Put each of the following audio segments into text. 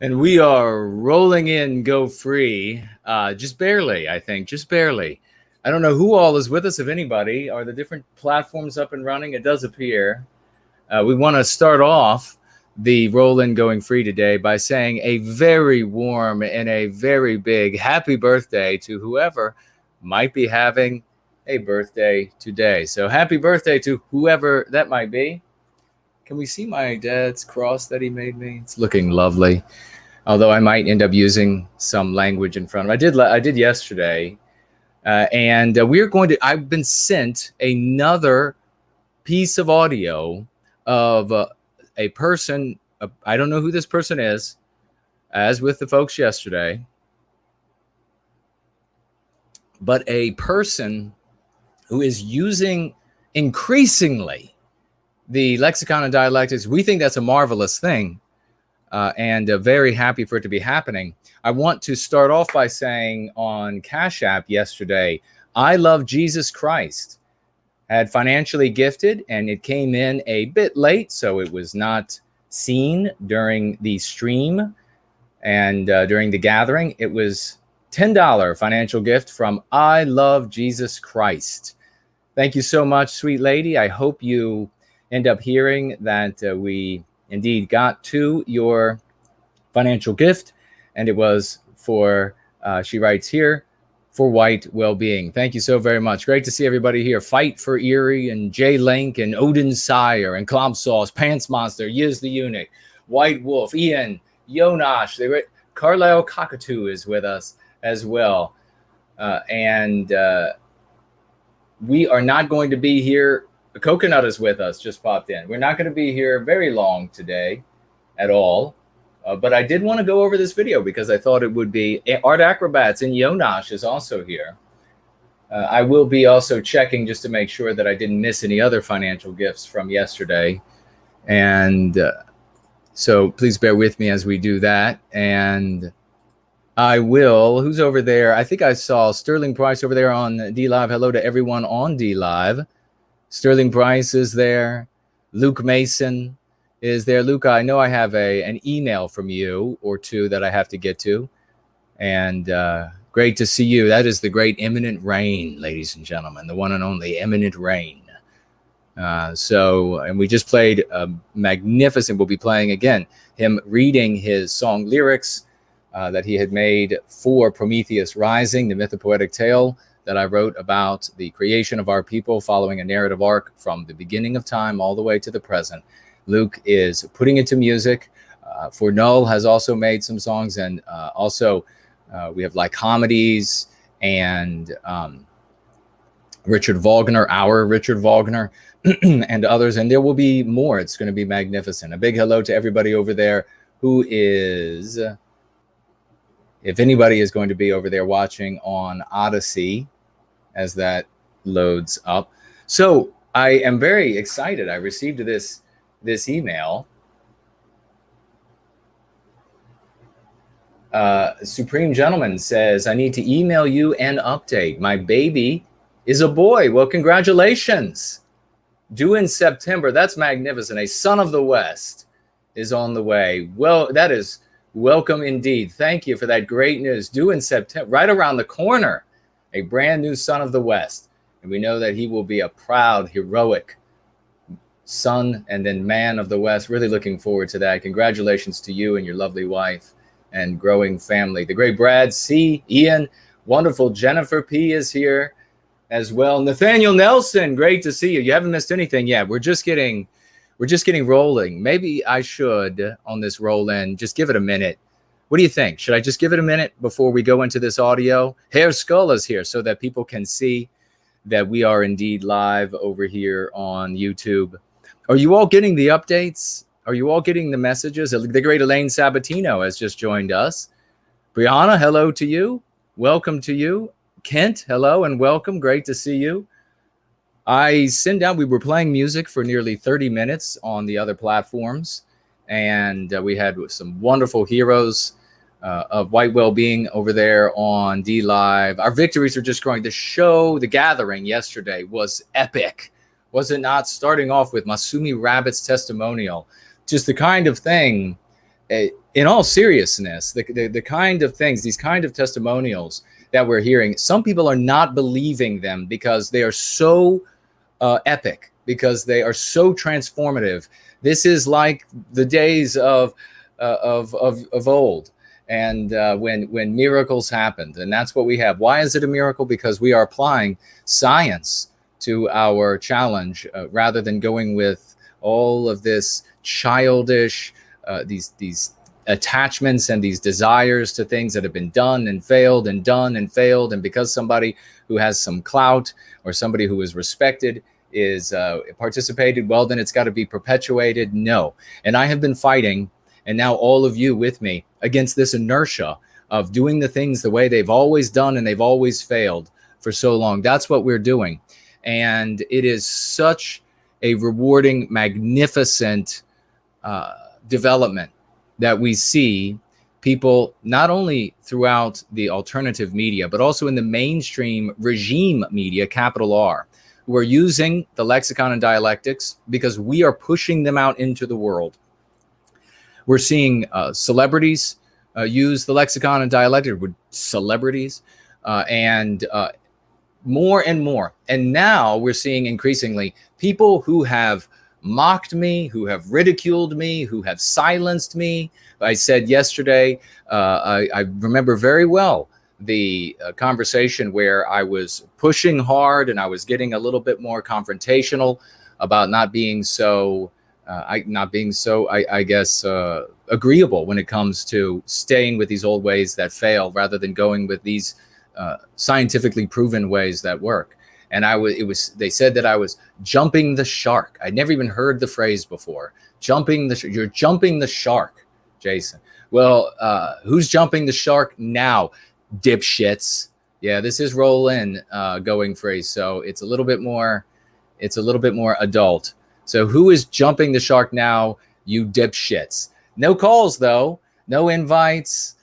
And we are rolling in Go Free, just barely, I think, just barely. I don't know who all is with us, if anybody. Are the different platforms up and running? It does appear. We want to start off the roll in Going Free today by saying a very warm and a very big happy birthday to whoever might be having a birthday today. So happy birthday to whoever that might be. Can we see my dad's cross that he made me? It's looking lovely. Although I might end up using some language in front of it. I did yesterday. And we're going to, I've been sent another piece of audio of a person. I don't know who this person is, as with the folks yesterday, but a person who is using increasingly the Lexicon and Dialectics. We think that's a marvelous thing. And very happy for it to be happening. I want to start off by saying on Cash App yesterday, I love Jesus Christ, had financially gifted, and it came in a bit late, so it was not seen during the stream and during the gathering. It was $10 financial gift from I love Jesus Christ. Thank you so much, sweet lady. I hope you end up hearing that we indeed got to your financial gift, and it was for, she writes here, for White Wellbeing. Thank you so very much. Great to see everybody here. Fight for Erie and J Link and Odin Sire and Club Sauce, Pants Monster, Yiz the Eunuch, White Wolf, Ian, Yonash, Carlisle Cockatoo is with us as well. And we are not going to be here. Coconut is with us, just popped in. We're not going to be here very long today at all. But I did want to go over this video because I thought it would be Art Acrobats, and Yonash is also here. I will be also checking just to make sure that I didn't miss any other financial gifts from yesterday. And so please bear with me as we do that. And I will, who's over there? I think I saw Sterling Price over there on D Live. Hello to everyone on D Live. Sterling Price is there. Luke Mason is there. Luke, I know I have an email from you or two that I have to get to. And great to see you. That is the great Imminent Rain, ladies and gentlemen, the one and only Imminent Rain. And we just played magnificent. We'll be playing again him reading his song lyrics that he had made for Prometheus Rising, the mythopoetic tale that I wrote about the creation of our people following a narrative arc from the beginning of time all the way to the present. Luke is putting it to music. For Null has also made some songs, and also we have like comedies and Richard Wagner, our Richard Wagner, and others, and there will be more. It's going to be magnificent. A big hello to everybody over there who is, if anybody is going to be over there watching on Odysee as that loads up. So I am very excited. I received this email. Supreme Gentleman says, I need to email you an update. My baby is a boy. Well, congratulations. Due in September. That's magnificent. A son of the West is on the way. Well, that is welcome indeed. Thank you for that great news. Due in September, right around the corner, a brand new son of the West. And we know that he will be a proud, heroic son and then man of the West. Really looking forward to that. Congratulations to you and your lovely wife and growing family. The great Brad C, Ian, wonderful Jennifer P is here as well. Nathaniel Nelson, great to see you. You haven't missed anything yet. We're just getting rolling. Maybe I should, on this roll in, just give it a minute. What do you think? Should I just give it a minute before we go into this audio? Hair Skull is here so that people can see that we are indeed live over here on YouTube. Are you all getting the updates? Are you all getting the messages? The great Elaine Sabatino has just joined us. Brianna, hello to you. Welcome to you. Kent, hello and welcome. Great to see you. I send out, we were playing music for nearly 30 minutes on the other platforms, and we had some wonderful heroes of White Wellbeing over there on D Live. Our victories are just growing. The show, the gathering yesterday was epic. Was it not? Starting off with Masumi Rabbit's testimonial, just the kind of thing in all seriousness, the kind of things, these kind of testimonials that we're hearing, some people are not believing them because they are so epic, because they are so transformative. This is like the days of old, and when miracles happened, and that's what we have. Why is it a miracle? Because we are applying science to our challenge rather than going with all of this childish, these attachments and these desires to things that have been done and failed and done and failed. And because somebody who has some clout or somebody who is respected is participated, well, then it's got to be perpetuated. No. And I have been fighting, and now all of you with me, against this inertia of doing the things the way they've always done and they've always failed for so long. That's what we're doing. And it is such a rewarding, magnificent development that we see people not only throughout the alternative media, but also in the mainstream regime media, capital R, who are using the Lexicon and Dialectics because we are pushing them out into the world. We're seeing celebrities use the Lexicon and Dialectics with celebrities and more and more. And now we're seeing increasingly people who have mocked me, who have ridiculed me, who have silenced me. I said yesterday, I remember very well the conversation where I was pushing hard and I was getting a little bit more confrontational about not being so, I guess, agreeable when it comes to staying with these old ways that fail rather than going with these scientifically proven ways that work. And they said that I was jumping the shark. I'd never even heard the phrase before. You're jumping the shark, Jason. Well, who's jumping the shark now? Dipshits. Yeah, this is roll in going phrase. So it's a little bit more adult. So who is jumping the shark now? You dipshits. No calls though, no invites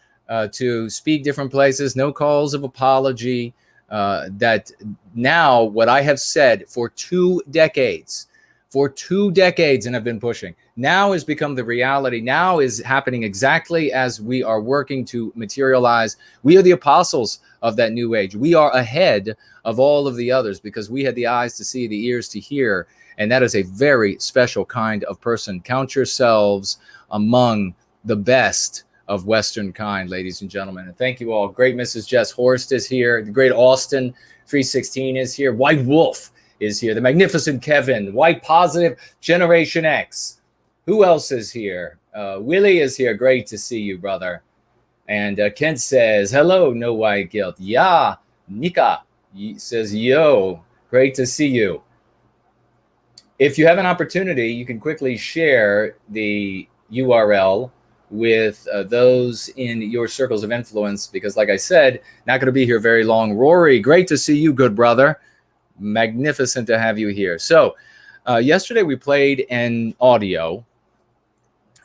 to speak different places, no calls of apology. That now what I have said for 2 decades, and have been pushing, now has become the reality. Now is happening exactly as we are working to materialize. We are the apostles of that new age. We are ahead of all of the others because we had the eyes to see, the ears to hear. And that is a very special kind of person. Count yourselves among the best of Western kind, ladies and gentlemen. And thank you all. Great Mrs. Jess Horst is here. The great Austin 316 is here. White Wolf is here. The magnificent Kevin. White Positive Generation X. Who else is here? Willie is here. Great to see you, brother. And Kent says, hello, no white guilt. Yeah, Nika says, yo, great to see you. If you have an opportunity, you can quickly share the URL with those in your circles of influence, because like I said, not going to be here very long. Rory, great to see you, good brother. Magnificent to have you here. So yesterday we played an audio,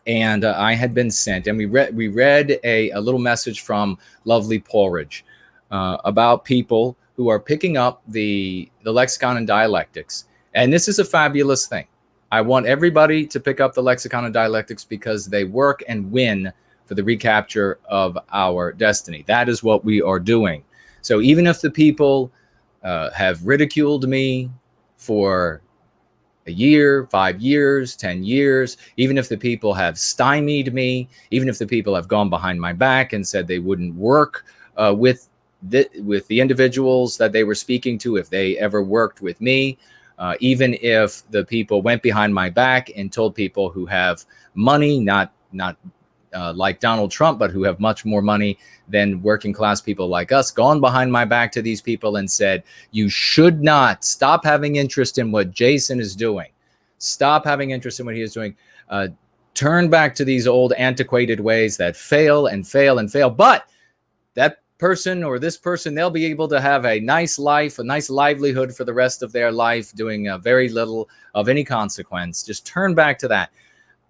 and I had been sent, and we read a little message from lovely Porridge about people who are picking up the Lexicon and Dialectics. And this is a fabulous thing. I want everybody to pick up the Lexicon and Dialectics because they work and win for the recapture of our destiny. That is what we are doing. So even if the people have ridiculed me for a year, 5 years, 10 years, even if the people have stymied me, even if the people have gone behind my back and said they wouldn't work with the individuals that they were speaking to if they ever worked with me, even if the people went behind my back and told people who have money, not like Donald Trump, but who have much more money than working class people like us, gone behind my back to these people and said, you should not stop having interest in what Jason is doing. Stop having interest in what he is doing. Turn back to these old antiquated ways that fail and fail and fail. But that person or this person, they'll be able to have a nice life, a nice livelihood for the rest of their life, doing very little of any consequence. Just turn back to that.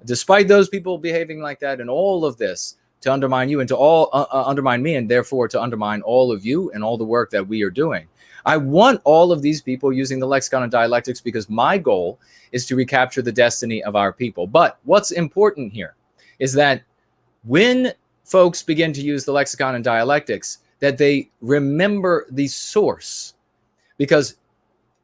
Despite those people behaving like that and all of this to undermine you and to all undermine me, and therefore to undermine all of you and all the work that we are doing. I want all of these people using the Lexicon and Dialectics because my goal is to recapture the destiny of our people. But what's important here is that when folks begin to use the lexicon and dialectics, that they remember the source, because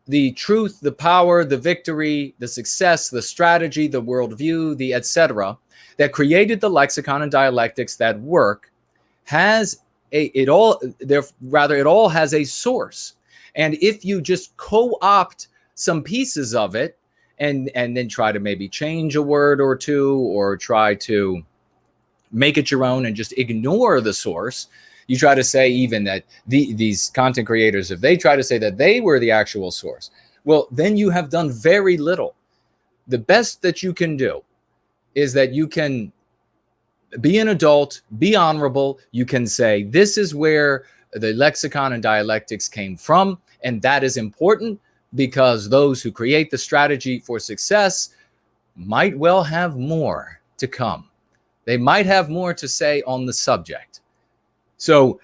the truth, the power, the victory, the success, the strategy, the worldview, the etc. that created the lexicon and dialectics, that work has it all has a source. And if you just co-opt some pieces of it and then try to maybe change a word or two, or try to make it your own and just ignore the source, you try to say even that these content creators, if they try to say that they were the actual source, well, then you have done very little. The best that you can do is that you can be an adult, be honorable. You can say, this is where the lexicon and dialectics came from. And that is important, because those who create the strategy for success might well have more to come. They might have more to say on the subject. So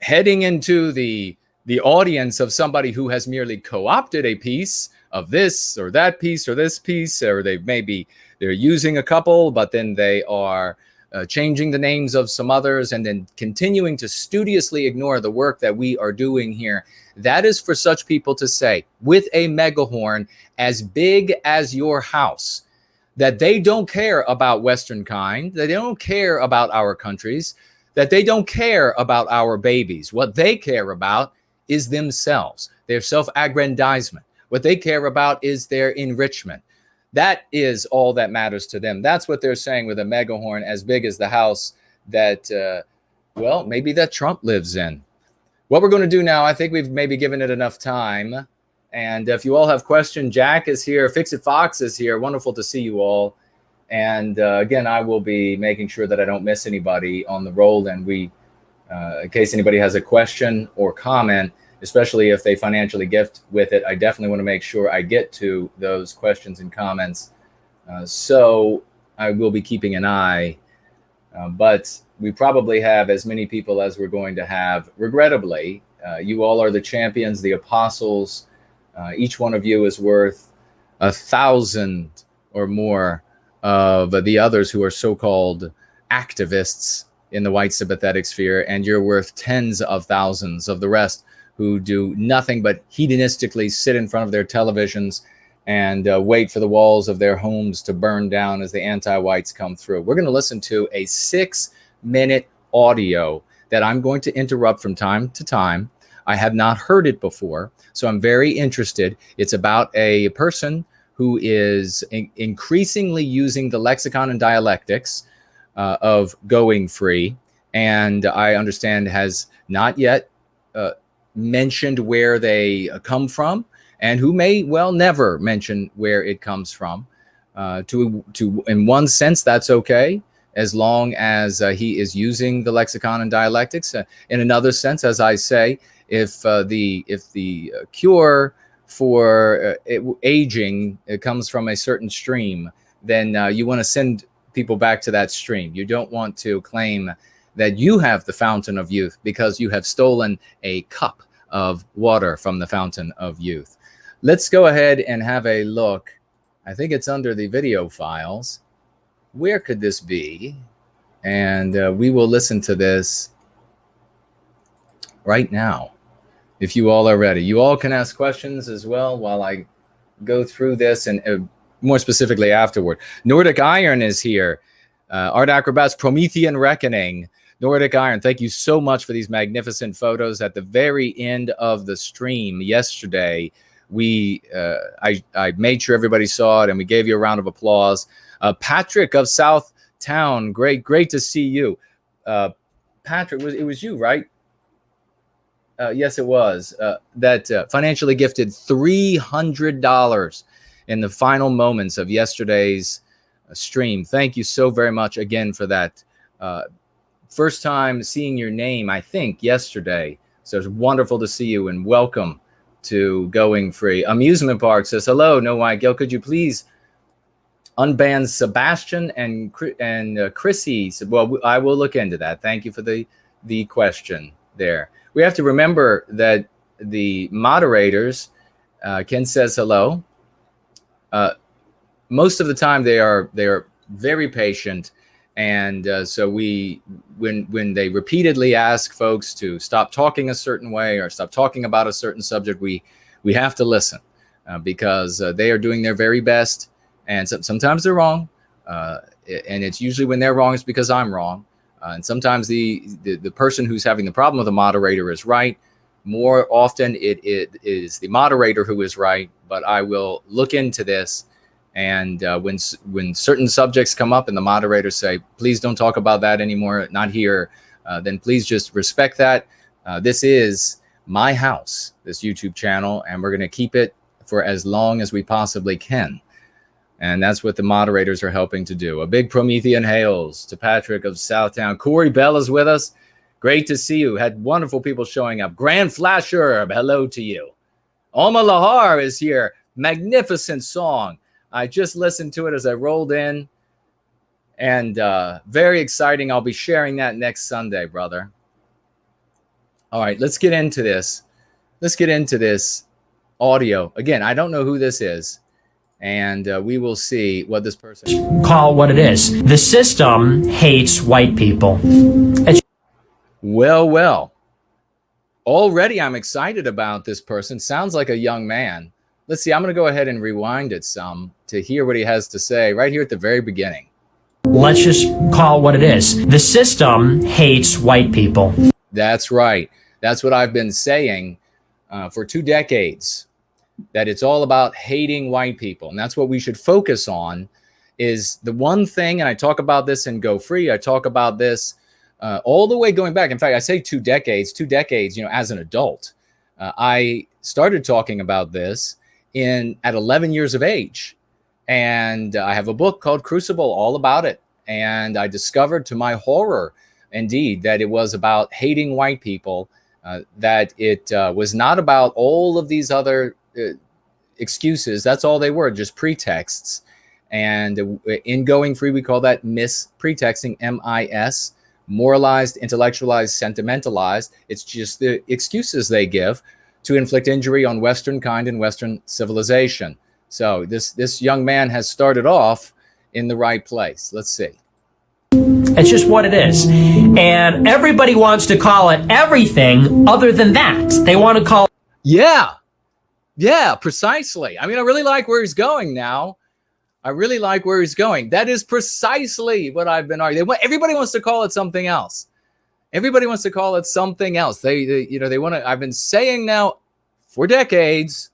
heading into the audience of somebody who has merely co-opted a piece of this or that piece or this piece, or they're using a couple, but then they are changing the names of some others and then continuing to studiously ignore the work that we are doing here. That is for such people to say with a megahorn as big as your house, that they don't care about Western kind, that they don't care about our countries, that they don't care about our babies. What they care about is themselves, their self-aggrandizement. What they care about is their enrichment. That is all that matters to them. That's what they're saying with a megahorn as big as the house that, well, maybe that Trump lives in. What we're going to do now, I think we've maybe given it enough time. And if you all have questions, Jack is here, Fix-It Fox is here. Wonderful to see you all. And again, I will be making sure that I don't miss anybody on the roll. And in case anybody has a question or comment, especially if they financially gift with it, I definitely want to make sure I get to those questions and comments. So I will be keeping an eye. But we probably have as many people as we're going to have. Regrettably, you all are the champions, the apostles. Each one of you is worth 1,000 or more of the others who are so-called activists in the white sympathetic sphere, and you're worth tens of thousands of the rest who do nothing but hedonistically sit in front of their televisions and wait for the walls of their homes to burn down as the anti-whites come through. We're going to listen to a 6-minute audio that I'm going to interrupt from time to time. I have not heard it before, so I'm very interested. It's about a person who is increasingly using the lexicon and dialectics of going free, and I understand has not yet mentioned where they come from, and who may well never mention where it comes from. In one sense, that's okay, as long as he is using the lexicon and dialectics. In another sense, as I say, if the cure for aging, it comes from a certain stream, then you want to send people back to that stream. You don't want to claim that you have the fountain of youth because you have stolen a cup of water from the fountain of youth. Let's go ahead and have a look. I think it's under the video files. Where could this be? And we will listen to this right now. If you all are ready, you all can ask questions as well while I go through this, and more specifically afterward. Nordic Iron is here. Art Acrobats, Promethean Reckoning. Nordic Iron, thank you so much for these magnificent photos. At the very end of the stream yesterday, I made sure everybody saw it, and we gave you a round of applause. Patrick of Southtown, great to see you. Patrick, it was you, right? Yes, it was. That financially gifted $300 in the final moments of yesterday's stream. Thank you so very much again for that. First time seeing your name, I think, yesterday. So it's wonderful to see you, and welcome to Going Free. Amusement Park says, hello, No White Gil, could you please unban Sebastian and Chrissy? Well, I will look into that. Thank you for the question there. We have to remember that the moderators, Ken says hello. Most of the time they are very patient, And so when they repeatedly ask folks to stop talking a certain way or stop talking about a certain subject, we have to listen because they are doing their very best. And sometimes they're wrong. And it's usually when they're wrong, it's because I'm wrong. And sometimes the person who's having the problem with the moderator is right. More often it is the moderator who is right, but I will look into this. And when certain subjects come up and the moderators say, please don't talk about that anymore, not here, then please just respect that. This is my house, this YouTube channel, and we're going to keep it for as long as we possibly can. And that's what the moderators are helping to do. A big Promethean hails to Patrick of Southtown. Corey Bell is with us. Great to see you. Had wonderful people showing up. Grand Flasher, hello to you. Alma Lahar is here. Magnificent song. I just listened to it as I rolled in. And very exciting. I'll be sharing that next Sunday, brother. All right, let's get into this. Let's get into this audio. Again, I don't know who this is. And we will see what this person... Call what it is. The system hates white people. Well. Already I'm excited about this person. Sounds like a young man. Let's see, I'm going to go ahead and rewind it some to hear what he has to say right here at the very beginning. Let's just call what it is. The system hates white people. That's right. That's what I've been saying for 2 decades, that it's all about hating white people. And that's what we should focus on, is the one thing, and I talk about this in Go Free, I talk about this all the way going back. In fact, I say 2 decades, as an adult. I started talking about this at 11 years of age. And I have a book called Crucible all about it. And I discovered, to my horror, indeed, that it was about hating white people, that it was not about all of these other excuses. That's all they were, just pretexts. And in Going Free, we call that mis-pretexting, M-I-S, moralized, intellectualized, sentimentalized. It's just the excuses they give to inflict injury on Western kind and Western civilization. So this young man has started off in the right place. Let's see. It's just what it is. And everybody wants to call it everything other than that. They want to call... Yeah, precisely. I mean, I really like where he's going now. I really like where he's going. That is precisely what I've been arguing. Everybody wants to call it something else. Everybody wants to call it something else. They want to, I've been saying now for decades,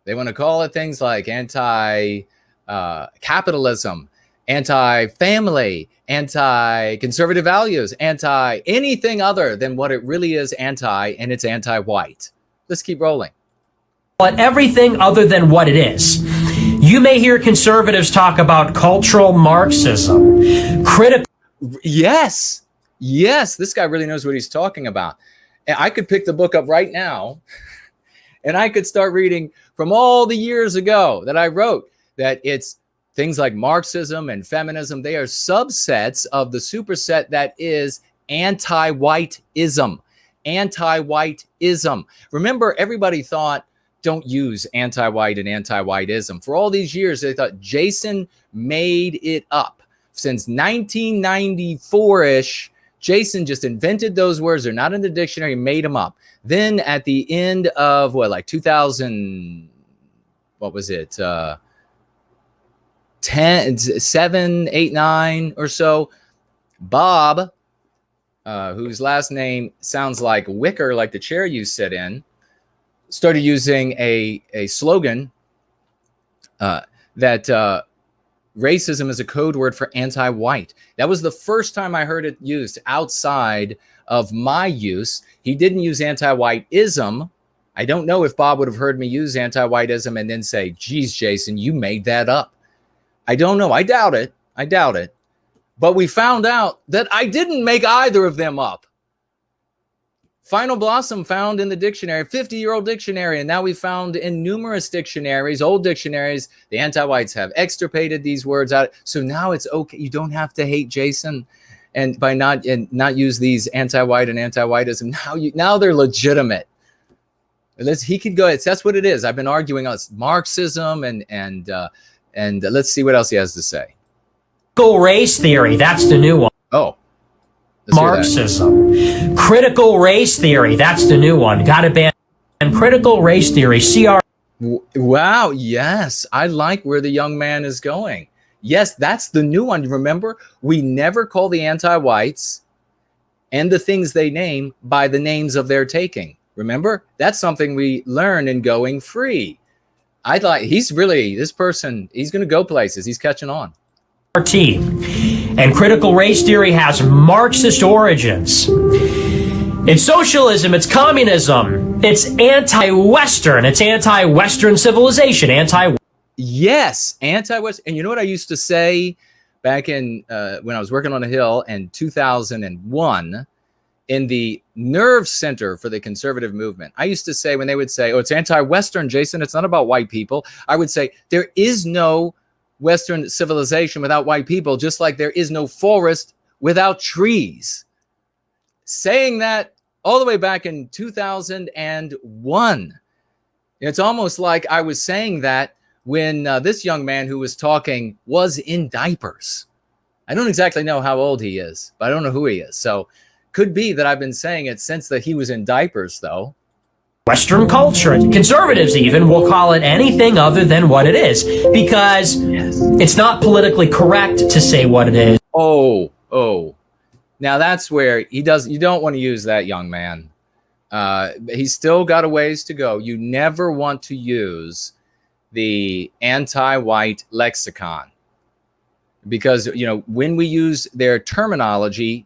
they want to call it things like anti-capitalism, anti-family, anti-conservative values, anti-anything other than what it really is anti, and it's anti-white. Let's keep rolling. But everything other than what it is. You may hear conservatives talk about cultural Marxism, critical... Yes, this guy really knows what he's talking about. And I could pick the book up right now, and I could start reading from all the years ago that I wrote, that it's things like Marxism and feminism. They are subsets of the superset that is anti-whiteism. Anti-whiteism. Remember, everybody thought, don't use anti-white and anti-whiteism. For all these years, they thought Jason made it up. Since 1994-ish, Jason just invented those words. They're not in the dictionary, made them up. Then at the end of, 2000, what was it? 7, 8, 9 or so, Bob, whose last name sounds like wicker, like the chair you sit in, started using a slogan that racism is a code word for anti-white. That was the first time I heard it used outside of my use. He didn't use anti-whiteism. I don't know if Bob would have heard me use anti-whiteism and then say, geez, Jason, you made that up. I don't know. I doubt it. But we found out that I didn't make either of them up. Final Blossom found in the dictionary, 50-year-old dictionary, and now we found in numerous dictionaries, old dictionaries, the anti-whites have extirpated these words out. So now it's okay. You don't have to hate Jason, and by not use these anti-white and anti-whiteism. Now they're legitimate. He could go. That's what it is. I've been arguing on Marxism and let's see what else he has to say. Critical race theory, that's the new one. Oh. Let's hear that. Marxism. Critical race theory, that's the new one. Got to ban critical race theory, CR. Wow, yes. I like where the young man is going. Yes, that's the new one. Remember, we never call the anti-whites and the things they name by the names of their taking. Remember? That's something we learn in Going Free. I thought this person, he's going to go places. He's catching on. RT. And critical race theory has Marxist origins. It's socialism, it's communism, it's anti-Western, it's anti-Western civilization, Yes, anti-Western. And you know what I used to say back in when I was working on a Hill in 2001 in the nerve center for the conservative movement. I used to say, when they would say, oh, it's anti-Western, Jason, it's not about white people. I would say, there is no Western civilization without white people, just like there is no forest without trees. Saying that all the way back in 2001. It's almost like I was saying that when this young man who was talking was in diapers. I don't exactly know how old he is, but I don't know who he is. So could be that I've been saying it since that he was in diapers, though. Western culture. Conservatives even will call it anything other than what it is, because it's not politically correct to say what it is. Oh. Now that's where you don't want to use that, young man. He's still got a ways to go. You never want to use the anti-white lexicon, because, you know, when we use their terminology,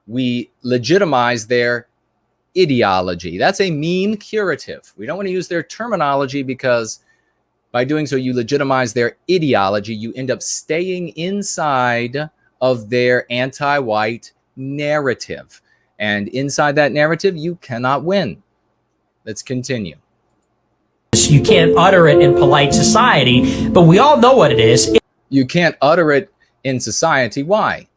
we legitimize their ideology. That's a mean curative. We don't want to use their terminology, because by doing so, you legitimize their ideology. You end up staying inside of their anti-white narrative. And inside that narrative, you cannot win. Let's continue. You can't utter it in polite society, but we all know what it is. You can't utter it in society. Why?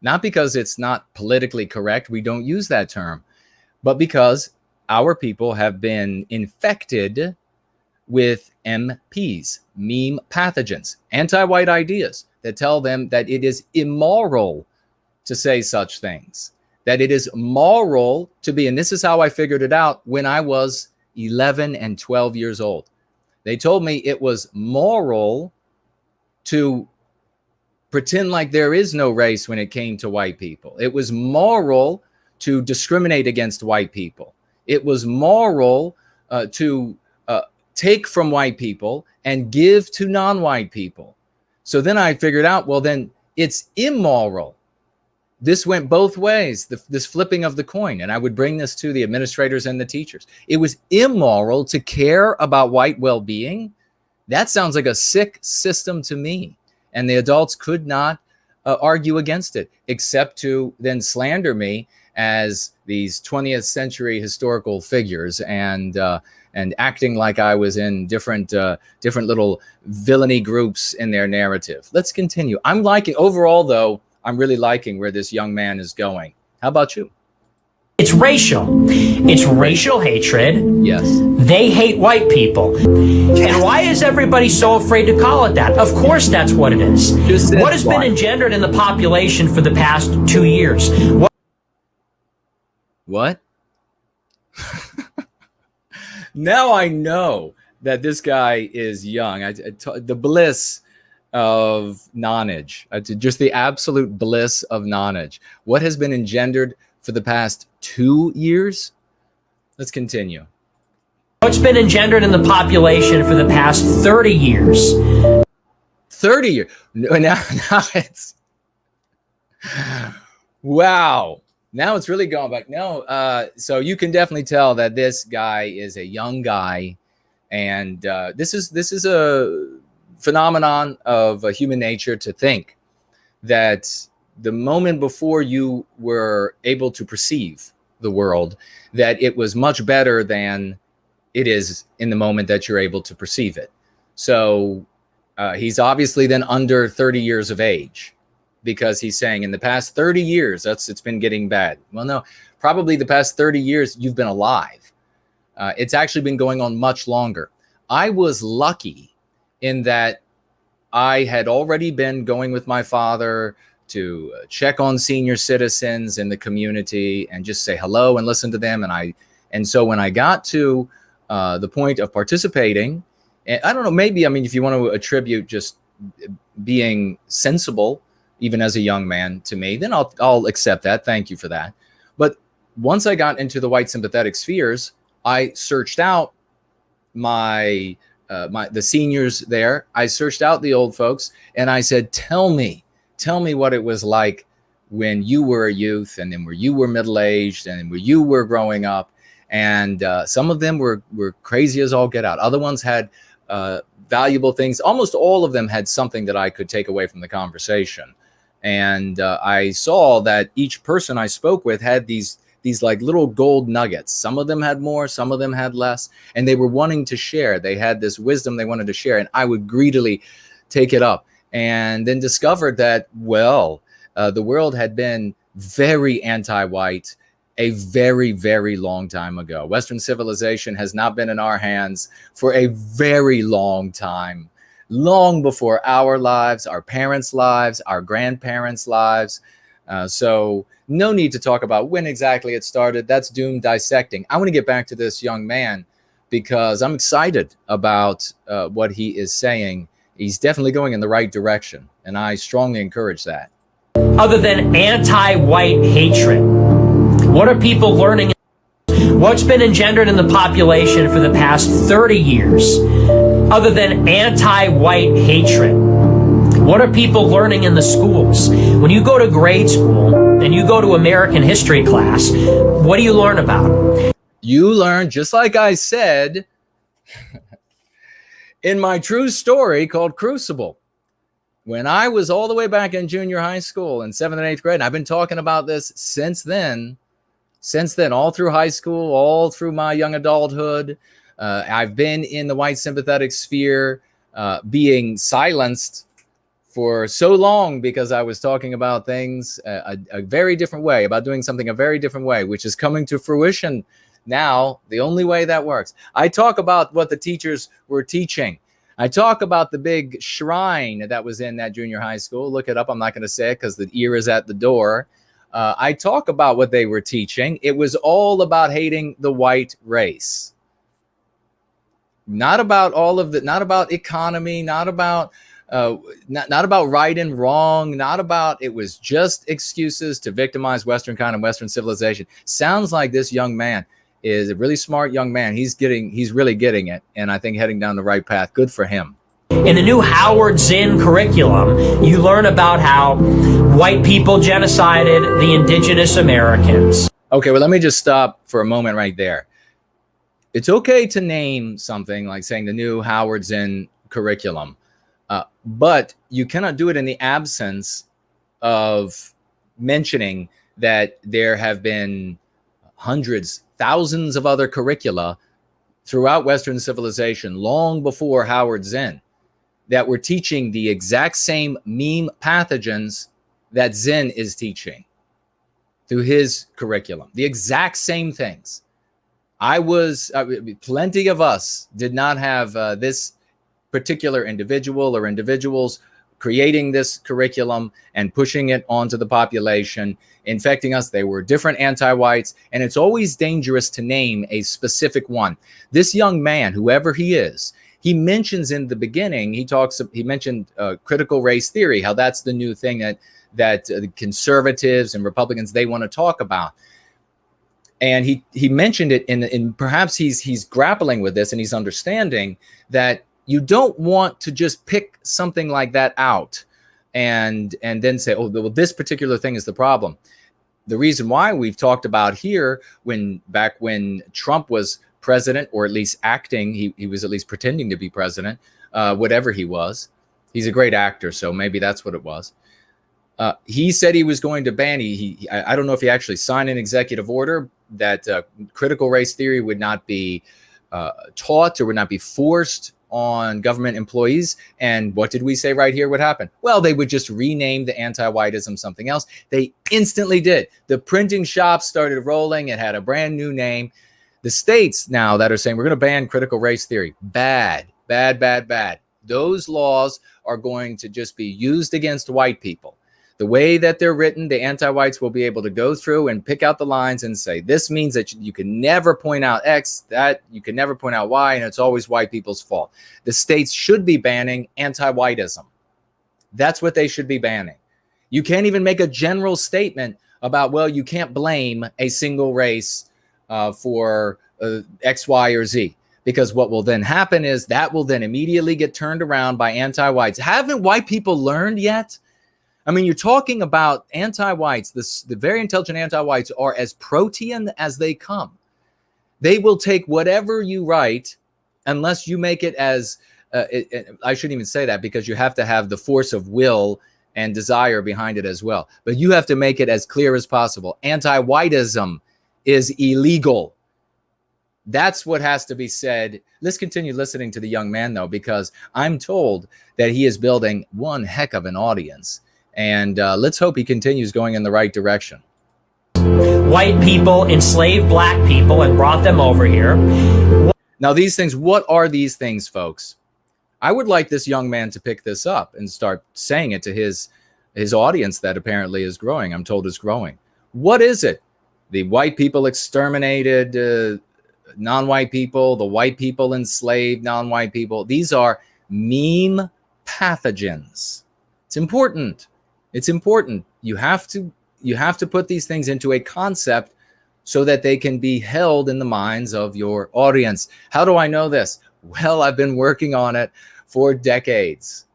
Not because it's not politically correct. We don't use that term, but because our people have been infected with MPs, meme pathogens, anti-white ideas that tell them that it is immoral to say such things, that it is moral to be, and this is how I figured it out when I was 11 and 12 years old. They told me it was moral to pretend like there is no race when it came to white people. It was moral to discriminate against white people. It was moral to take from white people and give to non-white people. So then I figured out, well, then it's immoral. This went both ways, this flipping of the coin. And I would bring this to the administrators and the teachers. It was immoral to care about white well-being. That sounds like a sick system to me. And the adults could not argue against it, except to then slander me as these 20th century historical figures and acting like I was in different little villainy groups in their narrative. Let's continue. I'm liking, overall though, I'm really liking where this young man is going. How about you? It's racial. It's racial hatred. Yes. They hate white people. And why is everybody so afraid to call it that? Of course that's what it is. What has been engendered in the population for the past 2 years? What? Now I know that this guy is young. The bliss of nonage, just the absolute bliss of nonage. What has been engendered for the past 2 years? Let's continue. What's been engendered in the population for the past 30 years? 30 years. Now it's, wow. Now it's really going back. No, so you can definitely tell that this guy is a young guy, and this is a phenomenon of human nature to think that the moment before you were able to perceive the world, that it was much better than it is in the moment that you're able to perceive it. So he's obviously then under 30 years of age, because he's saying in the past 30 years, it's been getting bad. Well, no, probably the past 30 years you've been alive. It's actually been going on much longer. I was lucky in that I had already been going with my father to check on senior citizens in the community and just say hello and listen to them. And so when I got to the point of participating, and I don't know, maybe, I mean, if you want to attribute just being sensible, even as a young man to me, then I'll accept that. Thank you for that. But once I got into the white sympathetic spheres, I searched out the seniors there. I searched out the old folks, and I said, tell me what it was like when you were a youth, and then where you were middle-aged, and where you were growing up. And some of them were crazy as all get out. Other ones had valuable things. Almost all of them had something that I could take away from the conversation. And I saw that each person I spoke with had these like little gold nuggets. Some of them had more, some of them had less, and they were wanting to share. They had this wisdom they wanted to share, and I would greedily take it up. And then discovered that, well, the world had been very anti-white a very, very long time ago. Western civilization has not been in our hands for a very long time, long before our lives, our parents' lives, our grandparents' lives. So no need to talk about when exactly it started. That's doom dissecting. I want to get back to this young man because I'm excited about what he is saying. He's definitely going in the right direction, and I strongly encourage that. Other than anti-white hatred, what are people learning? What's been engendered in the population for the past 30 years? Other than anti-white hatred, what are people learning in the schools? When you go to grade school and you go to American history class, what do you learn about? You learn, just like I said in my true story called Crucible, when I was all the way back in junior high school in 7th and 8th grade, and I've been talking about this since then, all through high school, all through my young adulthood. I've been in the white sympathetic sphere, being silenced for so long because I was talking about things a very different way, about doing something a very different way, which is coming to fruition now, the only way that works. I talk about what the teachers were teaching. I talk about the big shrine that was in that junior high school. Look it up. I'm not going to say it because the ear is at the door. I talk about what they were teaching. It was all about hating the white race. Not about all of the, not about economy, not about right and wrong, not about, it was just excuses to victimize Western kind and Western civilization. Sounds like this young man is a really smart young man. He's really getting it, and I think heading down the right path. Good for him. In the new Howard Zinn curriculum, you learn about how white people genocided the indigenous Americans. Okay, well, let me just stop for a moment right there. It's okay to name something like saying the new Howard Zinn curriculum, but you cannot do it in the absence of mentioning that there have been hundreds, thousands of other curricula throughout Western civilization long before Howard Zinn that were teaching the exact same meme pathogens that Zinn is teaching through his curriculum. The exact same things. Plenty of us did not have this particular individual or individuals creating this curriculum and pushing it onto the population, infecting us. They were different anti-whites, and it's always dangerous to name a specific one. This young man, whoever he is, he mentions in the beginning, he mentioned critical race theory, how that's the new thing that conservatives and Republicans, they want to talk about. And he mentioned it in perhaps he's grappling with this, and he's understanding that you don't want to just pick something like that out and then say, oh, well, this particular thing is the problem. The reason why we've talked about here, back when Trump was president, or at least acting, he was at least pretending to be president, whatever he was. He's a great actor, so maybe that's what it was. He said he was going to ban, I don't know if he actually signed an executive order that critical race theory would not be taught or would not be forced on government employees. And what did we say right here? What happened? Well, they would just rename the anti-whiteism something else. They instantly did. The printing shops started rolling. It had a brand new name. The states now that are saying we're going to ban critical race theory. Bad, bad, bad, bad. Those laws are going to just be used against white people. The way that they're written, the anti-whites will be able to go through and pick out the lines and say, this means that you can never point out X, that you can never point out Y, and it's always white people's fault. The states should be banning anti-whiteism. That's what they should be banning. You can't even make a general statement about, well, you can't blame a single race for X, Y, or Z. Because what will then happen is that will then immediately get turned around by anti-whites. Haven't white people learned yet? I mean, you're talking about anti-whites. The very intelligent anti-whites are as protean as they come. They will take whatever you write, unless you make it as, I shouldn't even say that, because you have to have the force of will and desire behind it as well. But you have to make it as clear as possible. Anti-whiteism is illegal. That's what has to be said. Let's continue listening to the young man, though, because I'm told that he is building one heck of an audience. And let's hope he continues going in the right direction. White people enslaved black people and brought them over here. Now, these things, what are these things, folks? I would like this young man to pick this up and start saying it to his audience that apparently is growing. I'm told is growing. What is it? The white people exterminated non-white people, the white people enslaved non-white people. These are meme pathogens. It's important. It's important. You have to put these things into a concept so that they can be held in the minds of your audience. How do I know this? Well, I've been working on it for decades.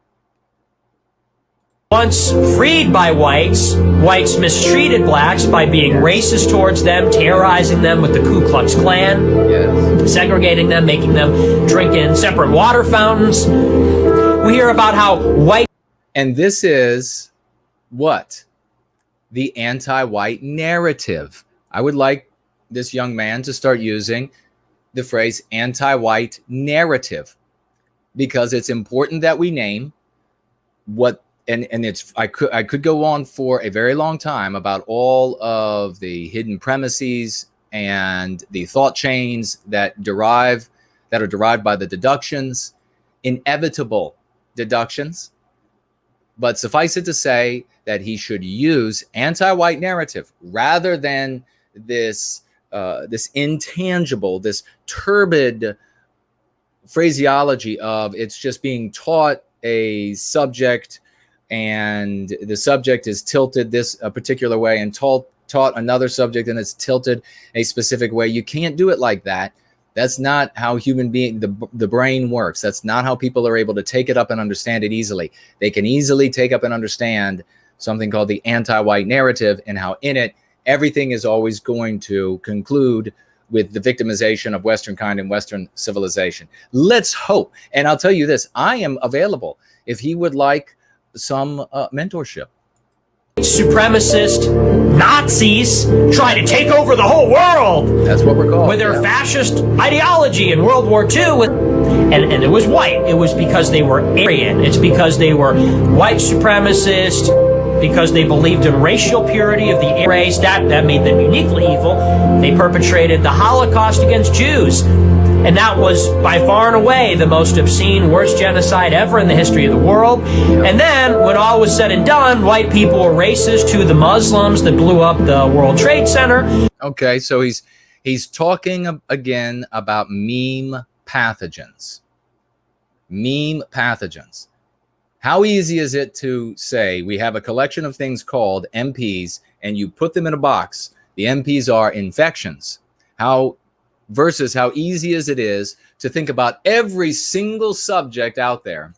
Once freed by whites, whites mistreated blacks by being racist towards them, terrorizing them with the Ku Klux Klan, yes, segregating them, making them drink in separate water fountains. We hear about how white... And this is what? The anti-white narrative. I would like this young man to start using the phrase anti-white narrative, because it's important that we name what, and it's, I could go on for a very long time about all of the hidden premises and the thought chains that are derived by the deductions, inevitable deductions. But suffice it to say that he should use anti-white narrative rather than this intangible, this turbid phraseology of it's just being taught a subject and the subject is tilted this a particular way and taught another subject and it's tilted a specific way. You can't do it like that. That's not how the brain works. That's not how people are able to take it up and understand it easily. They can easily take up and understand something called the anti-white narrative, and how in it, everything is always going to conclude with the victimization of Western kind and Western civilization. Let's hope. And I'll tell you this, I am available if he would like some mentorship. Supremacist Nazis try to take over the whole world. That's what we're called. With their fascist ideology in World War II. And it was white. It was because they were Aryan. It's because they were white supremacist, because they believed in racial purity of the race. That made them uniquely evil. They perpetrated the Holocaust against Jews. And that was by far and away the most obscene, worst genocide ever in the history of the world. And then, when all was said and done, white people were racist to the Muslims that blew up the World Trade Center. Okay, so he's talking again about meme pathogens. Meme pathogens. How easy is it to say we have a collection of things called MPs and you put them in a box? The MPs are infections. Versus how easy as it is to think about every single subject out there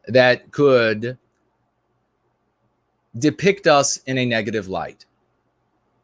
that could depict us in a negative light.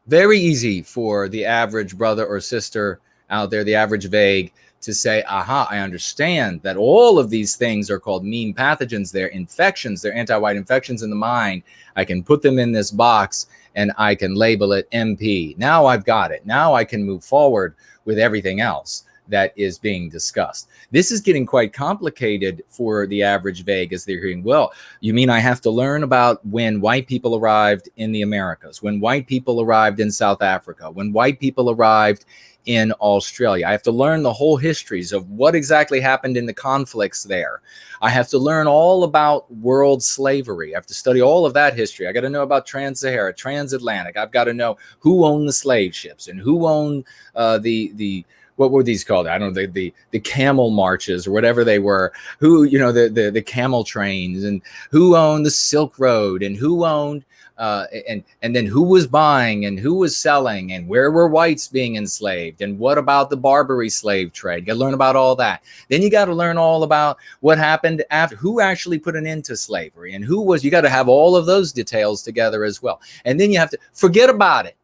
Very easy for the average brother or sister out there, the average vague, to say, aha, I understand that all of these things are called meme pathogens. They're infections. They're anti-white infections in the mind. I can put them in this box and I can label it MP. Now I've got it. Now I can move forward with everything else. that is being discussed. This is getting quite complicated for the average vague, as they're hearing, well, you mean I have to learn about when white people arrived in the Americas, when white people arrived in South Africa, when white people arrived in Australia. I have to learn the whole histories of what exactly happened in the conflicts there. I have to learn all about world slavery. I have to study all of that history. I got to know about Trans-Sahara, transatlantic. I've got to know who owned the slave ships and who owned the what were these called? I don't know, the camel marches or whatever they were, who, you know, the camel trains, and who owned the Silk Road, and who owned and then who was buying and who was selling, and where were whites being enslaved, and what about the Barbary slave trade. You got to learn about all that. Then you got to learn all about what happened after, who actually put an end to slavery, and who was, you got to have all of those details together as well. And then you have to forget about it.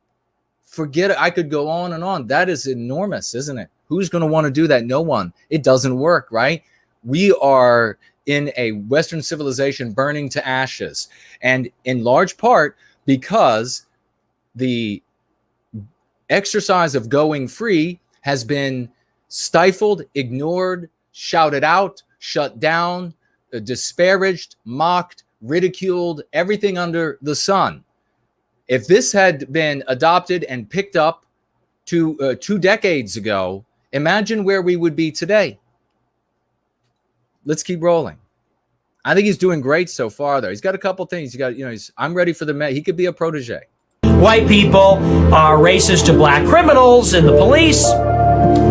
Forget it. I could go on and on. That is enormous, isn't it? Who's going to want to do that? No one. It doesn't work, right? We are in a Western civilization burning to ashes, and in large part because the exercise of going free has been stifled, ignored, shouted out, shut down, disparaged, mocked, ridiculed, everything under the sun. If this had been adopted and picked up 2 decades ago, imagine where we would be today. Let's keep rolling. I think he's doing great so far, though. He's got a couple things. He got, you know, I'm ready for the. He could be a protege. White people are racist to black criminals and the police.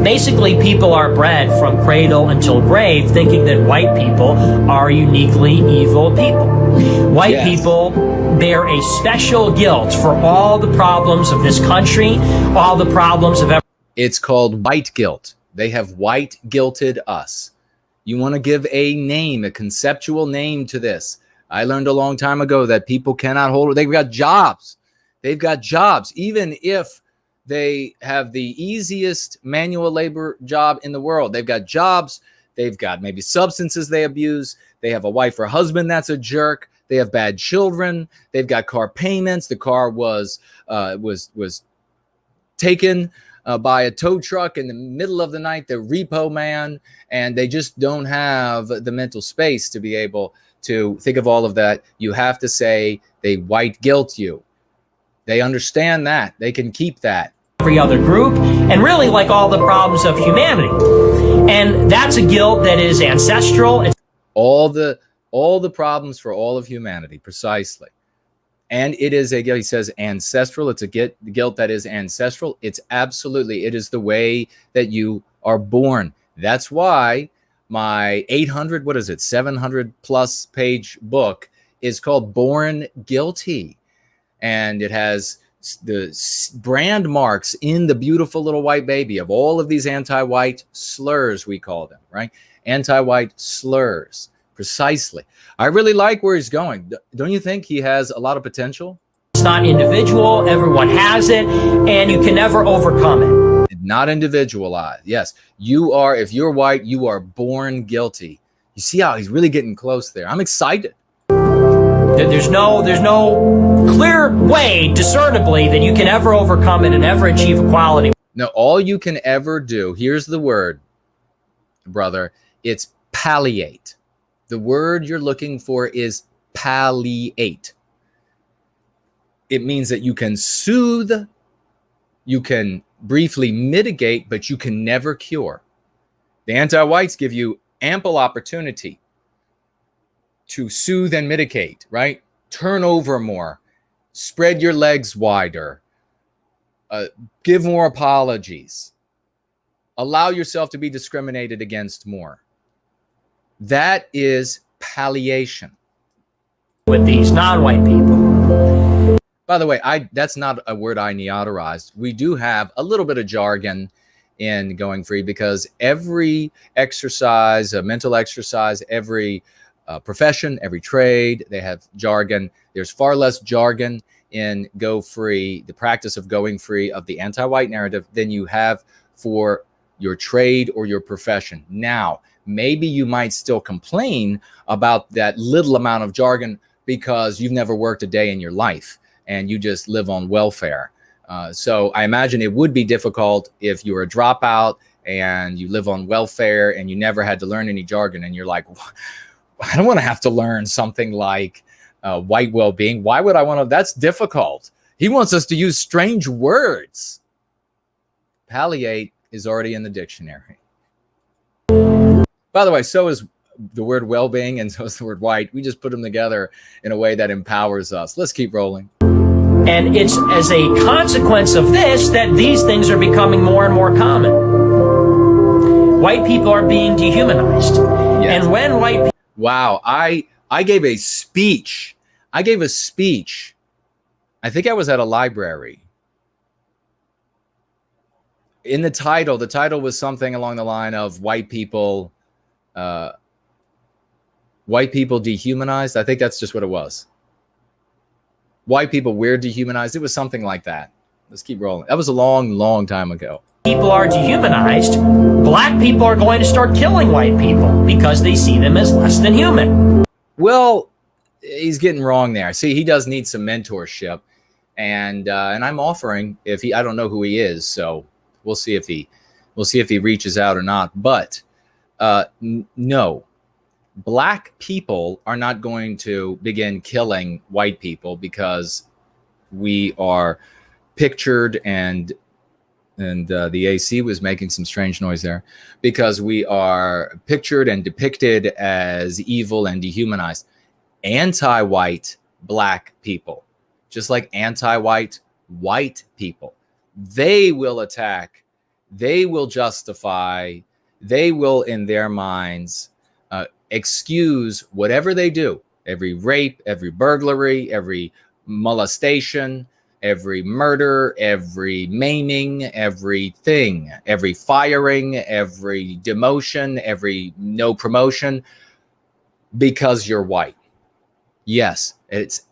Basically, people are bred from cradle until grave thinking that white people are uniquely evil people. White people bear a special guilt for all the problems of this country, all the problems of. It's called white guilt. They have white guilted us. You want to give a name, a conceptual name to this. I learned a long time ago that people cannot hold. They've got jobs. They've got jobs, even if they have the easiest manual labor job in the world. They've got jobs. They've got maybe substances they abuse. They have a wife or husband that's a jerk. They have bad children. They've got car payments. The car was taken by a tow truck in the middle of the night, the repo man, and they just don't have the mental space to be able to think of all of that. You have to say they white guilt you. They understand that. They can keep that. Every other group, and really like all the problems of humanity. And that's a guilt that is ancestral. It's all the problems for all of humanity, precisely. And it is a guilt, he says, ancestral. It's a guilt that is ancestral. It's absolutely, it is the way that you are born. That's why my 700 plus page book is called Born Guilty. And it has the brand marks in the beautiful little white baby of all of these anti-white slurs, we call them, right? Anti-white slurs. Precisely. I really like where he's going. Don't you think he has a lot of potential? It's not individual. Everyone has it, and you can never overcome it. Not individualized. Yes, you are. If you're white, you are born guilty. You see how he's really getting close there. I'm excited. There's no clear way, discernibly, that you can ever overcome it and ever achieve equality. No, all you can ever do, here's the word, brother, it's palliate. The word you're looking for is palliate. It means that you can soothe, you can briefly mitigate, but you can never cure. The anti-whites give you ample opportunity to soothe and mitigate, right? Turn over more, spread your legs wider, give more apologies, allow yourself to be discriminated against more. That is palliation. With these non-white people. By the way, that's not a word I neoterized. We do have a little bit of jargon in Going Free because every exercise, a mental exercise, every profession, every trade, they have jargon. There's far less jargon in Go Free, the practice of going free of the anti-white narrative, than you have for your trade or your profession. Now, maybe you might still complain about that little amount of jargon because you've never worked a day in your life and you just live on welfare. So I imagine it would be difficult if you're a dropout and you live on welfare and you never had to learn any jargon, and you're like, I don't want to have to learn something like white well-being. Why would I want to? That's difficult. He wants us to use strange words. Palliate is already in the dictionary. By the way, so is the word well-being, and so is the word white. We just put them together in a way that empowers us. Let's keep rolling. And it's as a consequence of this that these things are becoming more and more common. White people are being dehumanized. Yes. And when white people... Wow, I gave a speech. I think I was at a library. In the title was something along the line of white people dehumanized. I think that's just what it was. White people we're dehumanized. It was something like that. Let's keep rolling. That was a long, long time ago. People are dehumanized. Black people are going to start killing white people because they see them as less than human. Well, he's getting wrong there. See, he does need some mentorship, and I'm offering, if he, I don't know who he is, so we'll see if he reaches out or not. But no. Black people are not going to begin killing white people because we are pictured, and the AC was making some strange noise there, because we are pictured and depicted as evil and dehumanized. Anti-white black people, just like anti-white white people, they will attack, they will justify, they will, in their minds, excuse whatever they do, every rape, every burglary, every molestation, every murder, every maiming, everything, every firing, every demotion, every no promotion, because you're white. Yes, it's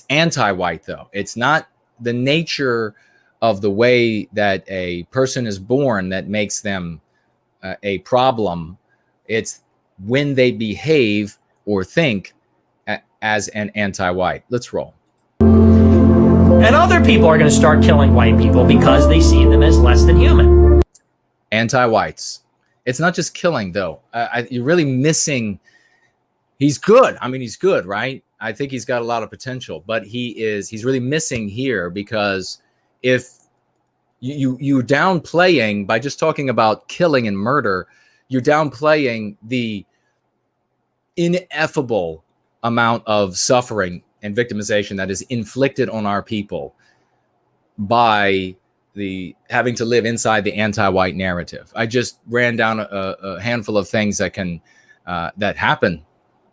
anti-white, though. It's not the nature of the way that a person is born that makes them a problem. It's when they behave or think as an anti-white. Let's roll. And other people are going to start killing white people because they see them as less than human. Anti-whites. It's not just killing, though. You're really missing. He's good. I mean, he's good, right? I think he's got a lot of potential, but he's really missing here, because if you downplaying by just talking about killing and murder, you're downplaying the ineffable amount of suffering and victimization that is inflicted on our people by the having to live inside the anti-white narrative. I just ran down a handful of things that can that happen.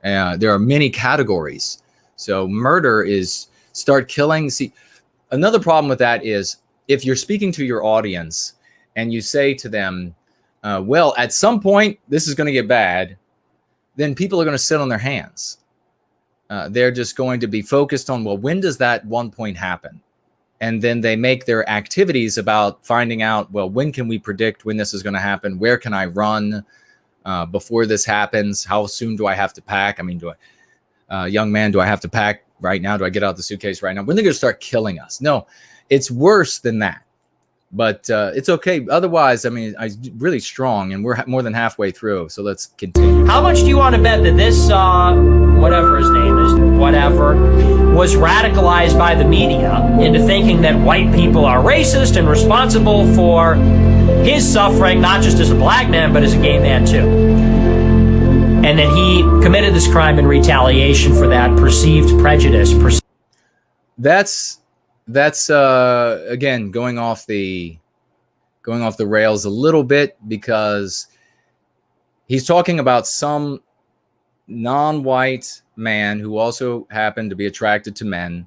There are many categories. So murder is start killing. See, another problem with that is if you're speaking to your audience and you say to them, well, at some point, this is going to get bad, then people are going to sit on their hands. They're just going to be focused on, well, when does that one point happen? And then they make their activities about finding out, well, when can we predict when this is going to happen? Where can I run before this happens? How soon do I have to pack? I mean, young man, do I have to pack right now? Do I get out the suitcase right now? When are they going to start killing us? No, it's worse than that. But it's okay. Otherwise, I mean, I'm really strong, and we're more than halfway through. So let's continue. How much do you want to bet that this, whatever his name is, whatever, was radicalized by the media into thinking that white people are racist and responsible for his suffering, not just as a black man, but as a gay man too? And that he committed this crime in retaliation for that perceived prejudice. That's again going off the rails a little bit, because he's talking about some non-white man who also happened to be attracted to men,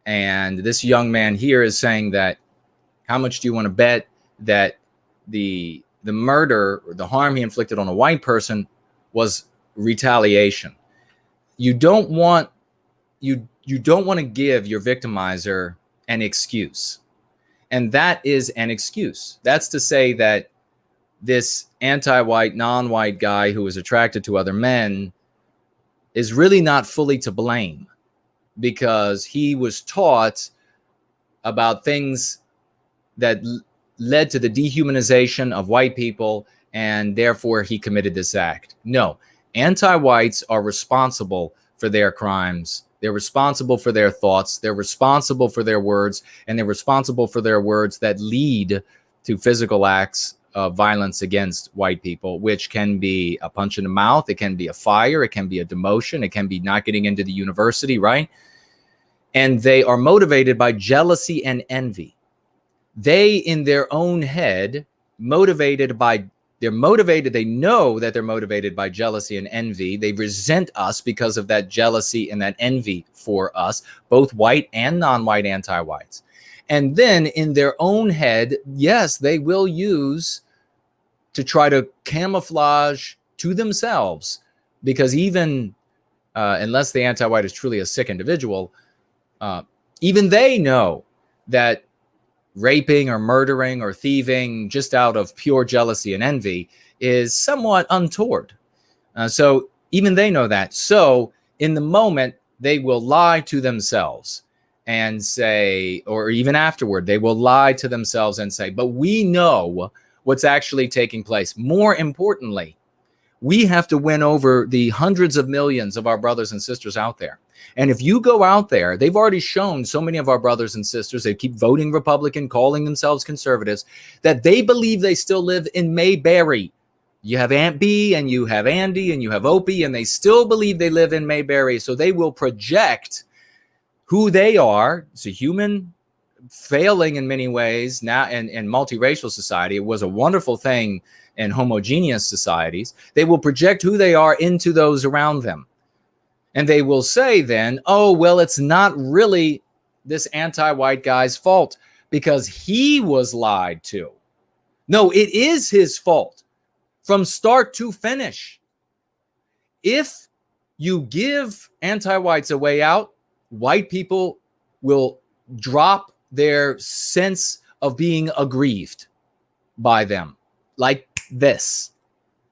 and this young man here is saying that, how much do you want to bet that the murder or the harm he inflicted on a white person was retaliation? You don't want to give your victimizer an excuse. And that is an excuse. That's to say that this anti-white, non-white guy who was attracted to other men is really not fully to blame, because he was taught about things that led to the dehumanization of white people, and therefore he committed this act. No, anti-whites are responsible for their crimes. They're responsible for their thoughts. They're responsible for their words, and they're responsible for their words that lead to physical acts of violence against white people, which can be a punch in the mouth. It can be a fire. It can be a demotion. It can be not getting into the university, right? And they are motivated by jealousy and envy. They, in their own head, they know that they're motivated by jealousy and envy. They resent us because of that jealousy and that envy for us, both white and non-white anti-whites. And then in their own head, yes, they will use to try to camouflage to themselves, because even unless the anti-white is truly a sick individual, even they know that raping or murdering or thieving just out of pure jealousy and envy is somewhat untoward. So even they know that. So in the moment, they will lie to themselves and say, or even afterward, they will lie to themselves and say, but we know what's actually taking place. More importantly, we have to win over the hundreds of millions of our brothers and sisters out there. And if you go out there, they've already shown so many of our brothers and sisters, they keep voting Republican, calling themselves conservatives, that they believe they still live in Mayberry. You have Aunt B and you have Andy and you have Opie, and they still believe they live in Mayberry. So they will project who they are. It's a human failing in many ways now in multiracial society. It was a wonderful thing in homogeneous societies. They will project who they are into those around them. And they will say then, oh, well, it's not really this anti-white guy's fault because he was lied to. No, it is his fault from start to finish. If you give anti-whites a way out, white people will drop their sense of being aggrieved by them like this.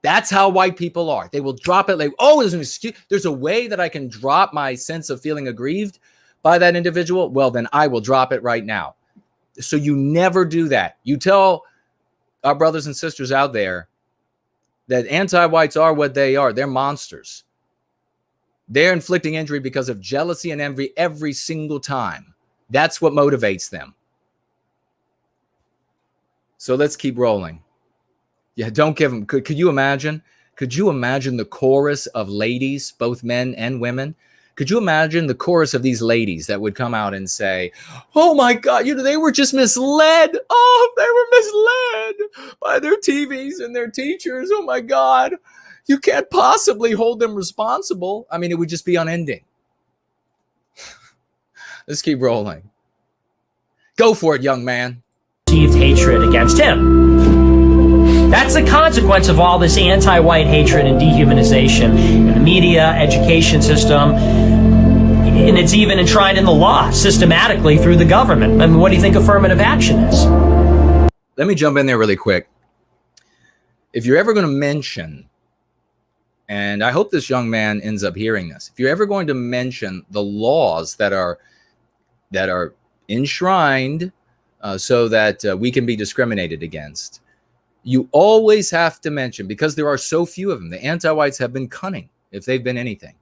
That's how white people are. They will drop it like, oh, there's an excuse. There's a way that I can drop my sense of feeling aggrieved by that individual. Well, then I will drop it right now. So you never do that. You tell our brothers and sisters out there that anti-whites are what they are. They're monsters. They're inflicting injury because of jealousy and envy every single time. That's what motivates them. So let's keep rolling. Yeah, don't give them. Could you imagine? Could you imagine the chorus of ladies, both men and women? Could you imagine the chorus of these ladies that would come out and say, oh my God, they were just misled. Oh, they were misled by their TVs and their teachers. Oh my God, you can't possibly hold them responsible. I mean, it would just be unending. Let's keep rolling. Go for it, young man. Perceived hatred against him. That's the consequence of all this anti-white hatred and dehumanization in the media, education system, and it's even enshrined in the law systematically through the government. I mean, what do you think affirmative action is? Let me jump in there really quick. If you're ever going to mention, and I hope this young man ends up hearing this, if you're ever going to mention the laws that are enshrined so that we can be discriminated against, you always have to mention, because there are so few of them, the anti-whites have been cunning, if they've been anything.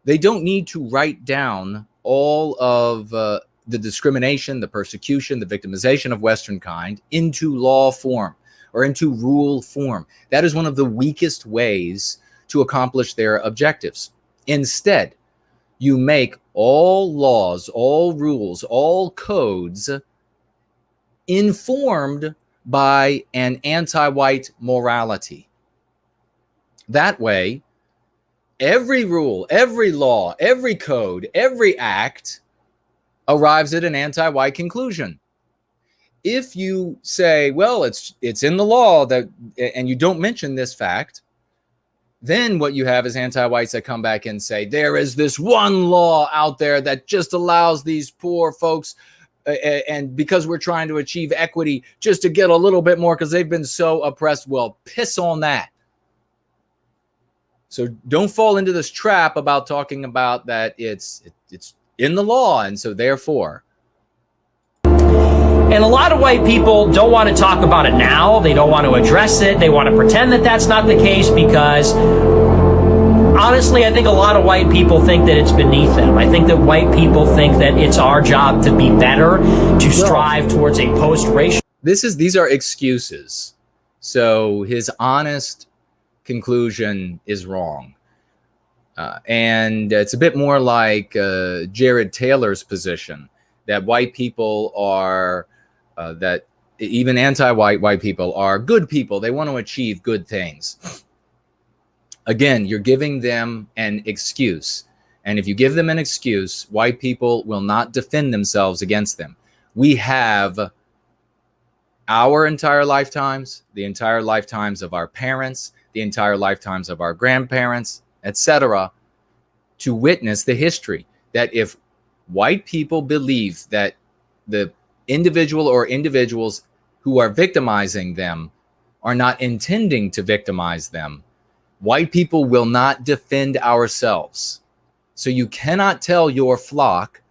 They don't need to write down all of the discrimination, the persecution, the victimization of Western kind into law form or into rule form. That is one of the weakest ways to accomplish their objectives. Instead, you make all laws, all rules, all codes informed by an anti-white morality. That way, every rule, every law, every code, every act arrives at an anti-white conclusion. If you say, well, it's in the law that, and you don't mention this fact, then what you have is anti-whites that come back and say, there is this one law out there that just allows these poor folks, and because we're trying to achieve equity, just to get a little bit more because they've been so oppressed. Well, piss on that. So don't fall into this trap about talking about that it's in the law, and so therefore. And a lot of white people don't want to talk about it now. They don't want to address it. They want to pretend that that's not the case because, honestly, I think a lot of white people think that it's beneath them. I think that white people think that it's our job to be better, to strive towards a post-racial. These are excuses. So his honest conclusion is wrong. And it's a bit more like Jared Taylor's position that white people are, that even anti-white white people are good people. They want to achieve good things. Again, you're giving them an excuse. And if you give them an excuse, white people will not defend themselves against them. We have our entire lifetimes, the entire lifetimes of our parents, the entire lifetimes of our grandparents, etc., to witness the history that if white people believe that the individual or individuals who are victimizing them are not intending to victimize them, white people will not defend ourselves. So you cannot tell your flock,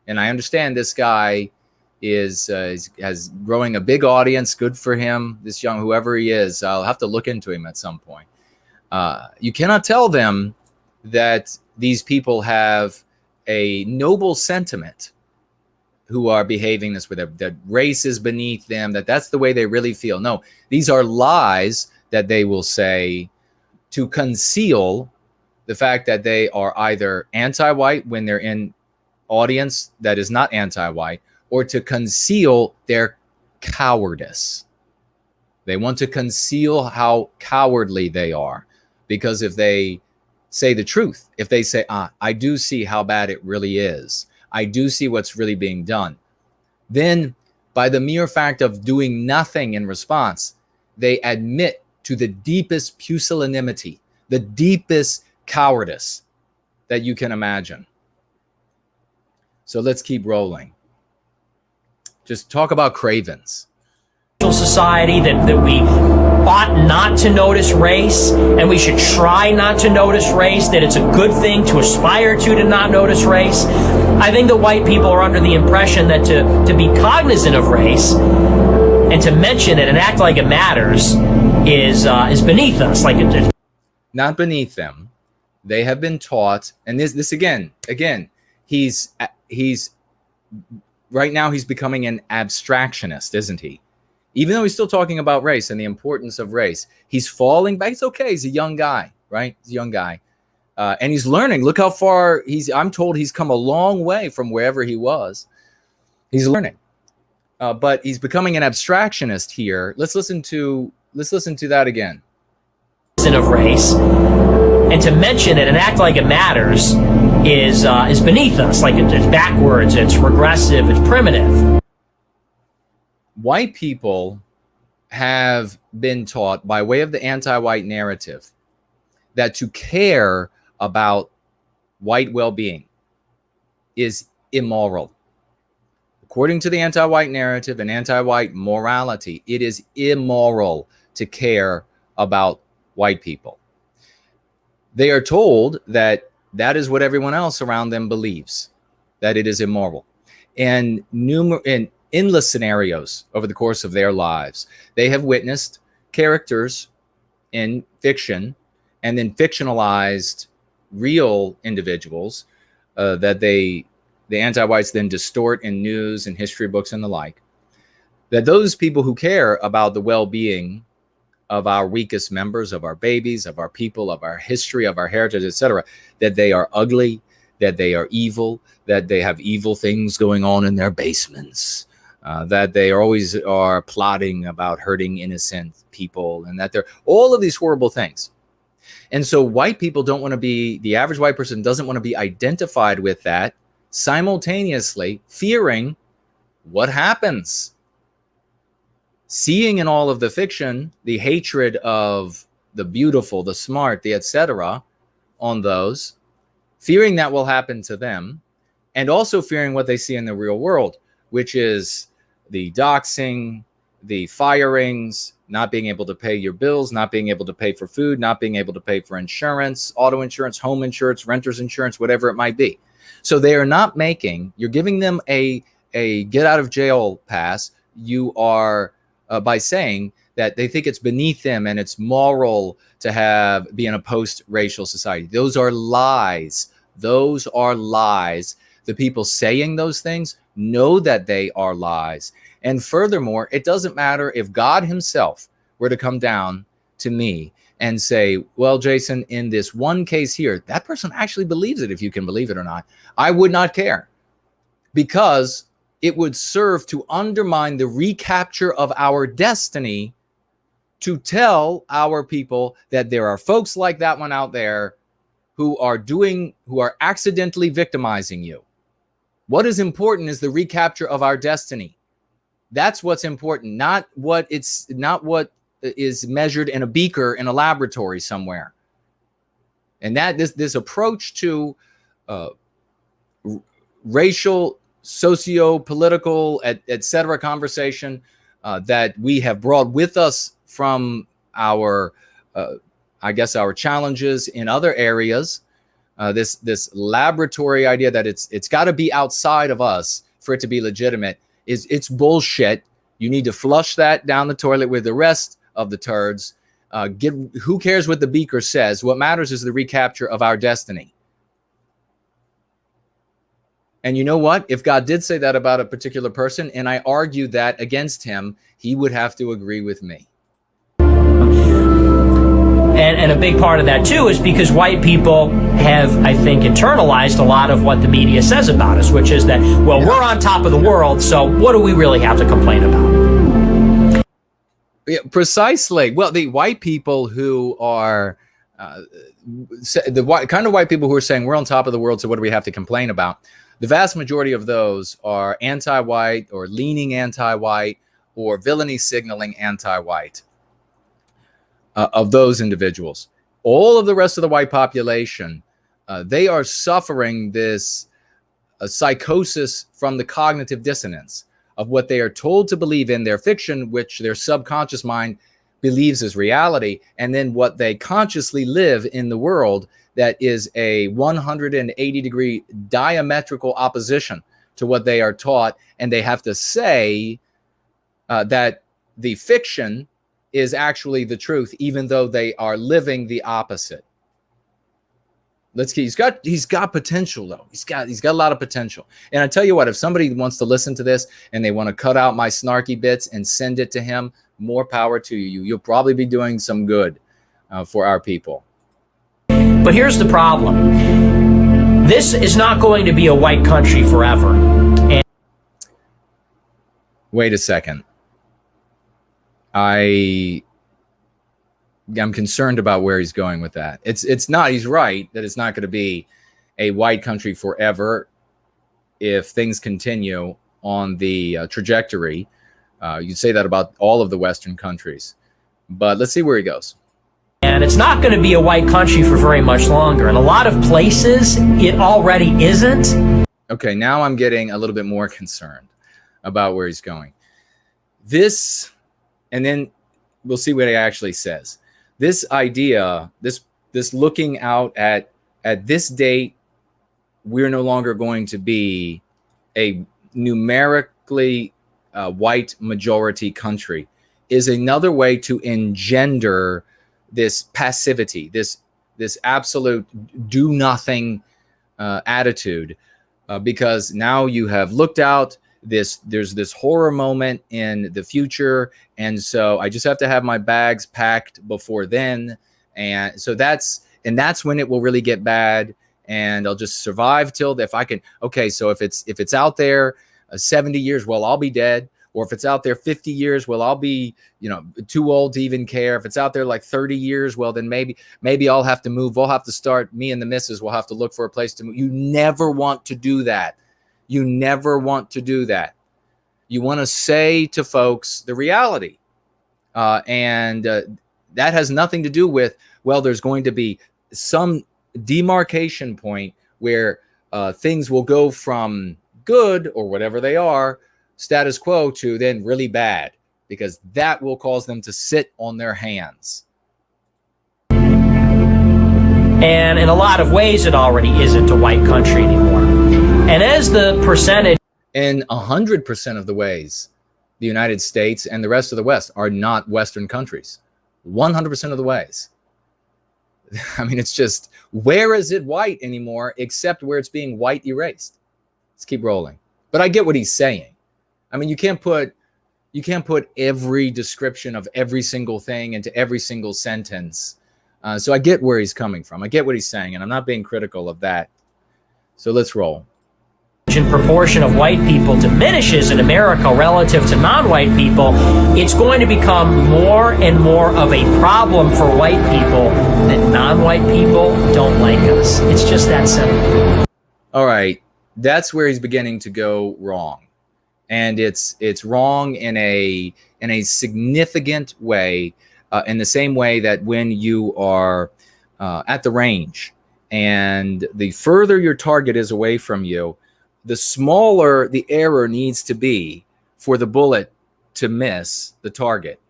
and I understand this guy has growing a big audience, good for him, this young, whoever he is, I'll have to look into him at some point. You cannot tell them that these people have a noble sentiment who are behaving this way, that race is beneath them, that's the way they really feel. No, these are lies that they will say to conceal the fact that they are either anti-white when they're in audience that is not anti-white, or to conceal their cowardice. They want to conceal how cowardly they are, because if they say the truth, if they say, I do see how bad it really is, I do see what's really being done, then by the mere fact of doing nothing in response, they admit to the deepest pusillanimity, the deepest cowardice that you can imagine. So let's keep rolling. Just talk about cravens. Society that we ought not to notice race, and we should try not to notice race, that it's a good thing to aspire to not notice race. I think that white people are under the impression that to be cognizant of race and to mention it and act like it matters is beneath us. Like it, not beneath them. They have been taught, and this again, he's right now he's becoming an abstractionist, isn't he? Even though he's still talking about race and the importance of race, he's falling back. It's okay. He's a young guy, right? He's a young guy. And he's learning. Look how far I'm told he's come a long way from wherever he was. He's learning. But he's becoming an abstractionist here. Let's listen to that again. Of race, and to mention it and act like it matters is beneath us. Like it's backwards, it's regressive, it's primitive. White people have been taught by way of the anti-white narrative that to care about white well-being is immoral. According to the anti-white narrative and anti-white morality, it is immoral to care about white people. They are told that is what everyone else around them believes, that it is immoral. And in endless scenarios over the course of their lives, they have witnessed characters in fiction and then fictionalized real individuals that the anti-whites then distort in news and history books and the like, that those people who care about the well-being of our weakest members, of our babies, of our people, of our history, of our heritage, etc., that they are ugly, that they are evil, that they have evil things going on in their basements, that they always are plotting about hurting innocent people, and that they're all of these horrible things. And so white people don't want to be, the average white person doesn't want to be identified with that, simultaneously fearing what happens. Seeing in all of the fiction the hatred of the beautiful, the smart, the etc. on those, fearing that will happen to them, and also fearing what they see in the real world, which is the doxing, the firings, not being able to pay your bills, not being able to pay for food, not being able to pay for insurance, auto insurance, home insurance, renter's insurance, whatever it might be. So they are not making, you're giving them a get out of jail pass. you are by saying that they think it's beneath them and it's moral to be in a post-racial society. Those are lies. Those are lies. The people saying those things know that they are lies. And furthermore, it doesn't matter if God himself were to come down to me and say, well, Jason, in this one case here, that person actually believes it, if you can believe it or not. I would not care, because it would serve to undermine the recapture of our destiny, to tell our people that there are folks like that one out there who are accidentally victimizing you. What is important is the recapture of our destiny. That's what's important, not what is measured in a beaker in a laboratory somewhere. And that this approach to racial, socio-political, etc. conversation that we have brought with us from our our challenges in other areas, this laboratory idea that it's got to be outside of us for it to be legitimate, it's bullshit. You need to flush that down the toilet with the rest of the turds. Who cares what the beaker says? What matters is the recapture of our destiny. And you know what? If God did say that about a particular person, and I argue that against him, he would have to agree with me. And a big part of that, too, is because white people have, I think, internalized a lot of what the media says about us, which is that, well, we're on top of the world, so what do we really have to complain about? Yeah, precisely. Well, the white people who are kind of white people who are saying we're on top of the world, so what do we have to complain about? The vast majority of those are anti-white or leaning anti-white or villainy signaling anti-white. Of those individuals. All of the rest of the white population, they are suffering this psychosis from the cognitive dissonance of what they are told to believe in their fiction, which their subconscious mind believes is reality, and then what they consciously live in the world that is a 180-degree diametrical opposition to what they are taught, and they have to say that the fiction is actually the truth, even though they are living the opposite. He's got potential, though. He's got a lot of potential. And I tell you what, if somebody wants to listen to this and they want to cut out my snarky bits and send it to him, more power to you. You'll probably be doing some good for our people. But here's the problem. This is not going to be a white country forever. Wait a second. I'm concerned about where he's going with that. It's not, he's right that it's not going to be a white country forever if things continue on the trajectory. You'd say that about all of the Western countries. But let's see where he goes. And it's not going to be a white country for very much longer. In a lot of places, it already isn't. Okay, now I'm getting a little bit more concerned about where he's going. This... And then we'll see what he actually says. This idea, this looking out at this date, we're no longer going to be a numerically white majority country, is another way to engender this passivity, this absolute do nothing attitude, because now you have looked out. There's this horror moment in the future, and so I just have to have my bags packed before then, and so that's when it will really get bad, and I'll just survive till if I can. Okay, so if it's out there 70 years, well, I'll be dead, or if it's out there 50 years, well, I'll be too old to even care. If it's out there like 30 years, well, then maybe I'll have to move. We'll have to start. Me and the missus will have to look for a place to move. You never want to do that. You never want to do that. You want to say to folks the reality. And that has nothing to do with, well, there's going to be some demarcation point where things will go from good or whatever they are, status quo, to then really bad, because that will cause them to sit on their hands. And in a lot of ways, it already isn't a white country anymore. And as the percentage... In 100% of the ways, the United States and the rest of the West are not Western countries. 100% of the ways. I mean, it's just, where is it white anymore except where it's being white erased? Let's keep rolling. But I get what he's saying. I mean, you can't put every description of every single thing into every single sentence. So I get where he's coming from. I get what he's saying, and I'm not being critical of that. So let's roll. Proportion of white people diminishes in America relative to non-white people, it's going to become more and more of a problem for white people that non-white people don't like us. It's just that simple. All right, that's where he's beginning to go wrong, and it's wrong in a significant way, in the same way that when you are at the range, and the further your target is away from you, the smaller the error needs to be for the bullet to miss the target.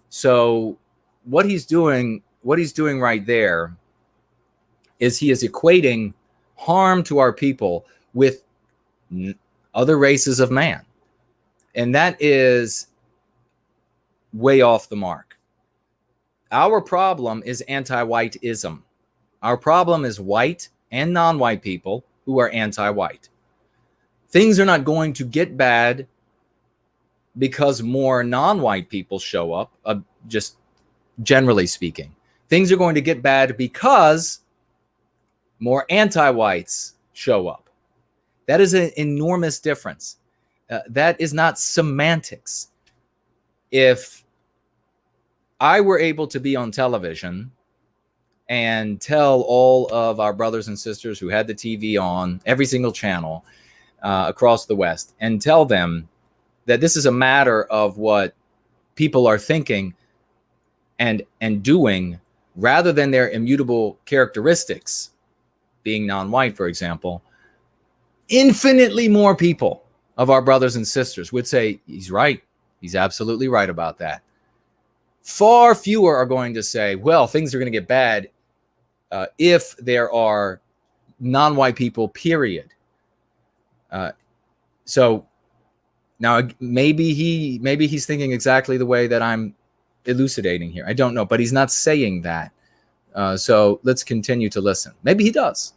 So what he's doing right there is he is equating harm to our people with other races of man. And that is way off the mark. Our problem is anti-whiteism. Our problem is white and non-white people who are anti-white. Things are not going to get bad because more non-white people show up, just generally speaking. Things are going to get bad because more anti-whites show up. That is an enormous difference. That is not semantics. If I were able to be on television and tell all of our brothers and sisters who had the TV on, every single channel, across the West, and tell them that this is a matter of what people are thinking and doing rather than their immutable characteristics, being non-white, for example, infinitely more people of our brothers and sisters would say, he's right. He's absolutely right about that. Far fewer are going to say, well, things are going to get bad if there are non-white people, period. So now maybe he's thinking exactly the way that I'm elucidating here. I don't know, but he's not saying that. So let's continue to listen. Maybe he does.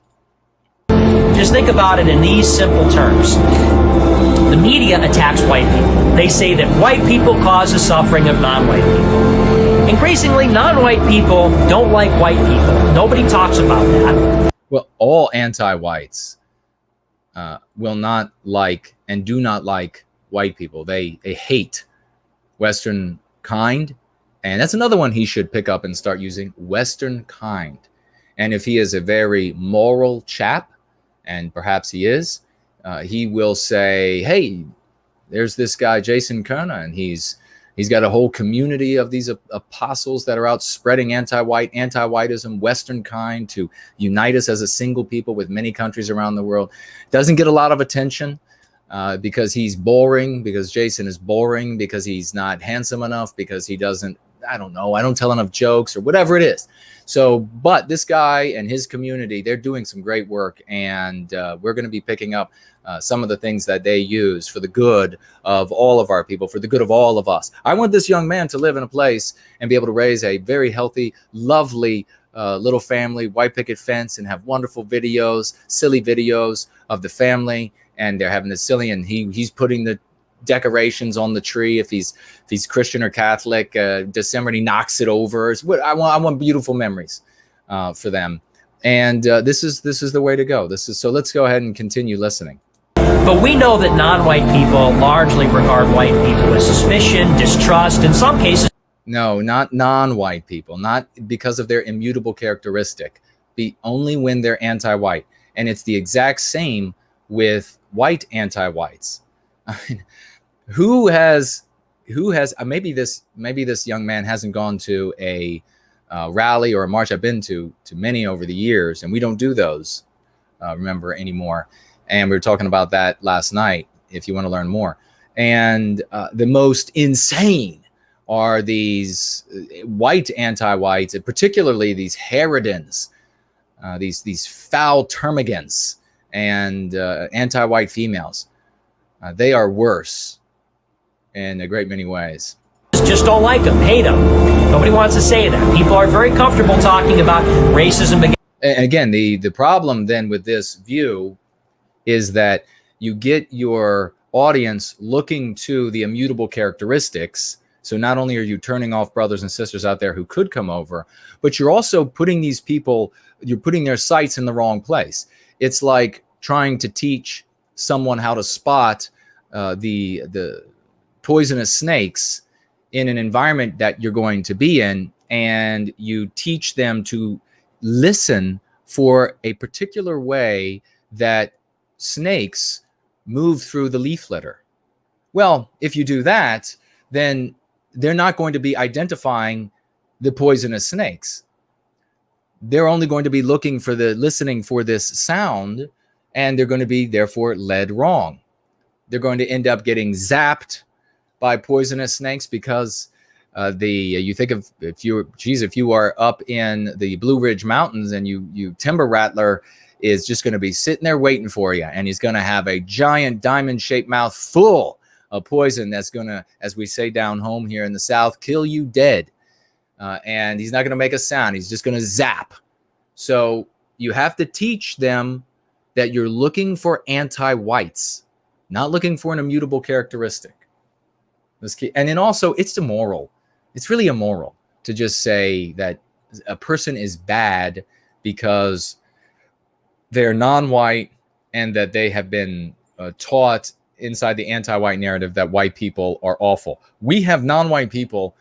Just think about it in these simple terms. The media attacks white people. They say that white people cause the suffering of non-white people. Increasingly, non-white people don't like white people. Nobody talks about that. Well, all anti-whites will not like and do not like white people. They hate Western kind. And that's another one he should pick up and start using, Western kind. And if he is a very moral chap, and perhaps he is, he will say, hey, there's this guy, Jason Köhne, and he's got a whole community of these apostles that are out spreading anti-whiteism, Western kind, to unite us as a single people with many countries around the world. Doesn't get a lot of attention because he's boring, because Jason is boring, because he's not handsome enough, because he doesn't, I don't know, I don't tell enough jokes or whatever it is. So, but this guy and his community, they're doing some great work, and we're going to be picking up some of the things that they use for the good of all of our people, for the good of all of us. I want this young man to live in a place and be able to raise a very healthy, lovely little family, white picket fence, and have wonderful videos, silly videos of the family, and they're having this silly, and he's putting the decorations on the tree if he's Christian or Catholic. December, and he knocks it over. I want beautiful memories for them, and this is the way to go. So let's go ahead and continue listening. But we know that non-white people largely regard white people with suspicion, distrust, in some cases. No, not non-white people, not because of their immutable characteristic, only when they're anti-white. And it's the exact same with white anti-whites. I mean, who has maybe this young man hasn't gone to a rally or a march. I've been to many over the years, and we don't do those, remember, anymore. And we were talking about that last night, if you want to learn more. And the most insane are these white anti-whites, and particularly these harridans, these foul termagants, and anti-white females. They are worse in a great many ways. Just don't like them, hate them. Nobody wants to say that. People are very comfortable talking about racism. And again, the problem then with this view is that you get your audience looking to the immutable characteristics. So not only are you turning off brothers and sisters out there who could come over, but you're also putting these people, you're putting their sights in the wrong place. It's like trying to teach someone how to spot the poisonous snakes in an environment that you're going to be in, and you teach them to listen for a particular way that snakes move through the leaf litter. Well, if you do that, then they're not going to be identifying the poisonous snakes. They're only going to be listening for this sound, and they're going to be therefore led wrong. They're going to end up getting zapped by poisonous snakes because you think of if you are up in the Blue Ridge Mountains and you timber rattler is just going to be sitting there waiting for you, and he's going to have a giant diamond-shaped mouth full of poison that's going to, as we say down home here in the South, kill you dead. And he's not going to make a sound. He's just going to zap. So you have to teach them that you're looking for anti-whites, not looking for an immutable characteristic. And then also, it's immoral. It's really immoral to just say that a person is bad because they're non-white and that they have been taught inside the anti-white narrative that white people are awful. We have non-white people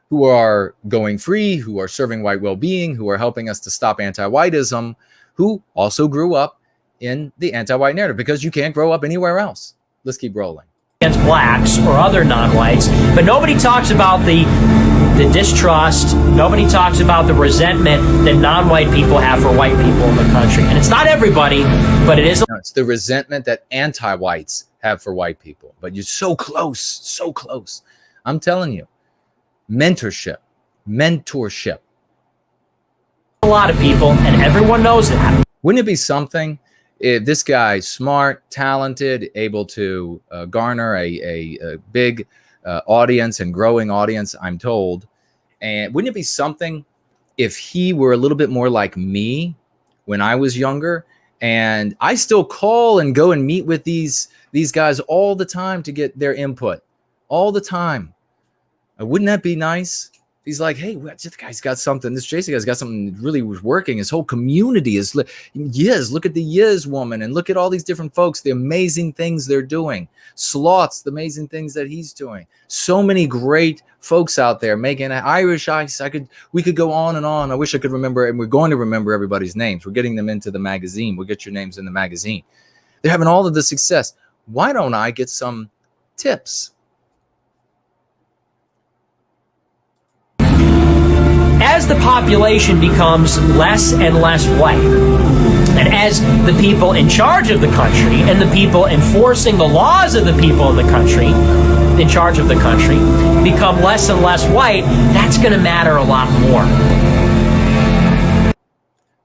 who are going free, who are serving white well-being, who are helping us to stop anti-whiteism, who also grew up in the anti-white narrative because you can't grow up anywhere else. Let's keep rolling. Against blacks or other non-whites, but nobody talks about the distrust. Nobody talks about the resentment that non-white people have for white people in the country. And it's not everybody, but it is. No, it's the resentment that anti-whites have for white people. But you're so close, so close. I'm telling you, mentorship. A lot of people, and everyone knows that. Wouldn't it be something if this guy's smart, talented, able to garner a big audience and growing audience, I'm told. And wouldn't it be something if he were a little bit more like me when I was younger? And I still call and go and meet with these guys all the time to get their input, all the time. Wouldn't that be nice? He's like, hey, this guy's got something. This Jason guy's got something that really was working. His whole community is, look at the Yiz woman and look at all these different folks, the amazing things they're doing. Sloth's, the amazing things that he's doing. So many great folks out there making Irish ice. We could go on and on. I wish I could remember, and we're going to remember everybody's names. We're getting them into the magazine. We'll get your names in the magazine. They're having all of the success. Why don't I get some tips? As the population becomes less and less white, and as the people in charge of the country and the people enforcing the laws of the people in the country, in charge of the country, become less and less white, that's going to matter a lot more.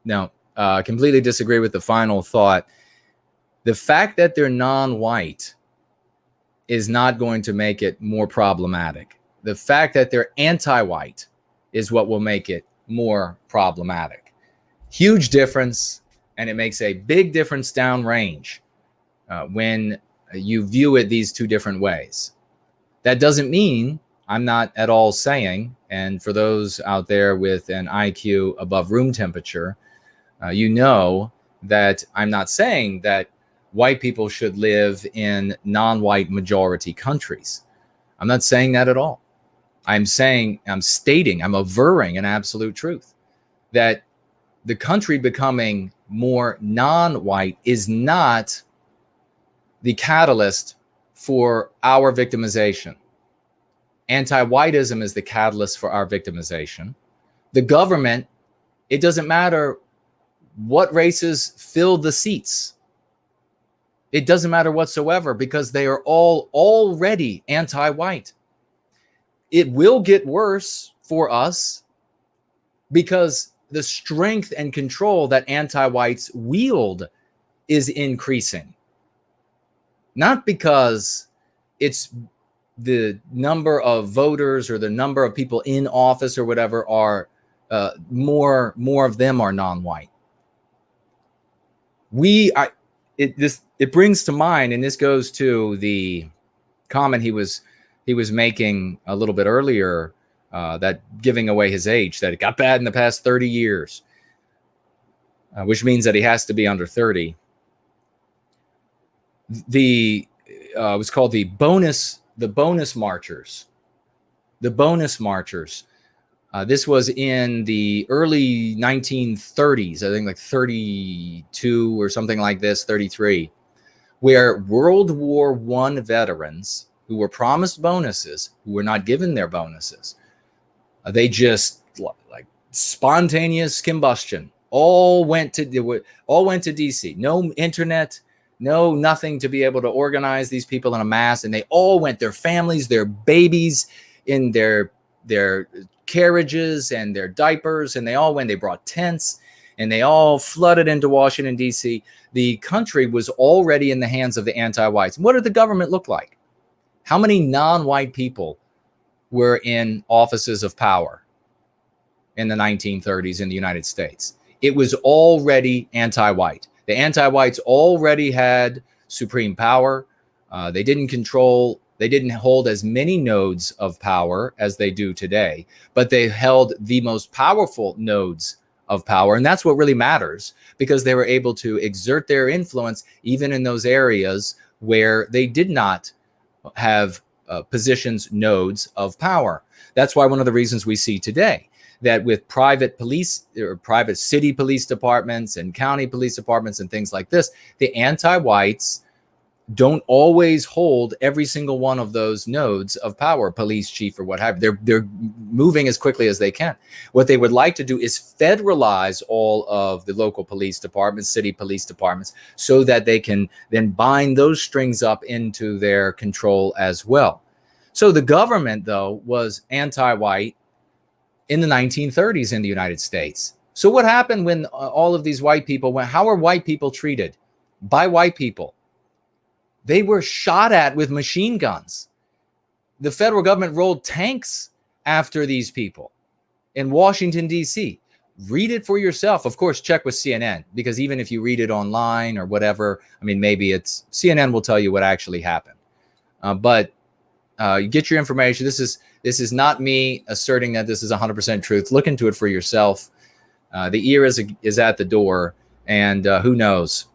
Now, I completely disagree with the final thought. The fact that they're non-white is not going to make it more problematic. The fact that they're anti-white is what will make it more problematic. Huge difference, and it makes a big difference downrange when you view it these two different ways. That doesn't mean, I'm not at all saying, and for those out there with an IQ above room temperature, you know that I'm not saying that white people should live in non-white majority countries. I'm not saying that at all. I'm averring an absolute truth that the country becoming more non-white is not the catalyst for our victimization. Anti-whiteism is the catalyst for our victimization. The government, it doesn't matter what races fill the seats. It doesn't matter whatsoever because they are all already anti-white. It will get worse for us because the strength and control that anti-whites wield is increasing. Not because it's the number of voters or the number of people in office or whatever are more of them are non-white. It brings to mind, and this goes to the comment he was making a little bit earlier, that giving away his age, that it got bad in the past 30 years, which means that he has to be under 30. It was called the bonus marchers. The bonus marchers. This was in the early 1930s, I think like 32 or something like this, 33, where World War I veterans who were promised bonuses, who were not given their bonuses, they just like spontaneous combustion, all went to DC. No internet, no nothing to be able to organize these people in a mass, and they all went, their families, their babies, in their carriages and their diapers, and they all went. They brought tents, and they all flooded into Washington, D.C. The country was already in the hands of the anti-whites. What did the government look like? How many non-white people were in offices of power in the 1930s in the United States? It was already anti-white. The anti-whites already had supreme power. They didn't hold as many nodes of power as they do today, but they held the most powerful nodes of power. And that's what really matters, because they were able to exert their influence even in those areas where they did not have positions, nodes of power. That's why one of the reasons we see today that with private police or private city police departments and county police departments and things like this, the anti-whites don't always hold every single one of those nodes of power, police chief or what have you. They're moving as quickly as they can. What they would like to do is federalize all of the local police departments, city police departments, so that they can then bind those strings up into their control as well. So the government, though, was anti-white in the 1930s in the United States. So what happened when all of these white people went? How are white people treated by white people? They were shot at with machine guns. The federal government rolled tanks after these people in Washington, D.C. Read it for yourself. Of course, check with CNN, because even if you read it online or whatever, I mean, maybe it's CNN will tell you what actually happened. But you get your information. This is not me asserting that this is 100% truth. Look into it for yourself. The ear is at the door, and who knows?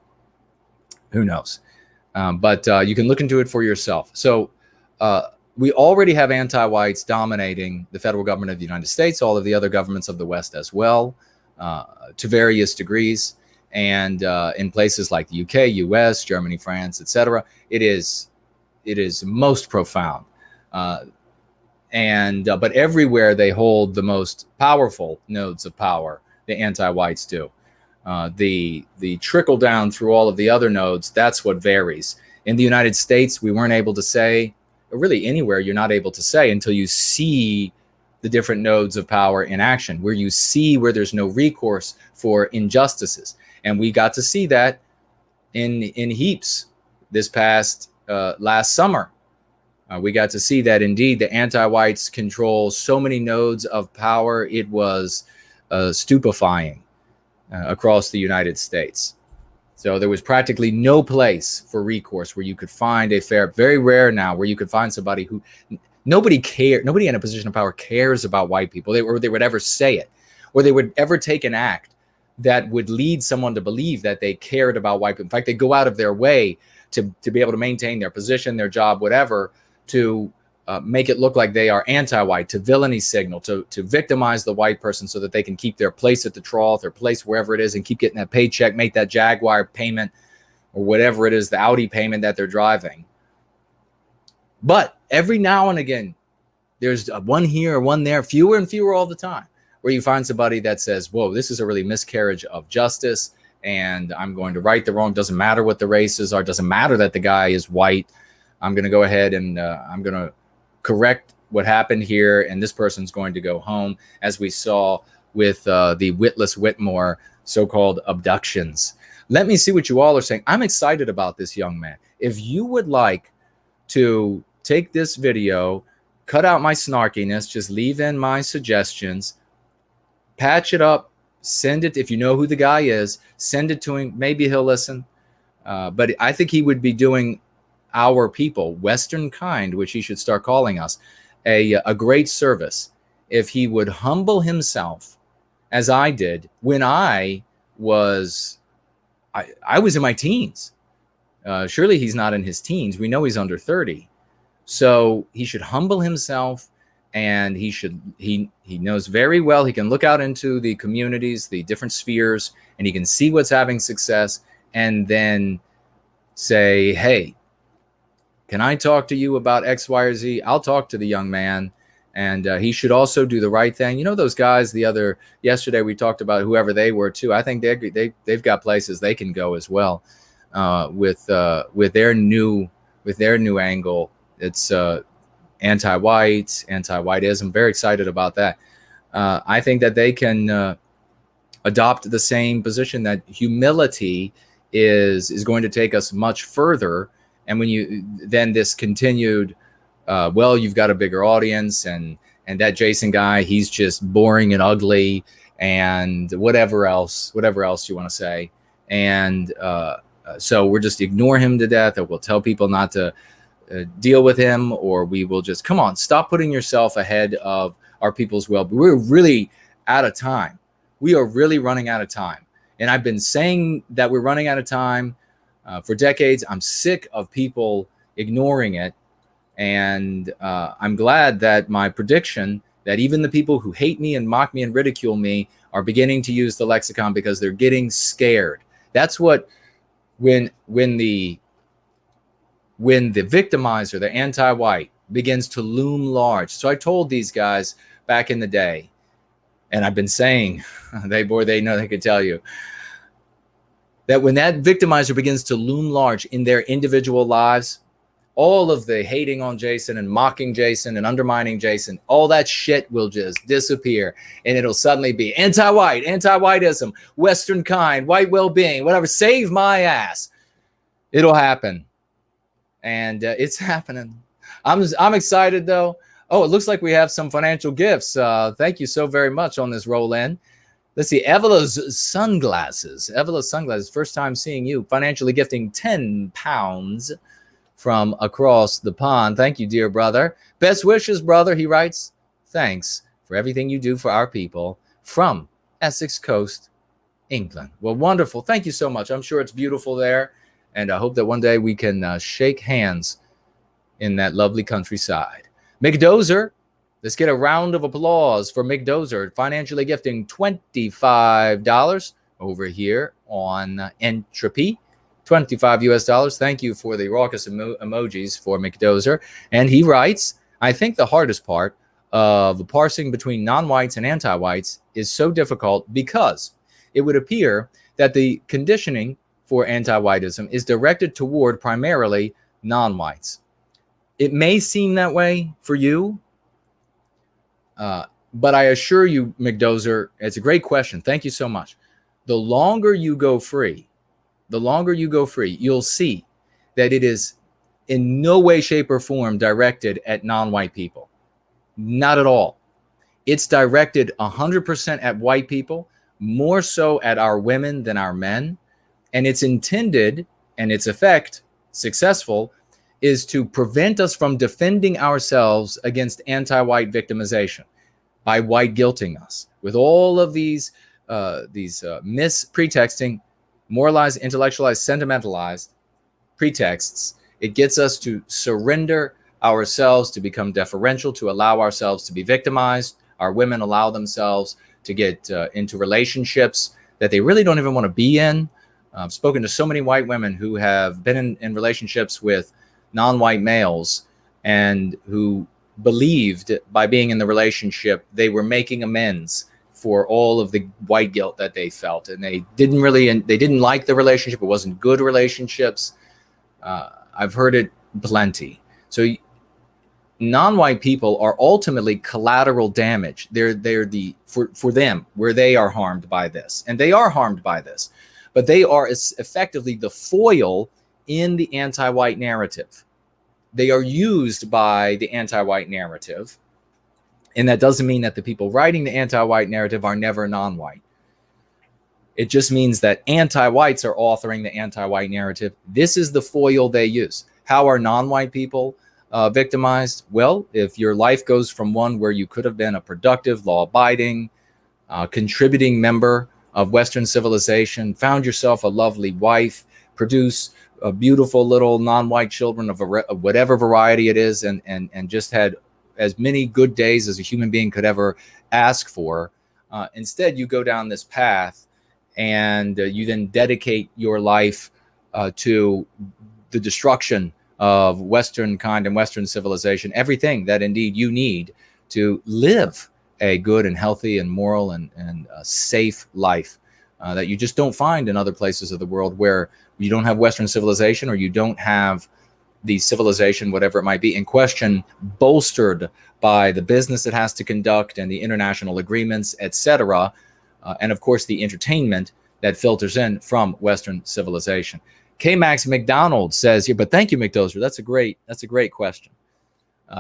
Who knows? But you can look into it for yourself. So we already have anti-whites dominating the federal government of the United States, all of the other governments of the West as well, to various degrees. And in places like the UK, US, Germany, France, etc., it is most profound. But everywhere they hold the most powerful nodes of power, the anti-whites do. The trickle down through all of the other nodes, that's what varies. In the United States, we weren't able to say, or really anywhere, you're not able to say until you see the different nodes of power in action, where you see where there's no recourse for injustices. And we got to see that in heaps this past last summer. We got to see that indeed the anti-whites control so many nodes of power. It was stupefying across the United States. So there was practically no place for recourse where you could find a fair, very rare now, where you could find somebody who, nobody in a position of power cares about white people. They would ever say it, or they would ever take an act that would lead someone to believe that they cared about white people. In fact, they go out of their way to be able to maintain their position, their job, whatever, to make it look like they are anti-white, to villainy signal, to victimize the white person so that they can keep their place at the trough, their place wherever it is, and keep getting that paycheck, make that Jaguar payment or whatever it is, the Audi payment that they're driving. But every now and again, there's one here or one there, fewer and fewer all the time, where you find somebody that says, whoa, this is a really miscarriage of justice, and I'm going to right the wrong. Doesn't matter what the races are. Doesn't matter that the guy is white. I'm going to go ahead and I'm going to correct what happened here, and this person's going to go home, as we saw with the Witless Whitmore so-called abductions. Let me see what you all are saying. I'm excited about this young man. If you would like to take this video, cut out my snarkiness, just leave in my suggestions, patch it up, send it. If you know who the guy is, send it to him. Maybe he'll listen. But I think he would be doing our people, Western kind, which he should start calling us, a great service if he would humble himself, as I did when I was in my teens. Surely he's not in his teens. We know he's under 30. So he should humble himself, and he knows very well, he can look out into the communities, the different spheres, and he can see what's having success, and then say, hey, can I talk to you about X, Y, or Z? I'll talk to the young man. And he should also do the right thing. You know, those guys yesterday we talked about whoever they were too. I think they've got places they can go as well with their new angle. It's anti-white, Antiwhiteism. Very excited about that. I think that they can adopt the same position, that humility is going to take us much further. And then this continued, well, you've got a bigger audience, and that Jason guy, he's just boring and ugly, and whatever else you want to say. And so we're just ignore him to death, or we'll tell people not to deal with him, or we will just, come on, stop putting yourself ahead of our people's well-being. We're really out of time. We are really running out of time. And I've been saying that we're running out of time for decades. I'm sick of people ignoring it. And I'm glad that my prediction that even the people who hate me and mock me and ridicule me are beginning to use the lexicon, because they're getting scared. That's what, when the victimizer, the anti-white, begins to loom large. So I told these guys back in the day, and I've been saying, they know, they could tell you, that when that victimizer begins to loom large in their individual lives, all of the hating on Jason and mocking Jason and undermining Jason, all that shit will just disappear. And it'll suddenly be anti-white, Antiwhiteism, Western kind, white well-being, whatever, save my ass. It'll happen. And it's happening. I'm excited, though. Oh, it looks like we have some financial gifts. Thank you so very much on this roll in. Let's see. Evela's sunglasses. First time seeing you. Financially gifting £10 from across the pond. Thank you, dear brother. Best wishes, brother, he writes. Thanks for everything you do for our people from Essex Coast, England. Well, wonderful. Thank you so much. I'm sure it's beautiful there. And I hope that one day we can shake hands in that lovely countryside. McDozer, let's get a round of applause for McDozer, financially gifting $25 over here on Entropy. 25 US dollars. Thank you for the raucous emojis for McDozer. And he writes, I think the hardest part of parsing between non-whites and anti-whites is so difficult because it would appear that the conditioning for anti-whiteism is directed toward primarily non-whites. It may seem that way for you, but I assure you, McDozer, it's a great question. Thank you so much. The longer you go free, you'll see that it is in no way, shape, or form directed at non-white people. Not at all. It's directed 100% at white people, more so at our women than our men. And it's intended, and its effect, successful, is to prevent us from defending ourselves against anti-white victimization by white guilting us with all of these pretexting, moralized, intellectualized, sentimentalized pretexts. It gets us to surrender ourselves, to become deferential, to allow ourselves to be victimized. Our women allow themselves to get into relationships that they really don't even want to be in. I've spoken to so many white women who have been in relationships with non-white males and who believed by being in the relationship they were making amends for all of the white guilt that they felt, and they didn't like the relationship. It wasn't good relationships. I've heard it plenty. So non-white people are ultimately collateral damage. They're for them where they are harmed by this, and they are harmed by this, but they are effectively the foil in the anti-white narrative. they are used by the anti-white narrative. And that doesn't mean that the people writing the anti-white narrative are never non-white. It just means that anti-whites are authoring the anti-white narrative. This is the foil they use. How are non-white people victimized? Well, if your life goes from one where you could have been a productive, law-abiding, contributing member of Western civilization, found yourself a lovely wife, produce a beautiful little non-white children of whatever variety it is, and just had as many good days as a human being could ever ask for. Instead, you go down this path, and you then dedicate your life to the destruction of Western kind and Western civilization, everything that indeed you need to live a good and healthy and moral and safe life that you just don't find in other places of the world where you don't have Western civilization, or you don't have the civilization, whatever it might be, in question, bolstered by the business it has to conduct and the international agreements, etc., and of course the entertainment that filters in from Western civilization. K-Max McDonald says here, but thank you, McDozer. That's a great question.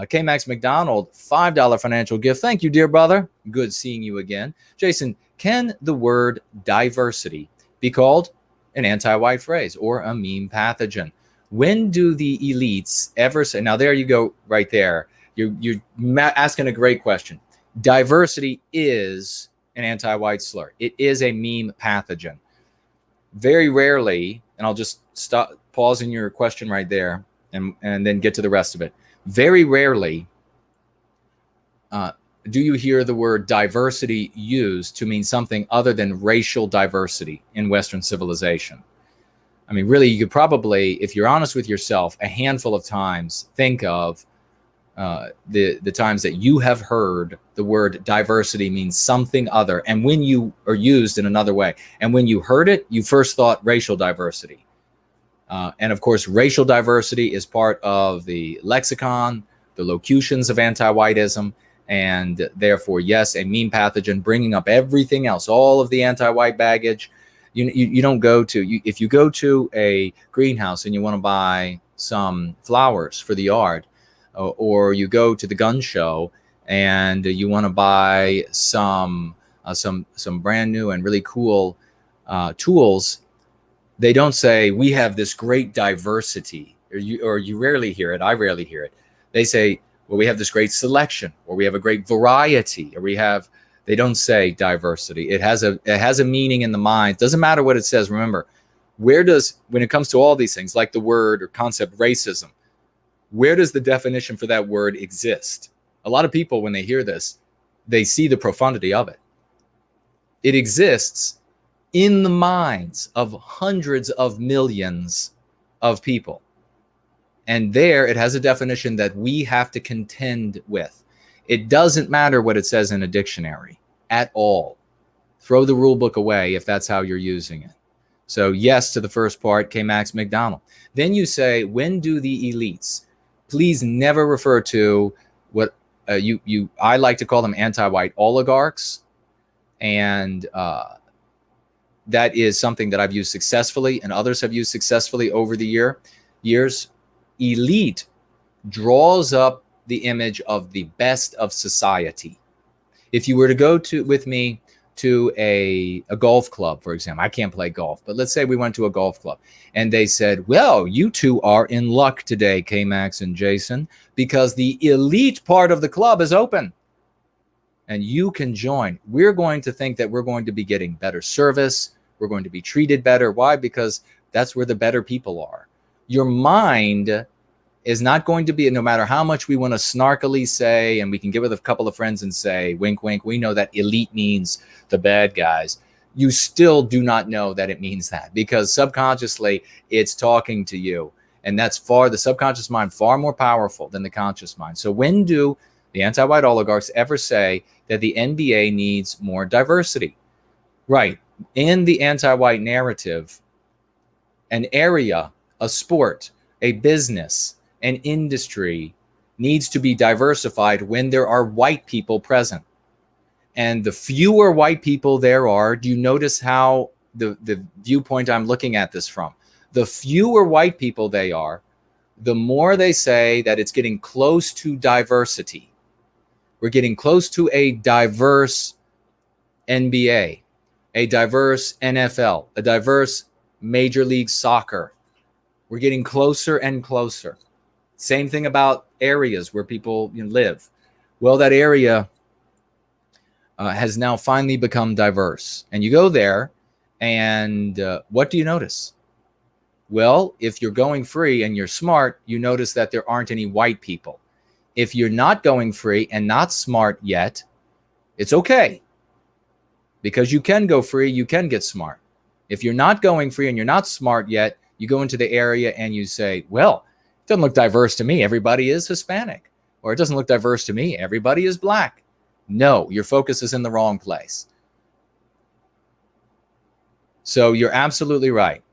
K-Max McDonald, $5 financial gift. Thank you, dear brother. Good seeing you again. Jason, can the word diversity be called an anti-white phrase or a meme pathogen? When do the elites ever say, now there you go right there. You're asking a great question. Diversity is an anti-white slur. It is a meme pathogen. Very rarely, and I'll just stop pausing your question right there and then get to the rest of it. Very rarely do you hear the word diversity used to mean something other than racial diversity in Western civilization. I mean, really, you could probably, if you're honest with yourself, a handful of times think of the times that you have heard the word diversity means something other, and when you are used in another way. And when you heard it, you first thought racial diversity. And of course, racial diversity is part of the lexicon, the locutions of anti-whiteism, and therefore, yes, a meme pathogen bringing up everything else, all of the anti-white baggage. You don't go to, if you go to a greenhouse and you want to buy some flowers for the yard, or you go to the gun show and you want to buy some brand new and really cool tools, they don't say, we have this great diversity, or you rarely hear it. I rarely hear it. They say, well, we have this great selection, or we have a great variety, or they don't say diversity. It has a meaning in the mind. Doesn't matter what it says. Remember, when it comes to all these things, like the word or concept racism, where does the definition for that word exist? A lot of people, when they hear this, they see the profundity of it. It exists in the minds of hundreds of millions of people. And there it has a definition that we have to contend with. It doesn't matter what it says in a dictionary at all. Throw the rule book away if that's how you're using it. So yes to the first part, K-Max McDonald. Then you say, when do the elites? Please never refer to what I like to call them anti-white oligarchs. And that is something that I've used successfully and others have used successfully over the years. Elite draws up the image of the best of society. If you were to go with me to a golf club, for example, I can't play golf, but let's say we went to a golf club and they said, well, you two are in luck today, K-Max and Jason, because the elite part of the club is open and you can join. We're going to think that we're going to be getting better service. We're going to be treated better. Why? Because that's where the better people are. Your mind is not going to be, no matter how much we want to snarkily say, and we can get with a couple of friends and say, wink, wink, we know that elite means the bad guys. You still do not know that it means that, because subconsciously it's talking to you. And that's the subconscious mind, far more powerful than the conscious mind. So when do the anti-white oligarchs ever say that the NBA needs more diversity? Right. In the anti-white narrative, an area, a sport, a business, an industry needs to be diversified when there are white people present. And the fewer white people there are, do you notice how the viewpoint I'm looking at this from? The fewer white people they are, the more they say that it's getting close to diversity. We're getting close to a diverse NBA, a diverse NFL, a diverse Major League Soccer. We're getting closer and closer. Same thing about areas where people live. Well, that area has now finally become diverse. And you go there, and what do you notice? Well, if you're going free and you're smart, you notice that there aren't any white people. If you're not going free and not smart yet, it's okay. Because you can go free, you can get smart. If you're not going free and you're not smart yet, you go into the area and you say, well, it doesn't look diverse to me. Everybody is Hispanic. Or it doesn't look diverse to me. Everybody is black. No, your focus is in the wrong place. So you're absolutely right.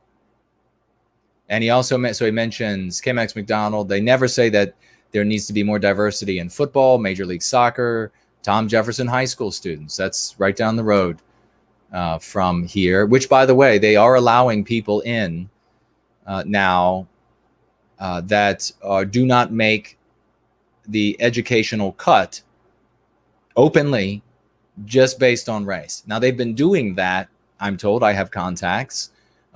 And he also he mentions K-Max McDonald. They never say that there needs to be more diversity in football, Major League Soccer, Tom Jefferson High School students. That's right down the road from here, which, by the way, they are allowing people in now that do not make the educational cut openly just based on race. Now, they've been doing that, I'm told. I have contacts.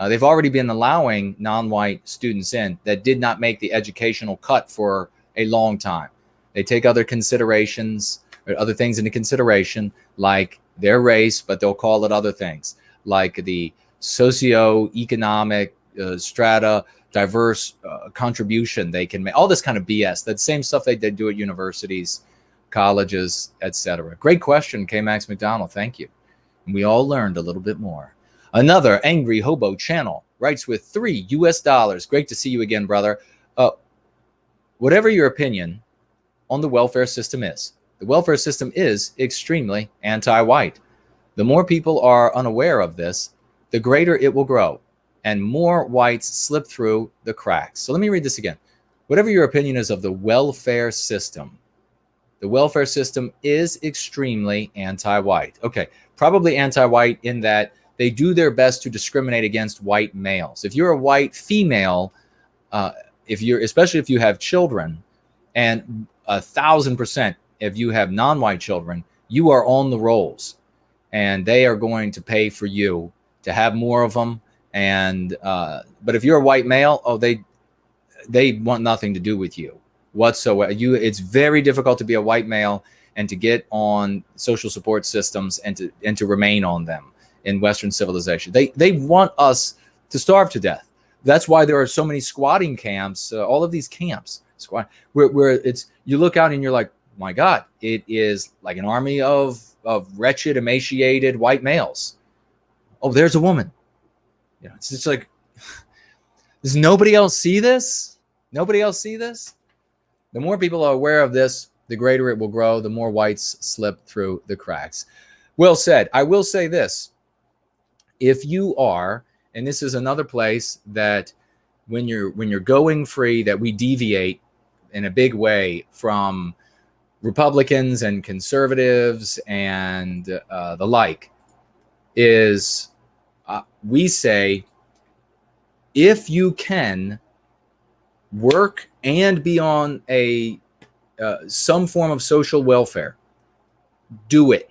They've already been allowing non-white students in that did not make the educational cut for a long time. They take other considerations or other things into consideration, like their race, but they'll call it other things, like the socioeconomic strata, diverse contribution they can make, all this kind of BS. That same stuff they do at universities, colleges, etc. Great question, K-Max McDonald. Thank you. And we all learned a little bit more. Another Angry Hobo Channel writes with $3 US. Great to see you again, brother. Whatever your opinion on the welfare system is, the welfare system is extremely anti-white. The more people are unaware of this, the greater it will grow, and more whites slip through the cracks. So let me read this again. Whatever your opinion is of the welfare system is extremely anti-white. Okay, probably anti-white in that they do their best to discriminate against white males. If you're a white female, especially if you have children, and 1,000% if you have non-white children, you are on the rolls, and they are going to pay for you to have more of them. And but if you're a white male, they want nothing to do with you whatsoever. It's very difficult to be a white male and to get on social support systems and to remain on them in Western civilization. They want us to starve to death. That's why there are so many squatting camps, all of these camps, where it's, you look out and you're like, my God, it is like an army of wretched, emaciated white males. Oh, there's a woman. It's just like, does nobody else see this? Nobody else see this? The more people are aware of this, the greater it will grow, the more whites slip through the cracks. Well said. I will say this. If you are, and this is another place that when you're going free, that we deviate in a big way from Republicans and conservatives and the like, is we say, if you can work and be on a some form of social welfare, do it.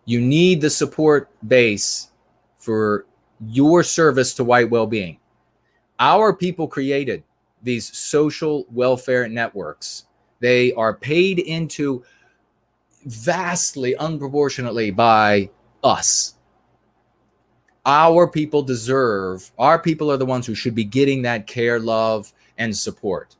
You need the support base for your service to white well-being. Our people created these social welfare networks. They are paid into vastly, unproportionately by us. Our people are the ones who should be getting that care, love, and support.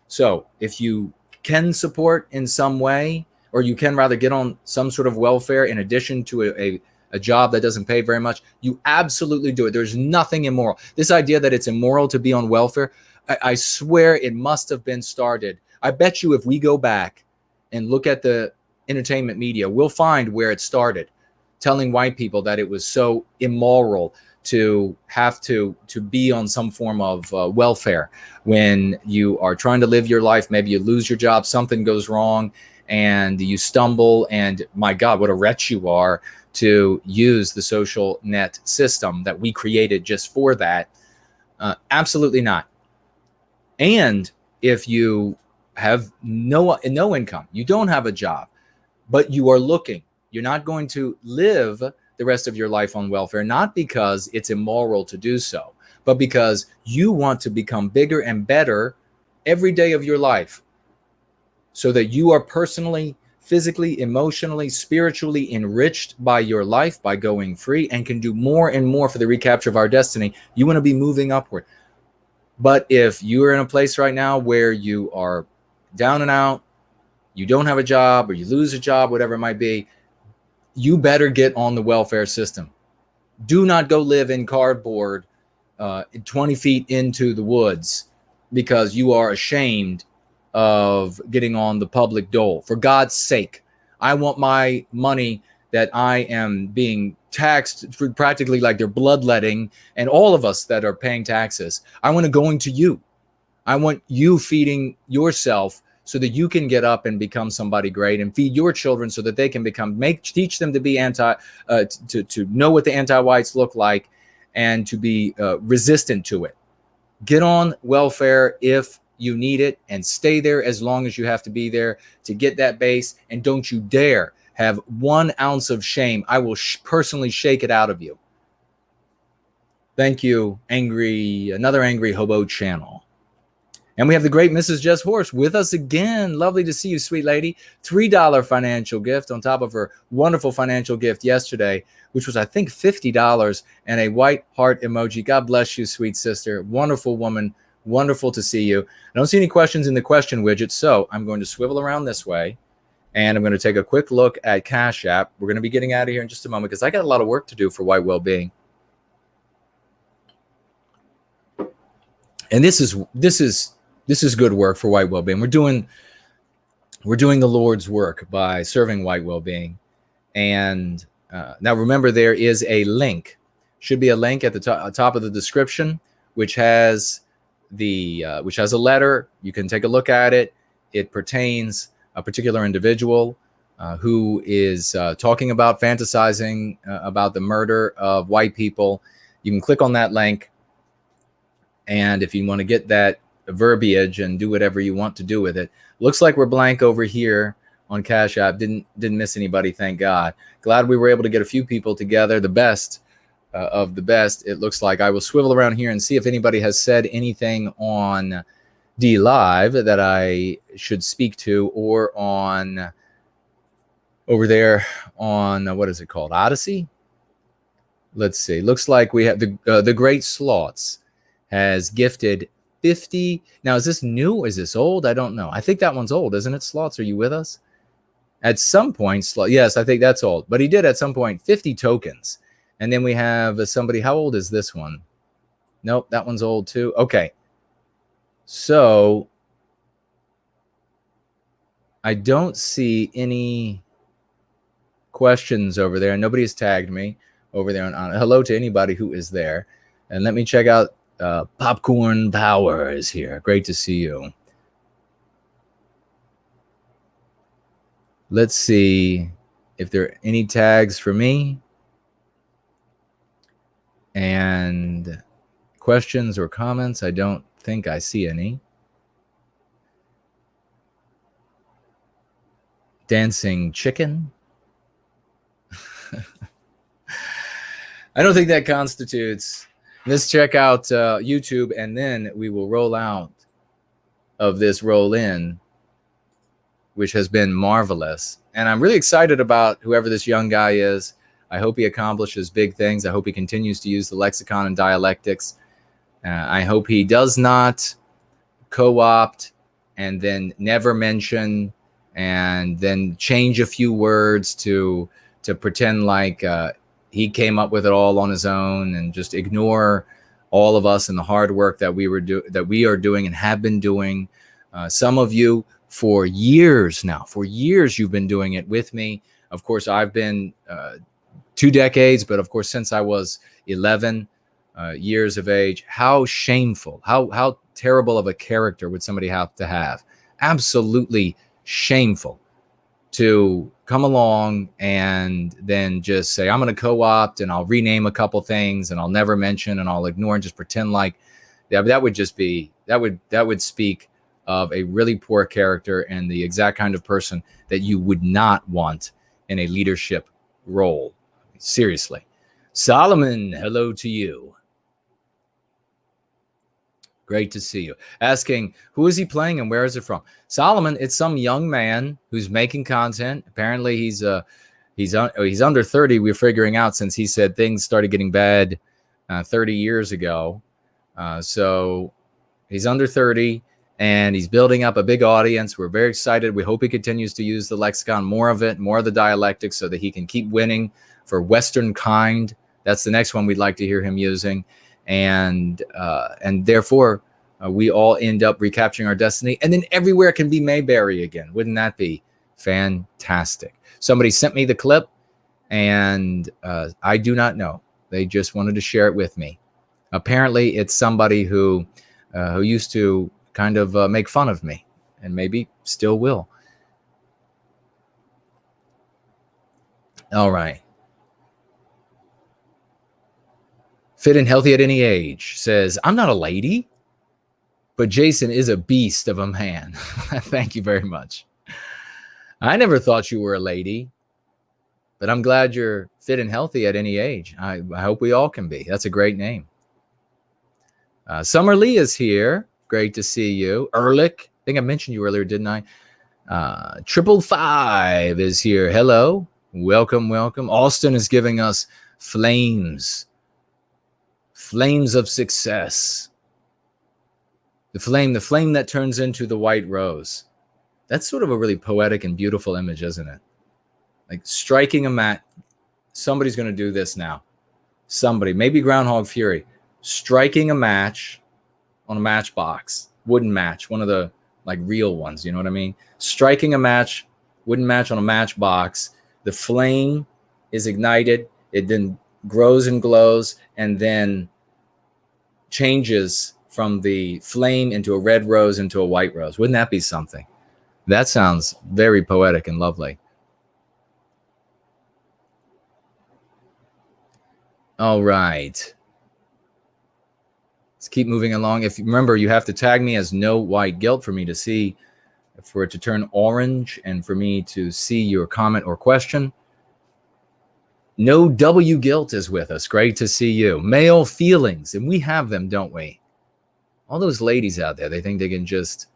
So if you can support in some way, or you can rather get on some sort of welfare in addition to a job that doesn't pay very much, you absolutely do it. There's nothing immoral. This idea that it's immoral to be on welfare, I swear it must have been started. I bet you if we go back and look at the entertainment media, we'll find where it started, telling white people that it was so immoral to have to be on some form of welfare when you are trying to live your life. Maybe you lose your job, something goes wrong, and you stumble, and my God, what a wretch you are to use the social net system that we created just for that. Absolutely not. And if you have no income, you don't have a job, but you are looking, you're not going to live the rest of your life on welfare, not because it's immoral to do so, but because you want to become bigger and better every day of your life so that you are personally, physically, emotionally, spiritually enriched by your life, by going free, and can do more and more for the recapture of our destiny. You want to be moving upward. But if you are in a place right now where you are down and out, you don't have a job, or you lose a job, whatever it might be, you better get on the welfare system. Do not go live in cardboard 20 feet into the woods because you are ashamed of getting on the public dole. For God's sake, I want my money that I am being taxed for practically like they're bloodletting, and all of us that are paying taxes, I want it going to you. I want you feeding yourself so that you can get up and become somebody great, and feed your children so that they can teach them to be to know what the anti-whites look like and to be resistant to it. Get on welfare if you need it, and stay there as long as you have to be there to get that base. And don't you dare have 1 ounce of shame. I will personally shake it out of you. Thank you, another angry hobo channel. And we have the great Mrs. Jess Horse with us again. Lovely to see you, sweet lady. $3 financial gift on top of her wonderful financial gift yesterday, which was, I think, $50, and a white heart emoji. God bless you, sweet sister. Wonderful woman. Wonderful to see you. I don't see any questions in the question widget, so I'm going to swivel around this way, and I'm going to take a quick look at Cash App. We're going to be getting out of here in just a moment because I got a lot of work to do for White Wellbeing. And this is good work for White Wellbeing. We're doing the Lord's work by serving White Wellbeing. And now remember, there is a link. Should be a link at the top of the description, which has a letter. You can take a look at it. It pertains a particular individual who is talking about fantasizing about the murder of white people. You can click on that link, and if you want to get that verbiage and do whatever you want to do with it. Looks like we're blank over here on Cash App. Didn't miss anybody, thank God. Glad we were able to get a few people together, the best of the best. It looks like I will swivel around here and see if anybody has said anything on D Live that I should speak to, or on over there on what is it called, Odysee. Let's see. Looks like we have the Great Slots has gifted 50. Now, is this new? Is this old? I don't know. I think that one's old, isn't it? Slots, are you with us? At some point, yes, I think that's old. But he did at some point 50 tokens. And then we have somebody. How old is this one? Nope, that one's old too. Okay. So I don't see any questions over there. Nobody's tagged me over there. Hello to anybody who is there. And let me check out Popcorn Power is here. Great to see you. Let's see if there are any tags for me. And questions or comments, I don't think I see any. Dancing chicken. I don't think that constitutes. Let's check out YouTube, and then we will roll out of this roll in, which has been marvelous. And I'm really excited about whoever this young guy is. I hope he accomplishes big things. I hope he continues to use the Lexicon and Dialectics. I hope he does not co-opt and then never mention and then change a few words to pretend like he came up with it all on his own, and just ignore all of us and the hard work that we are doing and have been doing. Some of you for years now, you've been doing it with me. Of course, I've been 2 decades, but of course, since I was 11 years of age. How shameful, how terrible of a character would somebody have to have? Absolutely shameful to come along and then just say, I'm going to co-opt and I'll rename a couple things and I'll never mention and I'll ignore and just pretend like Yeah, but that would just be that would speak of a really poor character and the exact kind of person that you would not want in a leadership role. Seriously. Solomon, hello to you. Great to see you. Asking, who is he playing and where is it from? Solomon, it's some young man who's making content. Apparently he's under 30. We're figuring out, since he said things started getting bad 30 years ago. So he's under 30 and he's building up a big audience. We're very excited. We hope he continues to use the lexicon, more of it, more of the dialectics, so that he can keep winning for Western kind. That's the next one we'd like to hear him using. And therefore, we all end up recapturing our destiny. And then everywhere can be Mayberry again. Wouldn't that be fantastic? Somebody sent me the clip, and I do not know. They just wanted to share it with me. Apparently, it's somebody who used to kind of make fun of me, and maybe still will. All right. Fit and healthy at any age says, I'm not a lady, but Jason is a beast of a man. Thank you very much. I never thought you were a lady, but I'm glad you're fit and healthy at any age. I hope we all can be. That's a great name. Summer Lee is here. Great to see you. Ehrlich, I think I mentioned you earlier, didn't I? 555 is here. Hello. Welcome, welcome. Austin is giving us flames. Flames of success. The flame that turns into the white rose. That's sort of a really poetic and beautiful image, isn't it? Like striking a match. Somebody's going to do this now. Somebody, maybe Groundhog Fury, striking a match on a matchbox, wooden match, one of the like real ones, you know what I mean? Striking a match, wooden match on a matchbox. The flame is ignited. It then grows and glows, and then changes from the flame into a red rose into a white rose. Wouldn't that be something? That sounds very poetic and lovely. All right. Let's keep moving along. If you remember, you have to tag me as no white guilt for me to see, for it to turn orange and for me to see your comment or question. No W guilt is with us. Great to see you. Male feelings, and we have them, don't we? All those ladies out there, they think they can just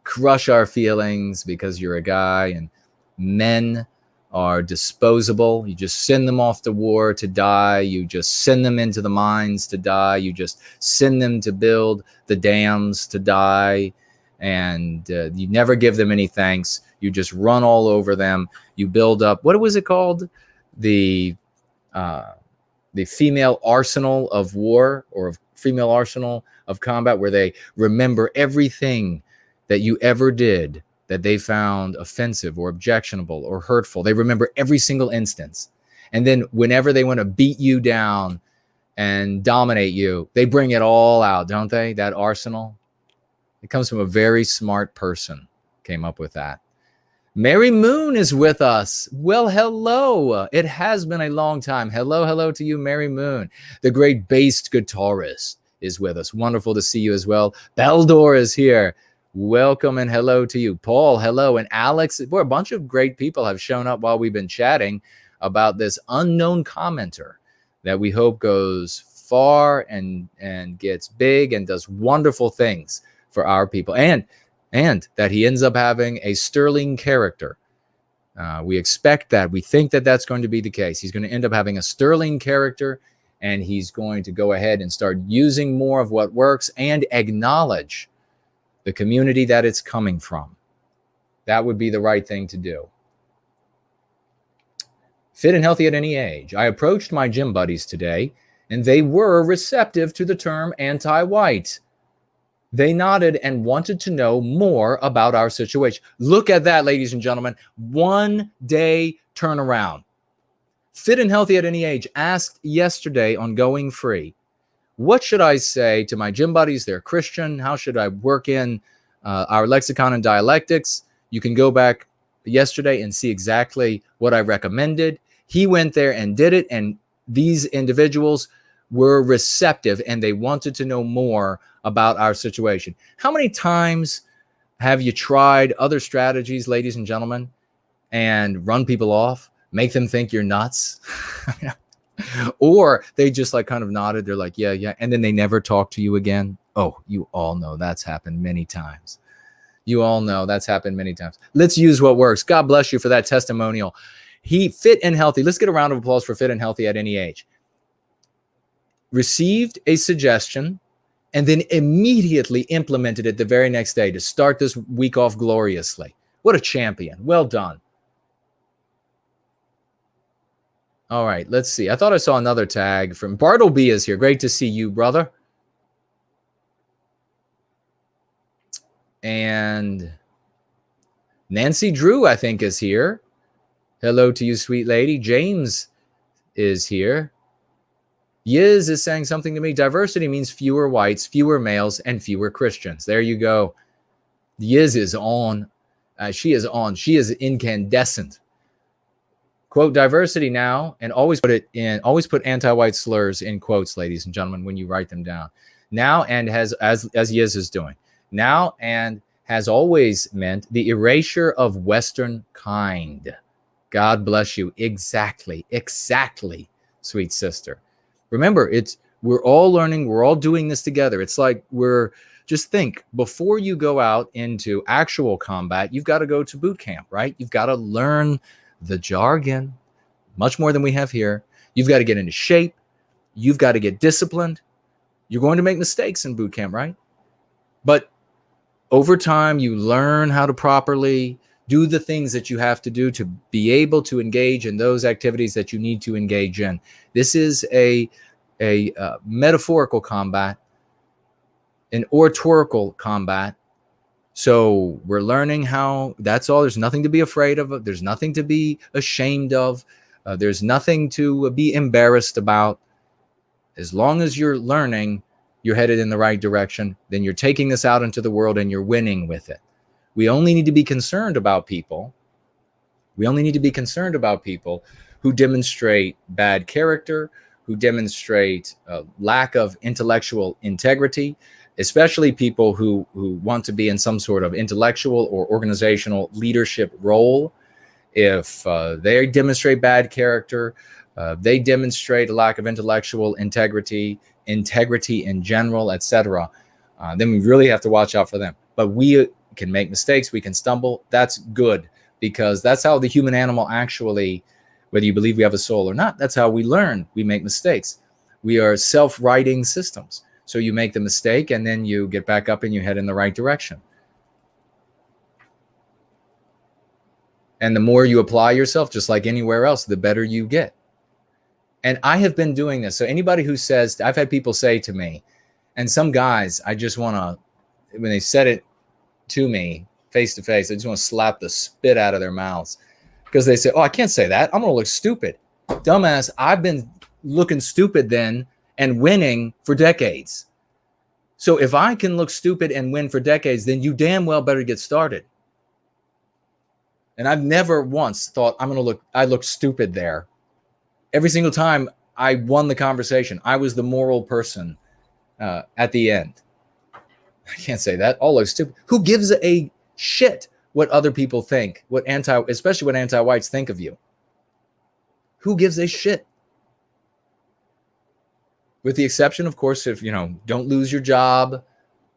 crush our feelings because you're a guy, and men are disposable. You just send them off to war to die. You just send them into the mines to die. You just send them to build the dams to die. And you never give them any thanks. You just run all over them. You build up, what was it called? The female arsenal of war, or female arsenal of combat, where they remember everything that you ever did that they found offensive or objectionable or hurtful. They remember every single instance. And then whenever they want to beat you down and dominate you, they bring it all out, don't they? That arsenal. It comes from a very smart person, came up with that. Mary Moon is with us. Well, hello. It has been a long time. Hello to you, Mary Moon. The great bass guitarist is with us. Wonderful to see you as well. Beldor is here. Welcome and hello to you. Paul, hello. And Alex, boy, a bunch of great people have shown up while we've been chatting about this unknown commenter that we hope goes far and gets big and does wonderful things for our people. And that he ends up having a sterling character. We expect that. We think that that's going to be the case. He's going to end up having a sterling character, and he's going to go ahead and start using more of what works and acknowledge the community that it's coming from. That would be the right thing to do. Fit and healthy at any age. I approached my gym buddies today, and they were receptive to the term anti-white. They nodded and wanted to know more about our situation. Look at that, ladies and gentlemen. 1 day turnaround. Fit and healthy at any age asked yesterday on Going Free, what should I say to my gym buddies? They're Christian. How should I work in our Lexicon and Dialectics? You can go back yesterday and see exactly what I recommended. He went there and did it, and these individuals were receptive, and they wanted to know more about our situation. How many times have you tried other strategies, ladies and gentlemen, and run people off, make them think you're nuts? Or they just like kind of nodded. They're like, yeah, yeah. And then they never talk to you again. Oh, you all know that's happened many times. You all know that's happened many times. Let's use what works. God bless you for that testimonial. He fit and healthy. Let's get a round of applause for fit and healthy at any age. Received a suggestion and then immediately implemented it the very next day to start this week off gloriously. What a champion. Well done. All right, let's see. I thought I saw another tag from Bartleby is here. Great to see you, brother. And Nancy Drew, I think, is here. Hello to you, sweet lady. James is here. Yiz is saying something to me. Diversity means fewer whites, fewer males, and fewer Christians. There you go. Yiz is on. She is on. She is incandescent. Quote diversity now, and always put it in. Always put anti-white slurs in quotes, ladies and gentlemen, when you write them down. Now and as Yiz is doing. Now and has always meant the erasure of Western kind. God bless you. Exactly, sweet sister. Remember, we're all learning. We're all doing this together. It's like just think, before you go out into actual combat, you've got to go to boot camp, right? You've got to learn the jargon, much more than we have here. You've got to get into shape. You've got to get disciplined. You're going to make mistakes in boot camp, right? But over time, you learn how to properly do the things that you have to do to be able to engage in those activities that you need to engage in. This is a metaphorical combat, an oratorical combat. So we're learning how, that's all. There's nothing to be afraid of. There's nothing to be ashamed of. There's nothing to be embarrassed about. As long as you're learning, you're headed in the right direction, then you're taking this out into the world and you're winning with it. We only need to be concerned about people. We only need to be concerned about people who demonstrate bad character, who demonstrate a lack of intellectual integrity, especially people who want to be in some sort of intellectual or organizational leadership role. If they demonstrate bad character, they demonstrate a lack of intellectual integrity in general, etc., then we really have to watch out for them. But we can make mistakes, we can stumble. That's good, because that's how the human animal actually, whether you believe we have a soul or not, that's how we learn. We make mistakes. We are self-righting systems. So you make the mistake and then you get back up and you head in the right direction. And the more you apply yourself, just like anywhere else, the better you get. And I have been doing this. So anybody who says, I've had people say to me, and some guys, I just want to, when they said it to me face to face, I just want to slap the spit out of their mouths, because they say, oh, I can't say that. I'm going to look stupid. Dumbass, I've been looking stupid then and winning for decades. So if I can look stupid and win for decades, then you damn well better get started. And I've never once thought I look stupid there. Every single time I won the conversation, I was the moral person at the end. I can't say that. All look stupid. Who gives a shit what other people think? Especially what anti-whites think of you? Who gives a shit? With the exception, of course, if, don't lose your job.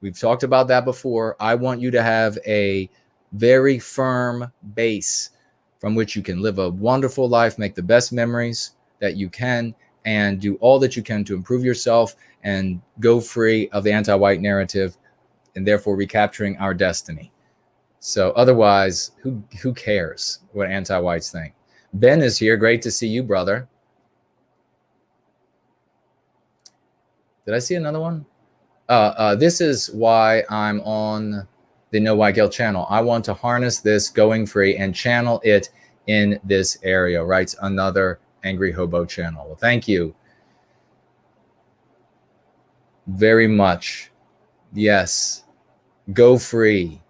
We've talked about that before. I want you to have a very firm base from which you can live a wonderful life, make the best memories that you can, and do all that you can to improve yourself and go free of the anti-white narrative, and therefore recapturing our destiny. So otherwise, who cares what anti-whites think? Ben is here. Great to see you, brother. Did I see another one? This is why I'm on the No White Guilt channel. I want to harness this going free and channel it in this area, writes another Angry Hobo channel. Well, thank you very much. Yes, go free.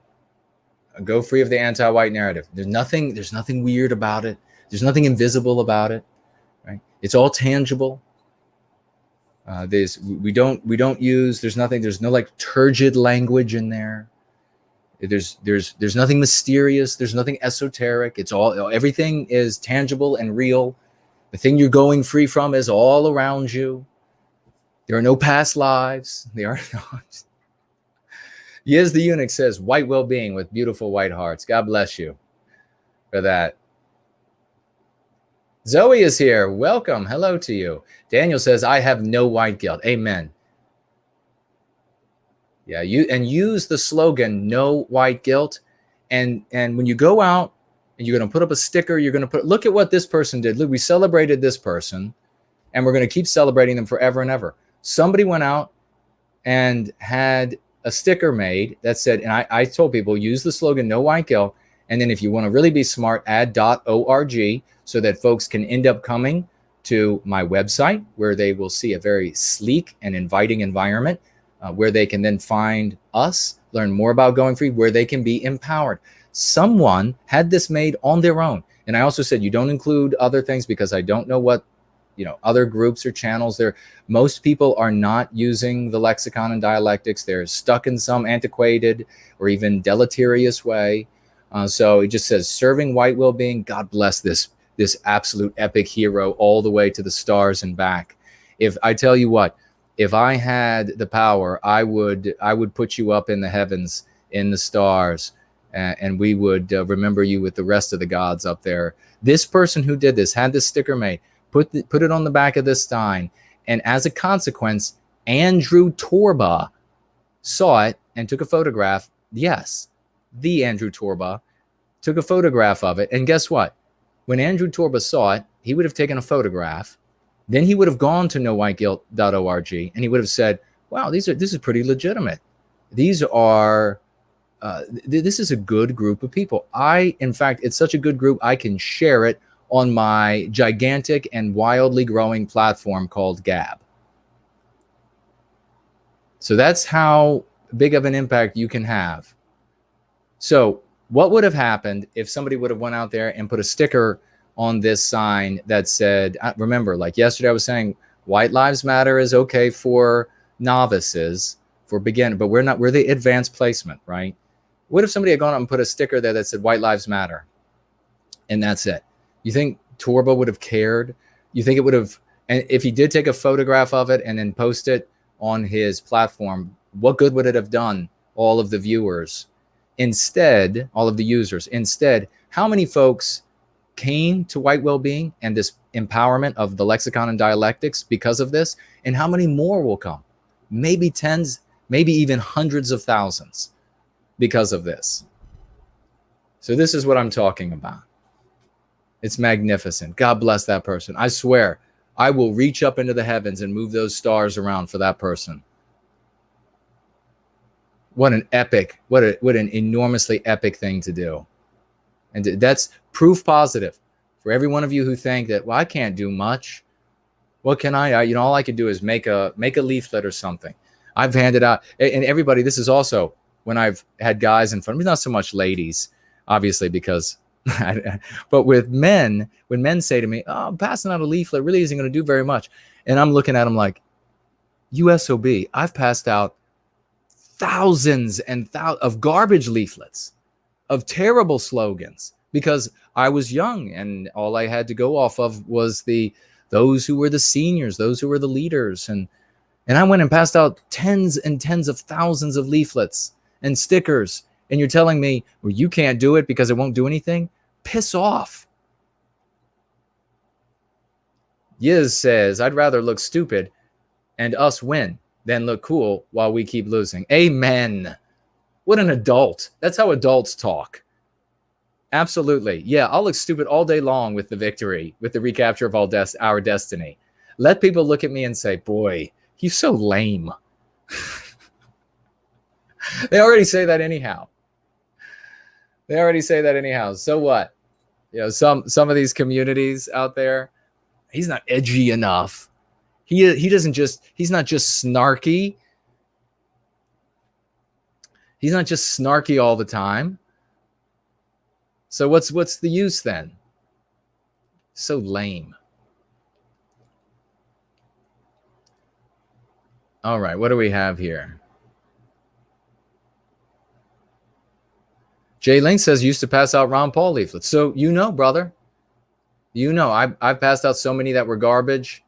Go free of the anti-white narrative. There's nothing weird about it. There's nothing invisible about it, right? It's all tangible. We don't use. There's nothing. There's no like turgid language in there. There's nothing mysterious. There's nothing esoteric. It's all, everything is tangible and real. The thing you're going free from is all around you. There are no past lives. They are not. Yes, the eunuch says, white well-being with beautiful white hearts. God bless you for that. Zoe is here. Welcome. Hello to you. Daniel says, I have no white guilt. Amen. Yeah, use the slogan, no white guilt. And when you go out and you're going to put up a sticker, you're going to look at what this person did. Look, we celebrated this person and we're going to keep celebrating them forever and ever. Somebody went out and had a sticker made that said, and I told people, use the slogan, no white guilt. And then if you want to really be smart, add .org so that folks can end up coming to my website where they will see a very sleek and inviting environment where they can then find us, learn more about going free, where they can be empowered. Someone had this made on their own. And I also said, you don't include other things because I don't know what, other groups or channels there. Most people are not using the Lexicon and Dialectics. They're stuck in some antiquated or even deleterious way. So it just says serving white well-being. God bless this absolute epic hero all the way to the stars and back. If I tell you what, if I had the power, I would put you up in the heavens, in the stars, and we would remember you with the rest of the gods up there. This person who did this had this sticker made, put it on the back of this sign, and as a consequence, Andrew Torba saw it and took a photograph. Yes, the Andrew Torba took a photograph of it, and guess what? When Andrew Torba saw it, he would have taken a photograph. Then he would have gone to nowhiteguilt.org and he would have said, wow, this is pretty legitimate. These are, this is a good group of people. In fact, it's such a good group, I can share it on my gigantic and wildly growing platform called Gab. So that's how big of an impact you can have. So what would have happened if somebody would have went out there and put a sticker on this sign that said, remember, like yesterday I was saying, white lives matter is okay for novices, for beginners, but we're the advanced placement, right? What if somebody had gone out and put a sticker there that said white lives matter? And that's it. You think Torba would have cared? You think it would have, and if he did take a photograph of it and then post it on his platform, what good would it have done all of the viewers? Instead, all of the users, instead, how many folks came to white well-being and this empowerment of the Lexicon and Dialectics because of this? And how many more will come? Maybe tens, maybe even hundreds of thousands because of this. So this is what I'm talking about. It's magnificent. God bless that person. I swear, I will reach up into the heavens and move those stars around for that person. What an epic, what an enormously epic thing to do. And that's proof positive for every one of you who think that, well, I can't do much. What can I all I could do is make a leaflet or something. I've handed out, and everybody, this is also when I've had guys in front of me, not so much ladies, obviously, because, but with men, when men say to me, oh, I'm passing out a leaflet really isn't going to do very much. And I'm looking at them like, USOB, I've passed out thousands and thousands of garbage leaflets, of terrible slogans, because I was young and all I had to go off of was those who were the seniors, those who were the leaders. And I went and passed out tens and tens of thousands of leaflets and stickers. And you're telling me, well, you can't do it because it won't do anything? Piss off. Yiz says, I'd rather look stupid and us win than look cool while we keep losing. Amen. What an adult. That's how adults talk. Absolutely. Yeah, I'll look stupid all day long with the victory, with the recapture of our destiny. Let people look at me and say, boy, he's so lame. They already say that anyhow. So what? Some of these communities out there, he's not edgy enough. He's not just snarky. He's not just snarky all the time. So what's the use then? So lame. All right, what do we have here? Jay Link says used to pass out Ron Paul leaflets. So brother, I've passed out so many that were garbage.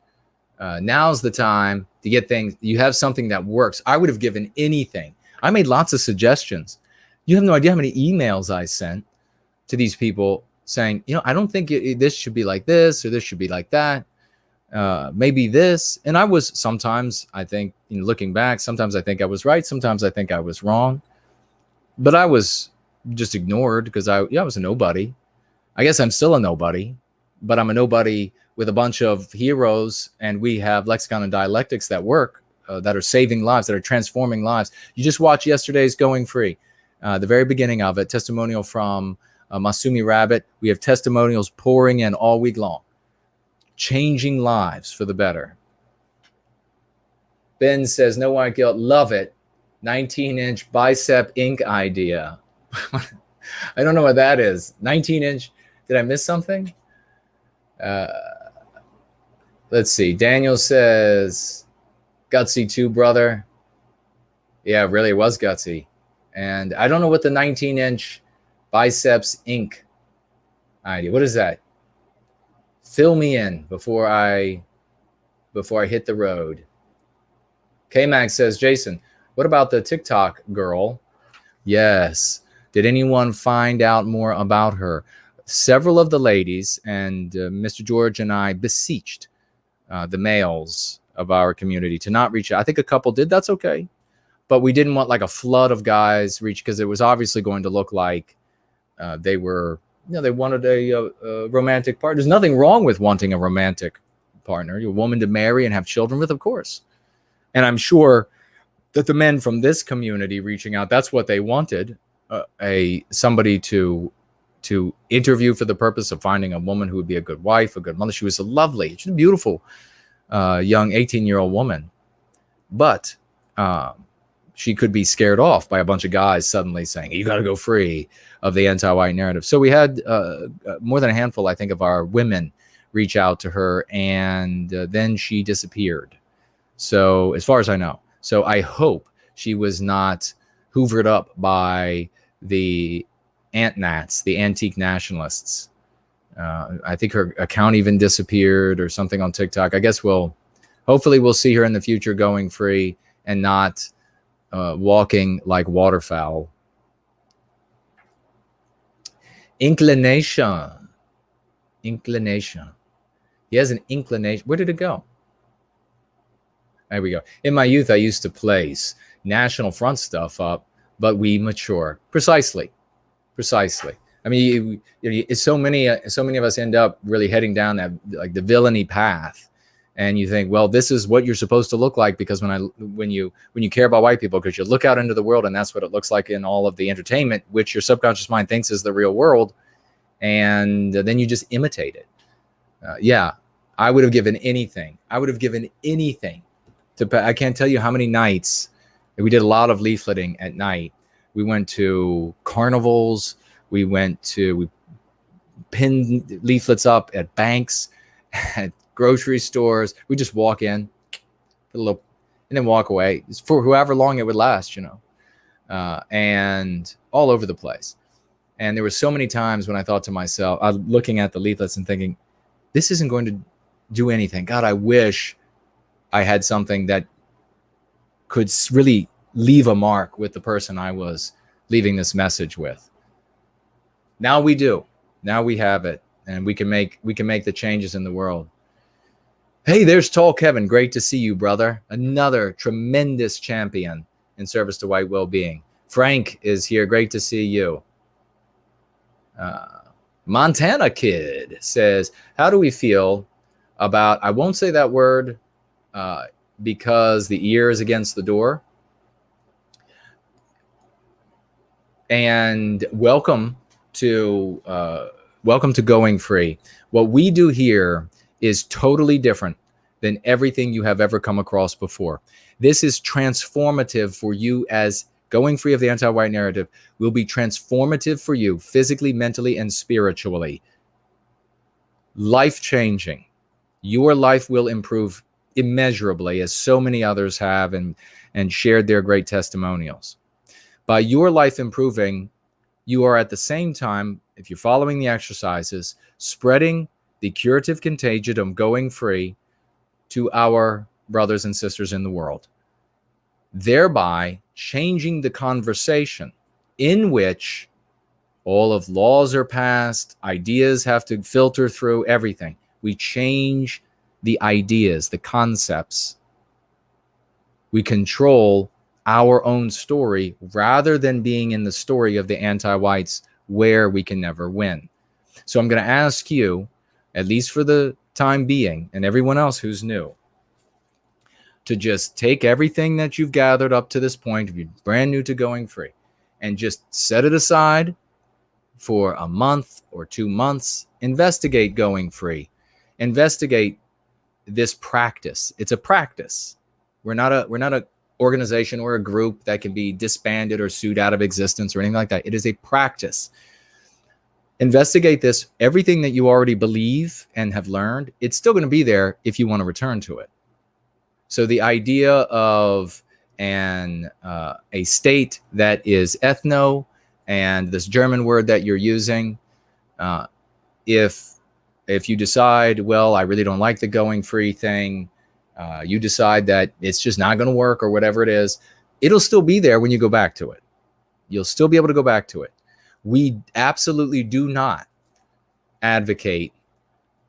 Now's the time to get things. You have something that works. I would have given anything. I made lots of suggestions. You have no idea how many emails I sent to these people saying, I don't think this should be like this or this should be like that. Maybe this. And I was sometimes, I think, looking back, sometimes I think I was right. Sometimes I think I was wrong. But I was just ignored because I was a nobody. I guess I'm still a nobody, but I'm a nobody with a bunch of heroes, and we have Lexicon and Dialectics that work, that are saving lives, that are transforming lives. You just watched yesterday's Going Free, the very beginning of it, testimonial from Masumi Rabbit. We have testimonials pouring in all week long, changing lives for the better. Ben says, no white guilt, love it. 19-inch bicep ink idea. I don't know what that is. 19-inch. Did I miss something? Let's see. Daniel says, gutsy too, brother. Yeah, really, it was gutsy. And I don't know what the 19-inch biceps ink idea. What is that? Fill me in before I hit the road. K-Mag says, Jason, what about the TikTok girl? Yes. Did anyone find out more about her? Several of the ladies and Mr. George and I beseeched the males of our community to not reach out. I think a couple did. That's okay. But we didn't want like a flood of guys reach, because it was obviously going to look like they were, they wanted a romantic partner. There's nothing wrong with wanting a romantic partner. You're a woman to marry and have children with, of course. And I'm sure that the men from this community reaching out, that's what they wanted, somebody to interview for the purpose of finding a woman who would be a good wife, a good mother. She was she's a beautiful young 18-year-old woman. But she could be scared off by a bunch of guys suddenly saying, you got to go free of the anti-white narrative. So we had more than a handful, I think, of our women reach out to her, and then she disappeared. So as far as I know. So I hope she was not hoovered up by the Ant-Nats, the antique nationalists. I think her account even disappeared or something on TikTok. I guess hopefully we'll see her in the future going free and not walking like waterfowl. Inclination. He has an inclination. Where did it go? There we go. In my youth, I used to place National Front stuff up, but we mature. Precisely. I mean, so many of us end up really heading down that like the villainy path, and you think, well, this is what you're supposed to look like, because when you care about white people, because you look out into the world and that's what it looks like in all of the entertainment, which your subconscious mind thinks is the real world, and then you just imitate it. Yeah, I would have given anything. I can't tell you how many nights we did a lot of leafleting at night. We went to carnivals. We pinned leaflets up at banks, at grocery stores. We just walk in, put a little, and then walk away for however long it would last, and all over the place. And there were so many times when I thought to myself, I was looking at the leaflets and thinking, this isn't going to do anything. God, I wish I had something that could really leave a mark with the person I was leaving this message with. Now we do. Now we have it, and we can make the changes in the world. Hey, there's Tall Kevin. Great to see you, brother. Another tremendous champion in service to white well-being. Frank is here. Great to see you. Montana Kid says, how do we feel about, I won't say that word because the ear is against the door. And welcome to Going Free. What we do here is totally different than everything you have ever come across before. This is transformative for you. As Going Free of the anti-white narrative will be transformative for you physically, mentally, and spiritually. Life-changing. Your life will improve immeasurably, as so many others have, and shared their great testimonials. By your life improving, you are at the same time, if you're following the exercises, spreading the curative contagion of going free to our brothers and sisters in the world, thereby changing the conversation in which all of laws are passed, ideas have to filter through everything. We change the ideas, the concepts. We control our own story rather than being in the story of the anti-whites where we can never win. So I'm going to ask you, at least for the time being, and everyone else who's new, to just take everything that you've gathered up to this point, if you're brand new to going free, and just set it aside for a month or 2 months. Investigate going free. Investigate this practice. It's a practice. We're not a organization or a group that can be disbanded or sued out of existence or anything like that. It is a practice. Investigate this. Everything that you already believe and have learned, it's still going to be there if you want to return to it. So the idea of a state that is ethno, and this German word that you're using, if you decide, well, I really don't like the going free thing, you decide that it's just not going to work or whatever it is, it'll still be there when you go back to it. You'll still be able to go back to it. We absolutely do not advocate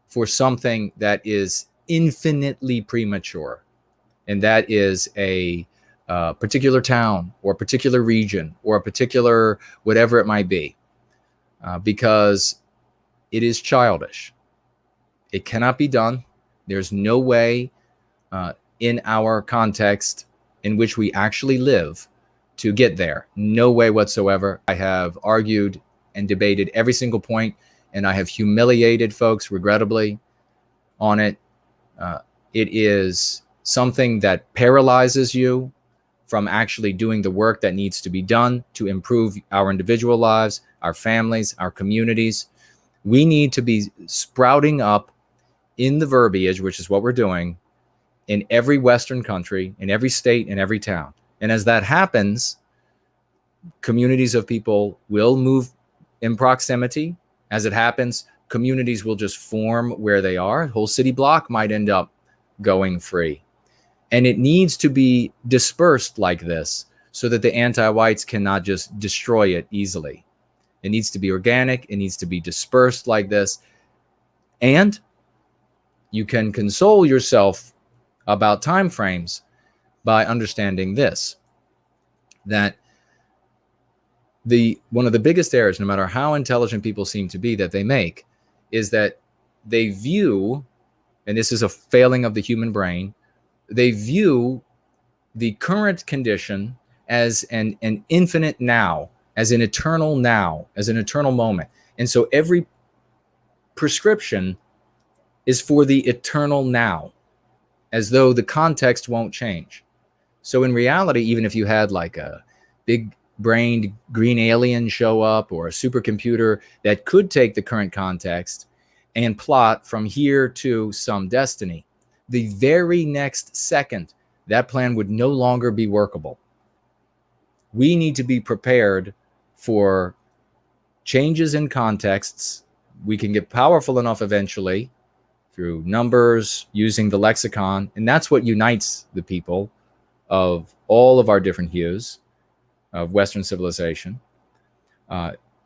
for something that is infinitely premature, and that is a particular town or a particular region or a particular whatever it might be, because it is childish. It cannot be done. There's no way in our context in which we actually live to get there. No way whatsoever. I have argued and debated every single point, and I have humiliated folks, regrettably, on it. It is something that paralyzes you from actually doing the work that needs to be done to improve our individual lives, our families, our communities. We need to be sprouting up in the verbiage, which is what we're doing, in every Western country, in every state, in every town. And as that happens, communities of people will move in proximity. As it happens, communities will just form where they are. A whole city block might end up going free. And it needs to be dispersed like this so that the anti-whites cannot just destroy it easily. It needs to be organic. It needs to be dispersed like this. And you can console yourself about time frames by understanding this, that one of the biggest errors, no matter how intelligent people seem to be, that they make is that they view, and this is a failing of the human brain, they view the current condition as an infinite now, as an eternal now, as an eternal moment. And so every prescription is for the eternal now, as though the context won't change. So in reality, even if you had like a big brained green alien show up or a supercomputer that could take the current context and plot from here to some destiny, the very next second, that plan would no longer be workable. We need to be prepared for changes in contexts. We can get powerful enough eventually through numbers, using the lexicon, and that's what unites the people of all of our different hues of Western civilization,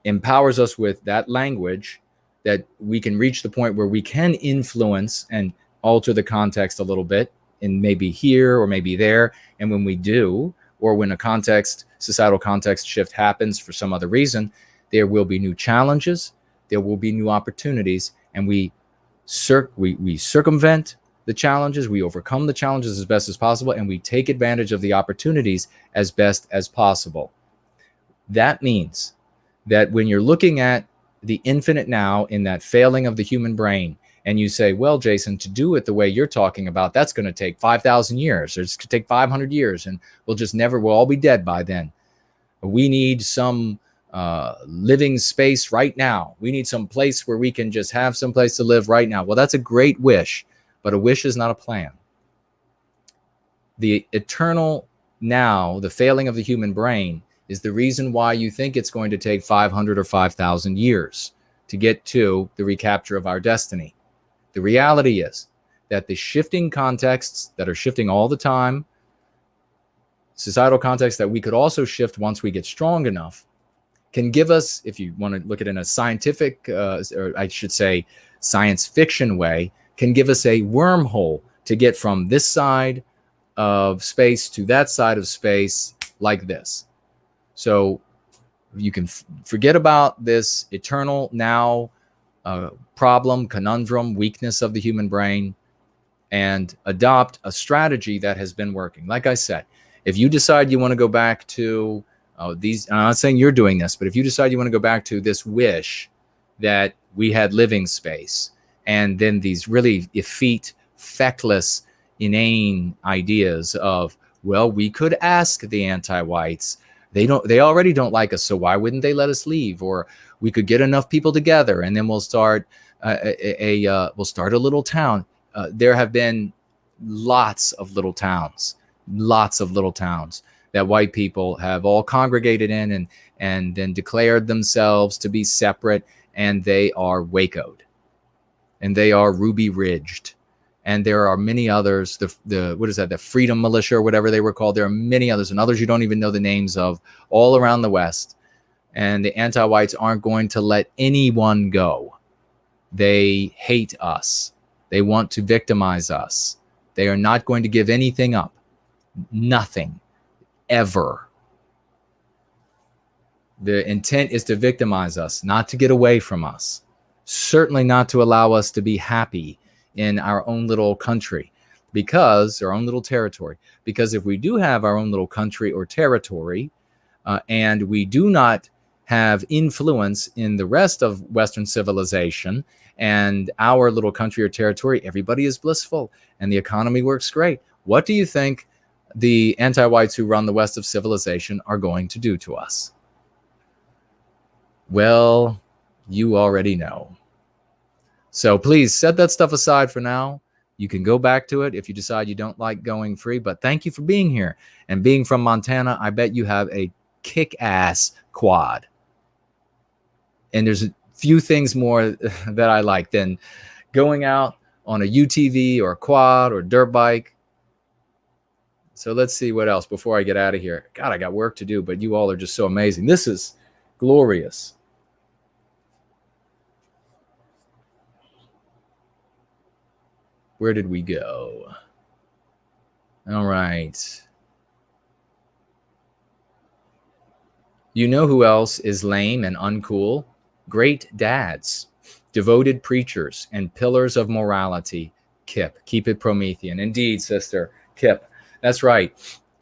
empowers us with that language that we can reach the point where we can influence and alter the context a little bit, and maybe here or maybe there. And when we do, or when a societal context shift happens for some other reason, there will be new challenges, there will be new opportunities, and we circumvent the challenges, we overcome the challenges as best as possible, and we take advantage of the opportunities as best as possible. That means that when you're looking at the infinite now in that failing of the human brain, and you say, well, Jason, to do it the way you're talking about, that's going to take 5,000 years, or it's going to take 500 years, and we'll all be dead by then. We need some living space right now. We need some place where we can just have some place to live right now. Well, that's a great wish, but a wish is not a plan. The eternal now, the failing of the human brain, is the reason why you think it's going to take 500 or 5,000 years to get to the recapture of our destiny. The reality is that the shifting contexts that are shifting all the time, societal contexts that we could also shift once we get strong enough, can give us, if you want to look at it in a scientific, or I should say science fiction way, can give us a wormhole to get from this side of space to that side of space like this. So you can forget about this eternal now problem, conundrum, weakness of the human brain, and adopt a strategy that has been working. Like I said, if you decide you want to go back to these, I'm not saying you're doing this, but if you decide you want to go back to this wish that we had living space, and then these really effete, feckless, inane ideas of, well, we could ask the anti-whites. They already don't like us, so why wouldn't they let us leave? Or we could get enough people together, and then we'll start a little town. There have been lots of little towns that white people have all congregated in and then declared themselves to be separate, and they are Waco'd, and they are Ruby Ridged, and there are many others. The what is that? The Freedom Militia or whatever they were called. There are many others, and others you don't even know the names of, all around the West. And the anti-whites aren't going to let anyone go. They hate us. They want to victimize us. They are not going to give anything up. Nothing. Ever. The intent is to victimize us, not to get away from us. Certainly not to allow us to be happy in our own little country, because our own little territory. Because if we do have our own little country or territory, and we do not have influence in the rest of Western civilization and our little country or territory, everybody is blissful and the economy works great. What do you think the anti-whites who run the West of civilization are going to do to us? Well, you already know. So please set that stuff aside for now. You can go back to it if you decide you don't like going free, but thank you for being here. And being from Montana, I bet you have a kick-ass quad. And there's a few things more that I like than going out on a UTV or a quad or dirt bike. So let's see what else before I get out of here. God, I got work to do, but you all are just so amazing. This is glorious. Where did we go? All right. You know who else is lame and uncool? Great dads, devoted preachers, and pillars of morality. Kip, keep it Promethean. Indeed, sister, Kip. That's right.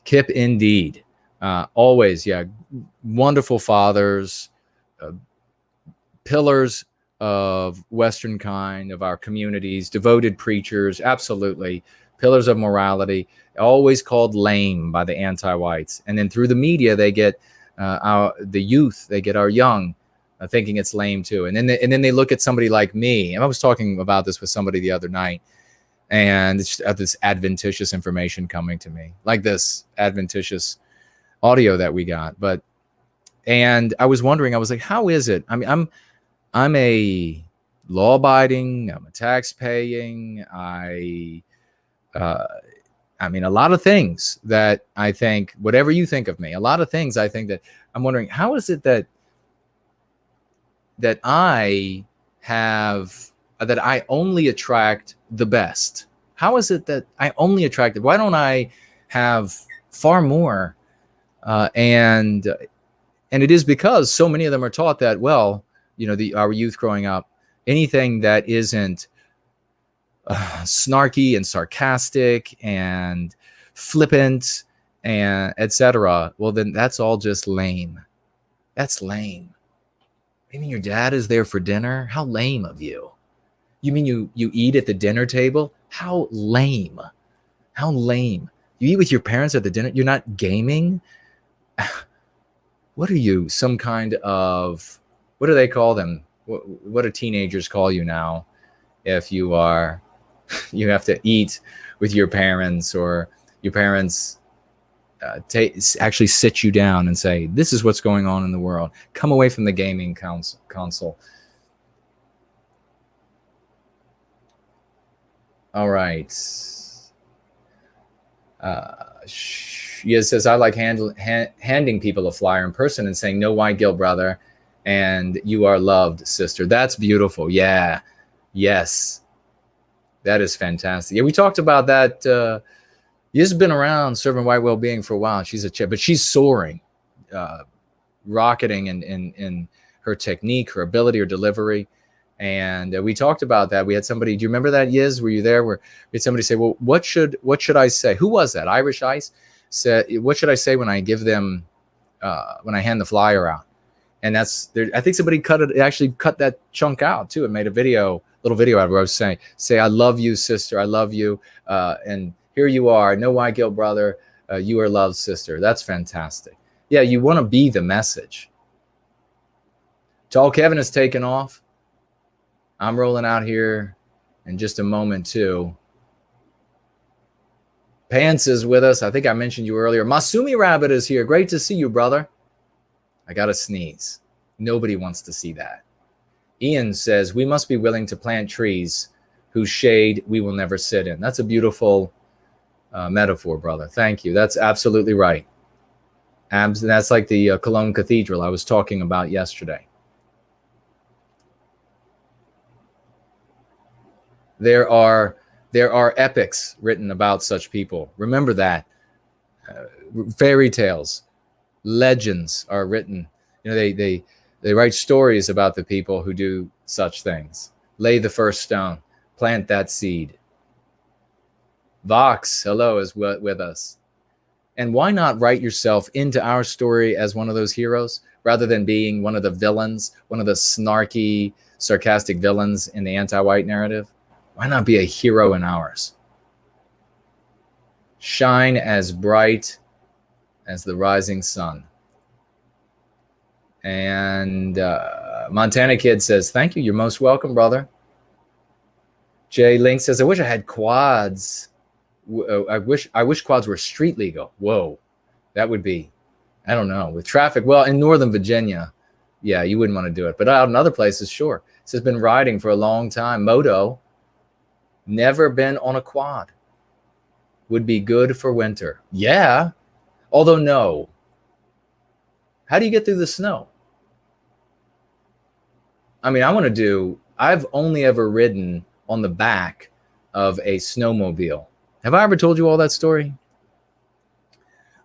Kip indeed. Always, yeah. Wonderful fathers, pillars of Western kind, of our communities, devoted preachers, absolutely. Pillars of morality, always called lame by the anti-whites. And then through the media, they get the youth, they get our young thinking it's lame too. And then they look at somebody like me. And I was talking about this with somebody the other night, and it's this adventitious information coming to me, like this adventitious audio that we got. And I was wondering, I was like, how is it? I mean, I'm a law-abiding, I'm a tax-paying, I mean, a lot of things that I think, whatever you think of me, a lot of things I think that I'm wondering, how is it that I only attract the best? How is it that I only attract it? Why don't I have far more? And it is because so many of them are taught that, well, you know, our youth growing up, anything that isn't snarky and sarcastic and flippant and etc., well, then that's all just lame. That's lame. You mean your dad is there for dinner? How lame of you. You mean you eat at the dinner table? How lame. How lame. You eat with your parents at the dinner? You're not gaming? What are you? Some kind of, what do they call them? What do teenagers call you now? If you are, you have to eat with your parents, or your parents actually sit you down and say, this is what's going on in the world. Come away from the gaming console. All right. It says, I like handing people a flyer in person and saying, no white guilt, brother, and you are loved, sister. That's beautiful. Yeah. Yes. That is fantastic. Yeah, we talked about that. She's been around serving White Wellbeing for a while. She's a chick, but she's soaring, rocketing in her technique, her ability, her delivery. And we talked about that. We had somebody, do you remember that, Yiz? Were you there? Where we had somebody say, well, what should I say? Who was that? Irish Ice said, what should I say when I give them, when I hand the flyer out? And that's there. I think somebody actually cut that chunk out too and made a little video out of it. I was saying, I love you, sister. I love you. And here you are. No white guilt, brother. You are loved, sister. That's fantastic. Yeah, you want to be the message. Tall Kevin has taken off. I'm rolling out here in just a moment too. Pants is with us. I think I mentioned you earlier. Masumi Rabbit is here. Great to see you, brother. I got to sneeze. Nobody wants to see that. Ian says, we must be willing to plant trees whose shade we will never sit in. That's a beautiful metaphor, brother. Thank you. That's absolutely right. That's like the Cologne Cathedral I was talking about yesterday. There are epics written about such people. Remember that. Fairy tales, legends are written. You know, they write stories about the people who do such things. Lay the first stone, plant that seed. Vox, hello, is with us. And why not write yourself into our story as one of those heroes rather than being one of the villains, one of the snarky, sarcastic villains in the anti-white narrative? Why not be a hero in ours? Shine as bright as the rising sun. And Montana Kid says, thank you. You're most welcome, brother. Jay Link says, I wish I had quads. I wish quads were street legal. Whoa, that would be, I don't know, with traffic. Well, in Northern Virginia, yeah, you wouldn't want to do it. But out in other places, sure. This has been riding for a long time. Moto, never been on a quad. Would be good for winter. Yeah, although no. How do you get through the snow? I mean, I've only ever ridden on the back of a snowmobile. Have I ever told you all that story?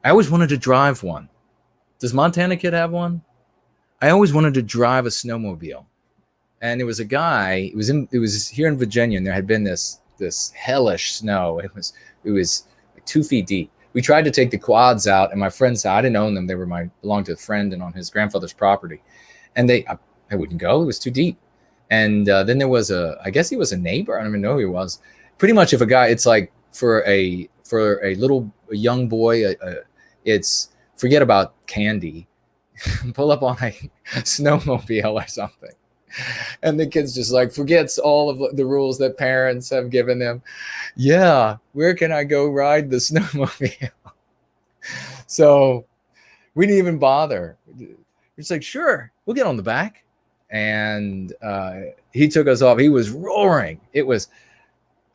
I always wanted to drive one. Does Montana Kid have one? I always wanted to drive a snowmobile. And there was a guy, it was here in Virginia, and there had been this hellish snow. It was like 2 feet deep. We tried to take the quads out, and my friend said, I didn't own them. They belonged to a friend and on his grandfather's property. And I wouldn't go. It was too deep. And then there was I guess he was a neighbor. I don't even know who he was. Pretty much if a guy, it's like for a young boy, it's forget about candy. Pull up on a snowmobile or something. And the kid's just like forgets all of the rules that parents have given them. Yeah, where can I go ride the snowmobile? So we didn't even bother. It's like, sure, we'll get on the back. And he took us off. He was roaring. It was,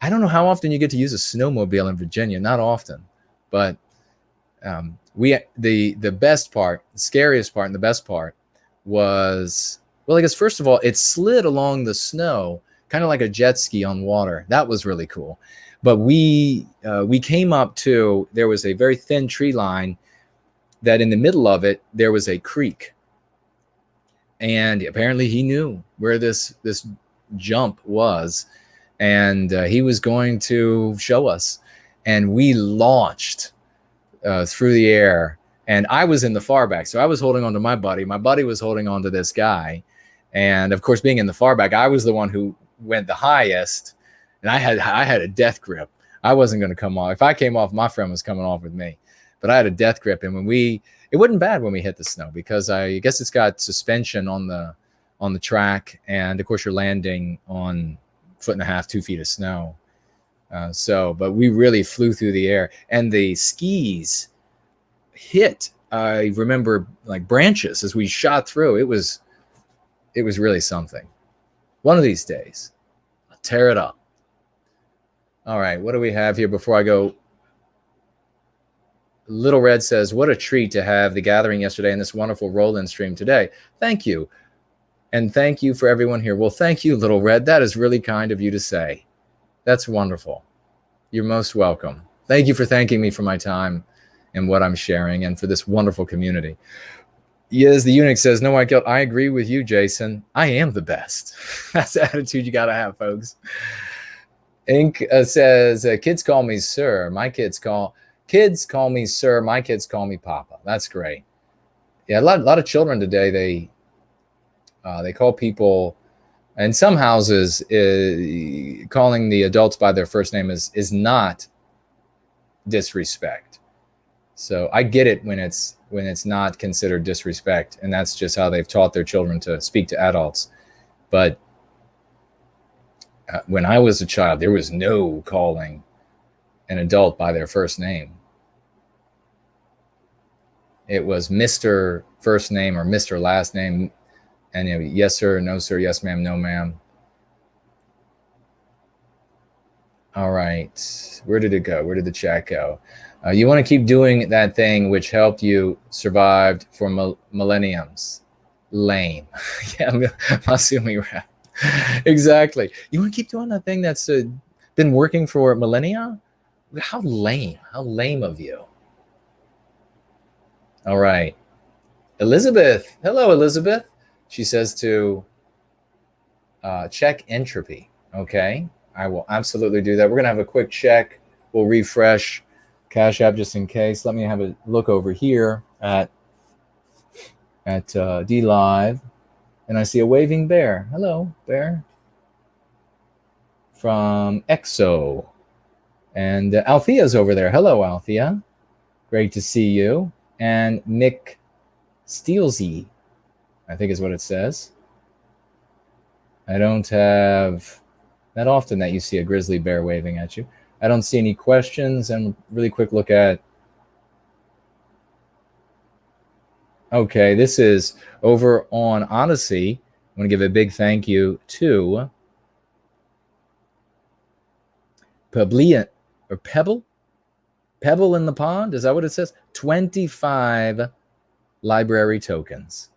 I don't know how often you get to use a snowmobile in Virginia. Not often. But the best part, the scariest part and the best part was, well, I guess first of all, it slid along the snow, kind of like a jet ski on water. That was really cool. But we came up to, there was a very thin tree line that in the middle of it, there was a creek. And apparently he knew where this jump was. And he was going to show us. And we launched through the air. And I was in the far back. So I was holding on to my buddy. My buddy was holding on to this guy. And of course, being in the far back, I was the one who went the highest. And I had a death grip. I wasn't going to come off. If I came off, my friend was coming off with me. But I had a death grip. And it wasn't bad when we hit the snow, because I guess it's got suspension on the track. And of course, you're landing on 1.5 to 2 feet of snow. But we really flew through the air, and the skis hit, I remember, like branches as we shot through. It was really something. One of these days, I'll tear it up. All right, what do we have here before I go? Little Red says, what a treat to have the gathering yesterday and this wonderful roll-in stream today. Thank you. And thank you for everyone here. Well, thank you, Little Red. That is really kind of you to say. That's wonderful. You're most welcome. Thank you for thanking me for my time and what I'm sharing and for this wonderful community. Yes, the eunuch says, no, I agree with you, Jason. I am the best. That's the attitude you got to have, folks. Ink says, kids call me sir. Kids call me sir. My kids call me papa. That's great. Yeah, a lot of children today, they call people, in some houses, calling the adults by their first name is not disrespect. So I get it when it's not considered disrespect, and that's just how they've taught their children to speak to adults. But when I was a child, there was no calling an adult by their first name. It was Mr. first name or Mr. last name, and yes sir, no sir, yes ma'am, no ma'am. All right, where did it go? Where did the chat go? You want to keep doing that thing which helped you survived for millenniums. Lame. Yeah, I'm assuming right. Exactly. You want to keep doing that thing that's been working for millennia? How lame. How lame of you. All right. Elizabeth. Hello, Elizabeth. She says to check entropy. Okay. I will absolutely do that. We're going to have a quick check. We'll refresh Cash App just in case. Let me have a look over here at D Live, and I see a waving bear. Hello, bear. From EXO. And Althea's over there. Hello, Althea. Great to see you. And Mick Steelsy, I think is what it says. I don't have that often that you see a grizzly bear waving at you. I don't see any questions. And really quick look at. Okay, this is over on Odysee. I want to give a big thank you to Pebble in the Pond. Is that what it says? 25 library tokens.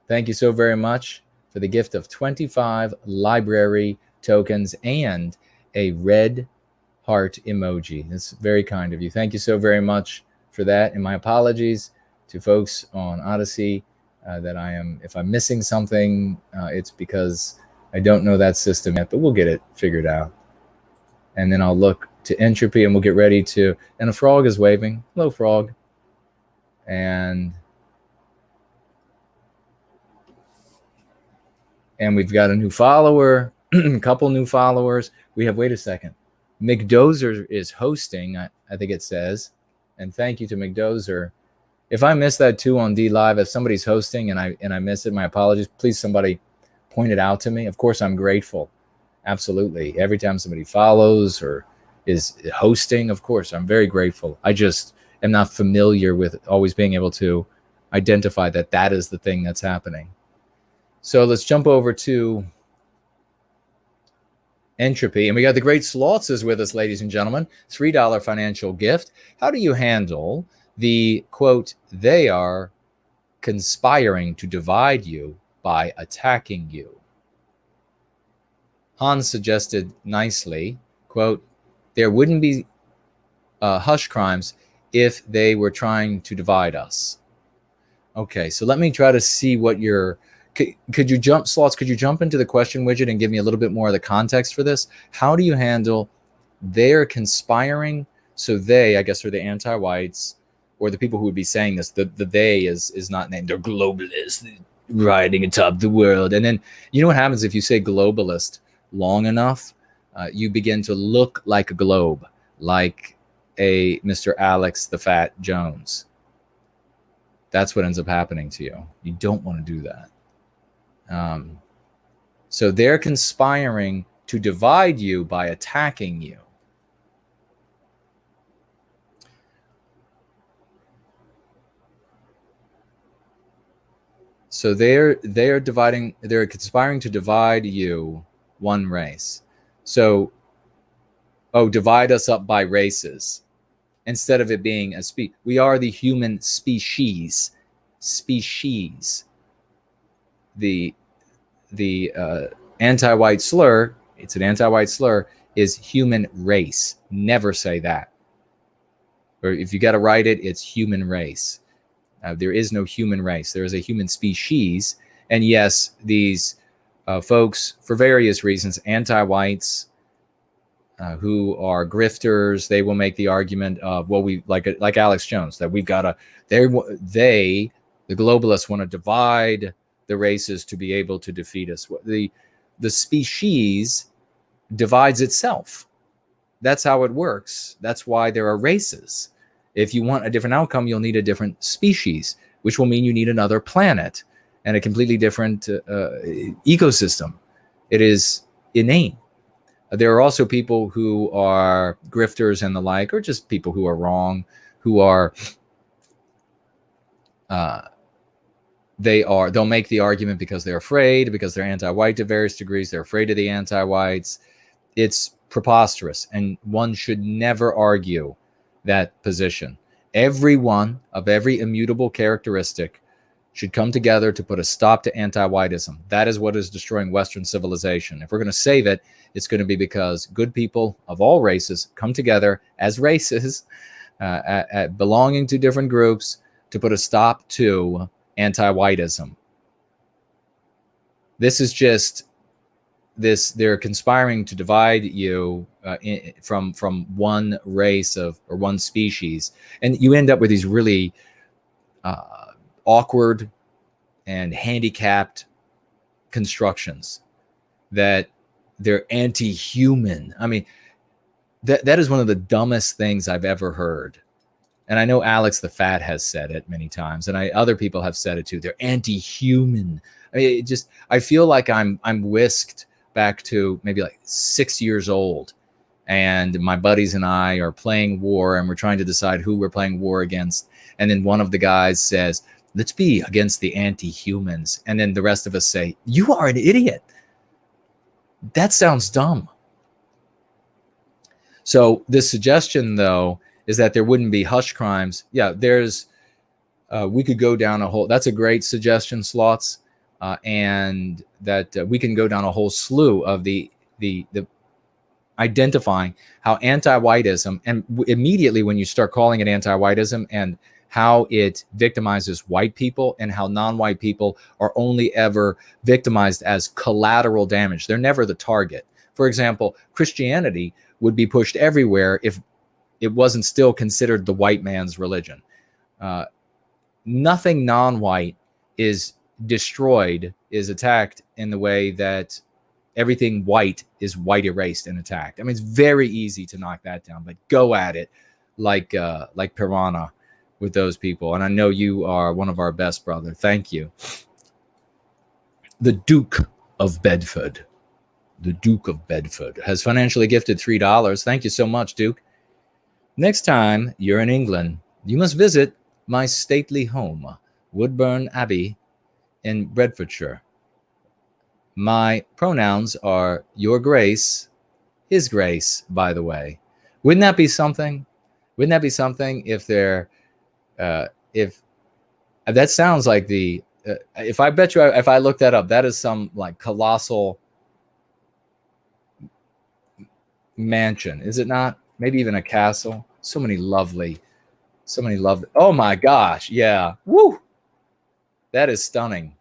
Thank you so very much for the gift of 25 library tokens and a red heart emoji. That's very kind of you. Thank you so very much for that. And my apologies to folks on Odysee if I'm missing something, it's because I don't know that system yet, but we'll get it figured out. And then I'll look to entropy and we'll get ready to, and a frog is waving. Hello, frog. And we've got a new follower, a couple new followers. We have, wait a second. McDozer is hosting, I think it says. And thank you to McDozer. If I miss that too on D Live, if somebody's hosting and I miss it, my apologies. Please, somebody point it out to me. Of course, I'm grateful. Absolutely. Every time somebody follows or is hosting, of course, I'm very grateful. I just am not familiar with always being able to identify that is the thing that's happening. So let's jump over to entropy. And we got the great Sloths with us, ladies and gentlemen. $3 financial gift. How do you handle the, quote, they are conspiring to divide you by attacking you? Hans suggested nicely, quote, there wouldn't be hush crimes if they were trying to divide us. Okay, so let me try to see what your... Could you jump, Sloths, could you jump into the question widget and give me a little bit more of the context for this? How do you handle they're conspiring? So they, I guess, are the anti-whites, or the people who would be saying this. The they is not named. They're globalists riding atop the world. And then you know what happens if you say globalist long enough? You begin to look like a globe, like a Mr. Alex the Fat Jones. That's what ends up happening to you. You don't want to do that. So they're conspiring to divide you by attacking you. So they're conspiring to divide you one race. So, divide us up by races instead of it being a species. We are the human species. The anti-white slur, it's an anti-white slur, is human race. Never say that. Or if you got to write it, it's human race. There is no human race. There is a human species. And yes, these folks, for various reasons, anti-whites who are grifters, they will make the argument of, well, we like Alex Jones, that we've got to, the globalists want to divide the races to be able to defeat us. The species divides itself. That's how it works. That's why there are races. If you want a different outcome, you'll need a different species, which will mean you need another planet and a completely different ecosystem. It is innate. There are also people who are grifters and the like, or just people who are wrong, who are, they'll make the argument because they're afraid, because they're anti-white to various degrees. They're afraid of the anti-whites. It's preposterous, and one should never argue that position. Everyone of every immutable characteristic should come together to put a stop to anti-whiteism. That is what is destroying Western civilization. If we're going to save it, it's going to be because good people of all races come together as races, belonging to different groups, to put a stop to anti-whiteism. This is just they're conspiring to divide you from one race or one species, and you end up with these really awkward and handicapped constructions that they're anti-human. I mean, that is one of the dumbest things I've ever heard. And I know Alex the Fat has said it many times, and other people have said it too. They're anti-human. I mean, I feel like I'm whisked back to maybe like 6 years old, and my buddies and I are playing war, and we're trying to decide who we're playing war against. And then one of the guys says, let's be against the anti-humans. And then the rest of us say, you are an idiot. That sounds dumb. So this suggestion, though, is that there wouldn't be hush crimes. Yeah, we could go down a whole, that's a great suggestion, Slots. And that we can go down a whole slew of the identifying how anti-whiteism, and immediately when you start calling it anti-whiteism, and how it victimizes white people, and how non-white people are only ever victimized as collateral damage. They're never the target. For example, Christianity would be pushed everywhere if it wasn't still considered the white man's religion. Nothing non-white is destroyed, is attacked in the way that everything white is white erased and attacked. I mean, it's very easy to knock that down, but go at it like piranha with those people. And I know you are one of our best, brother. Thank you. The Duke of Bedford. The Duke of Bedford has financially gifted $3. Thank you so much, Duke. Next time you're in England, you must visit my stately home, Woodburn Abbey in Bedfordshire. My pronouns are Your Grace, His Grace, by the way. Wouldn't that be something? Wouldn't that be something if if that sounds like if I bet you, if I look that up, that is some like colossal mansion, is it not? Maybe even a castle. So many lovely, oh my gosh. Yeah. Woo. That is stunning.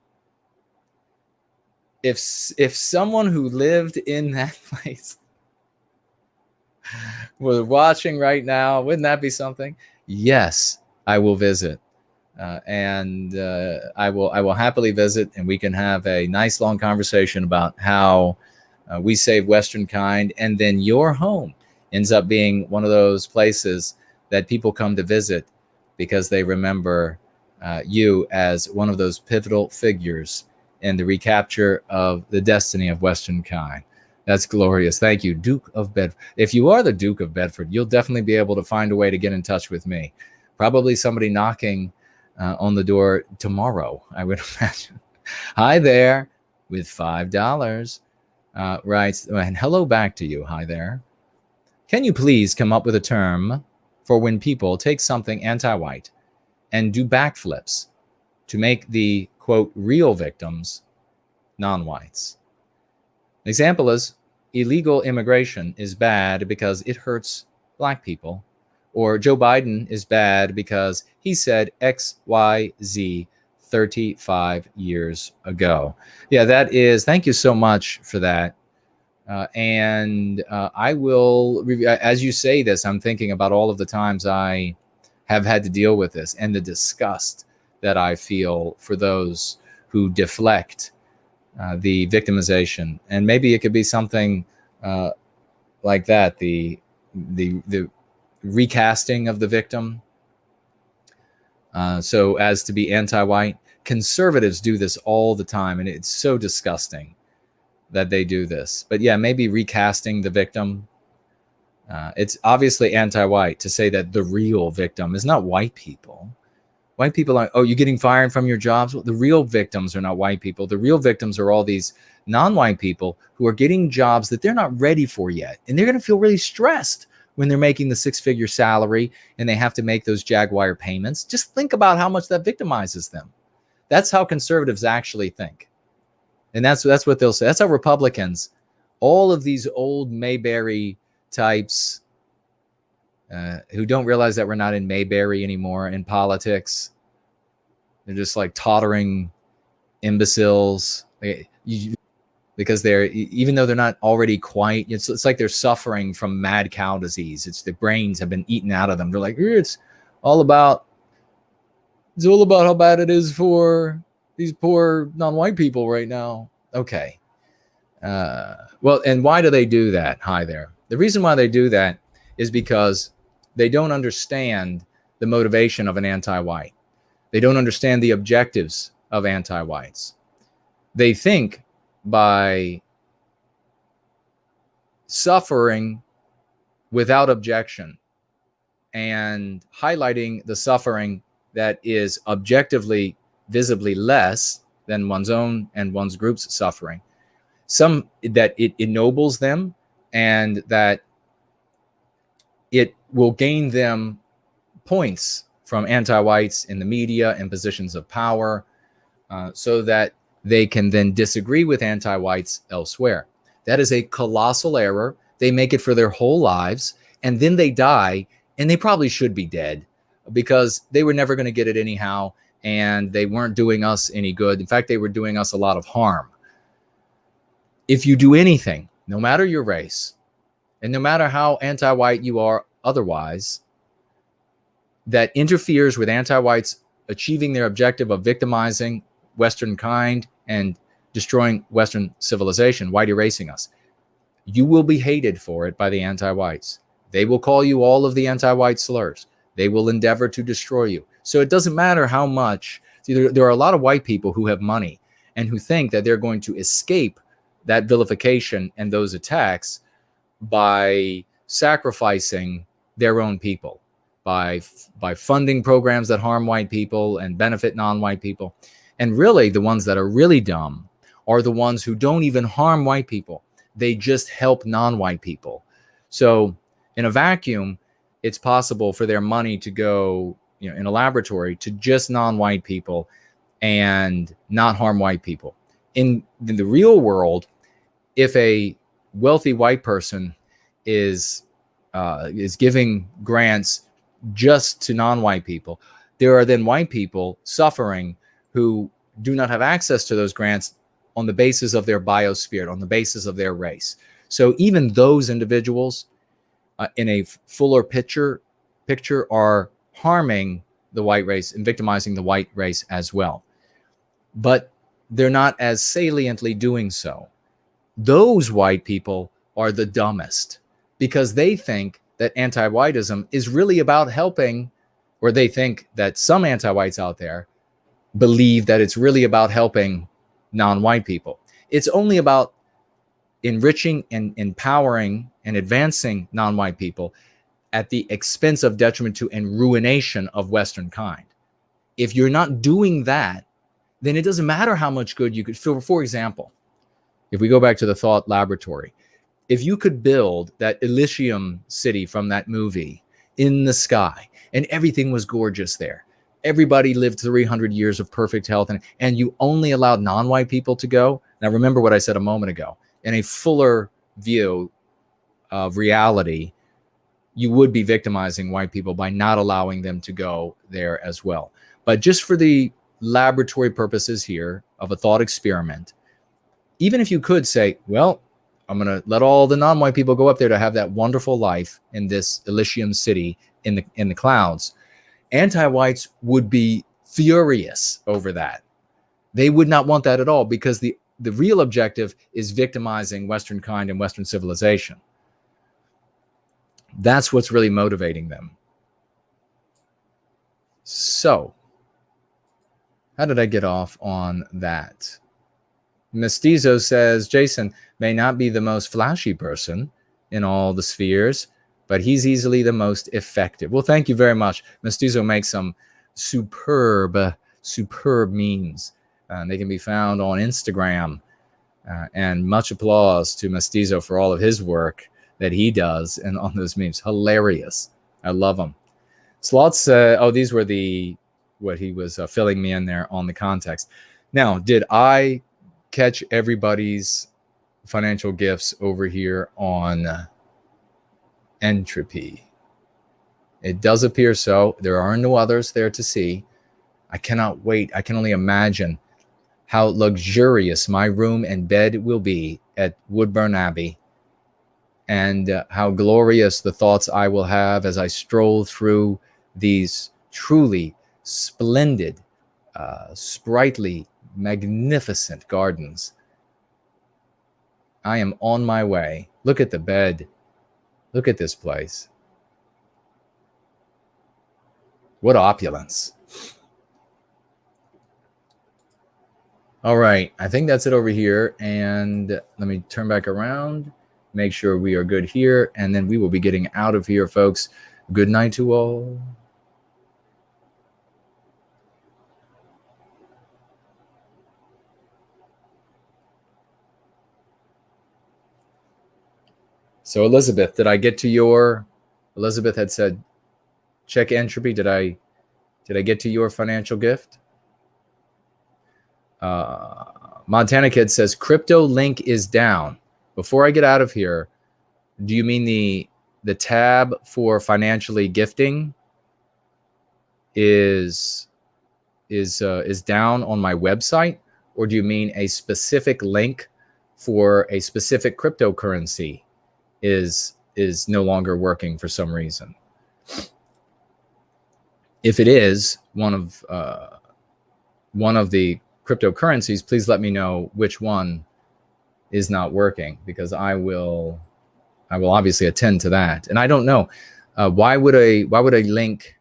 If someone who lived in that place was watching right now, wouldn't that be something? Yes, I will visit. And I will happily visit, and we can have a nice long conversation about how we save Western kind. And then your home ends up being one of those places that people come to visit because they remember you as one of those pivotal figures in the recapture of the destiny of Western kind. That's glorious. Thank you, Duke of Bedford. If you are the Duke of Bedford, you'll definitely be able to find a way to get in touch with me. Probably somebody knocking on the door tomorrow, I would imagine. Hi there, with $5. Writes, and hello back to you. Hi there. Can you please come up with a term for when people take something anti-white and do backflips to make the, quote, real victims non-whites? An example is illegal immigration is bad because it hurts black people, or Joe Biden is bad because he said X, Y, Z 35 years ago. Yeah, that is, thank you so much for that. I will, as you say this, I'm thinking about all of the times I have had to deal with this and the disgust that I feel for those who deflect the victimization. And maybe it could be something like that, the recasting of the victim, so as to be anti-white. Conservatives do this all the time, and it's so disgusting that they do this. But yeah, maybe recasting the victim. It's obviously anti-white to say that the real victim is not white people. White people are, oh, you're getting fired from your jobs? Well, the real victims are not white people. The real victims are all these non-white people who are getting jobs that they're not ready for yet. And they're going to feel really stressed when they're making the six-figure salary and they have to make those Jaguar payments. Just think about how much that victimizes them. That's how conservatives actually think. And that's what they'll say. That's how Republicans, all of these old Mayberry types who don't realize that we're not in Mayberry anymore in politics. They're just like tottering imbeciles. Because they're, even though they're not already quite, it's like they're suffering from mad cow disease. It's the brains have been eaten out of them. They're like, it's all about how bad it is for these poor non-white people right now. Okay. Well, and why do they do that? Hi there. The reason why they do that is because they don't understand the motivation of an anti-white. They don't understand the objectives of anti-whites. They think by suffering without objection and highlighting the suffering that is objectively, visibly less than one's own and one's group's suffering, that it ennobles them and that it will gain them points from anti-whites in the media and positions of power, so that they can then disagree with anti-whites elsewhere. That is a colossal error. They make it for their whole lives, and then they die, and they probably should be dead because they were never going to get it anyhow, and they weren't doing us any good. In fact, they were doing us a lot of harm. If you do anything, no matter your race, and no matter how anti-white you are otherwise, that interferes with anti-whites achieving their objective of victimizing Western kind and destroying Western civilization, white erasing us, you will be hated for it by the anti-whites. They will call you all of the anti-white slurs. They will endeavor to destroy you. So it doesn't matter how much. See, there are a lot of white people who have money and who think that they're going to escape that vilification and those attacks by sacrificing their own people, by funding programs that harm white people and benefit non-white people. And really, the ones that are really dumb are the ones who don't even harm white people. They just help non-white people. So in a vacuum, it's possible for their money to go, in a laboratory to just non-white people and not harm white people. In the real world, if a wealthy white person is giving grants just to non-white people, there are then white people suffering who do not have access to those grants on the basis of their biosphere, on the basis of their race. So even those individuals in a fuller picture are harming the white race and victimizing the white race as well. But they're not as saliently doing so. Those white people are the dumbest because they think that anti-whiteism is really about helping, or they think that some anti-whites out there believe that it's really about helping non-white people. It's only about enriching and empowering and advancing non-white people at the expense of detriment to and ruination of Western kind. If you're not doing that, then it doesn't matter how much good you could feel. For example, if we go back to the thought laboratory, if you could build that Elysium city from that movie in the sky and everything was gorgeous there, everybody lived 300 years of perfect health, and you only allowed non-white people to go. Now, remember what I said a moment ago. In a fuller view of reality, you would be victimizing white people by not allowing them to go there as well. But just for the laboratory purposes here of a thought experiment, even if you could say, well, I'm going to let all the non-white people go up there to have that wonderful life in this Elysium city in the clouds, anti-whites would be furious over that. They would not want that at all, because the real objective is victimizing Western kind and Western civilization. That's what's really motivating them. So, how did I get off on that? Mestizo says, Jason may not be the most flashy person in all the spheres, but he's easily the most effective. Well, thank you very much. Mestizo makes some superb memes. They can be found on Instagram. And much applause to Mestizo for all of his work that he does and on those memes. Hilarious. I love them. Slots, these were what he was filling me in there on the context. Now, did I catch everybody's financial gifts over here on entropy? It does appear so. There are no others there to see. I cannot wait. I can only imagine how luxurious my room and bed will be at Woodburn Abbey, and how glorious the thoughts I will have as I stroll through these truly splendid, sprightly, magnificent gardens. I am on my way. Look at the bed. Look at this place. What opulence. All right, I think that's it over here. And let me turn back around, make sure we are good here, and then we will be getting out of here, folks. Good night to all. So Elizabeth, did I get to your, Elizabeth had said, check entropy. Did I get to your financial gift? Montana Kid says, crypto link is down. Before I get out of here, do you mean the tab for financially gifting is down on my website? Or do you mean a specific link for a specific cryptocurrency is no longer working for some reason? If it is one of the cryptocurrencies, please let me know which one is not working, because I will obviously attend to that. And I don't know, why would a link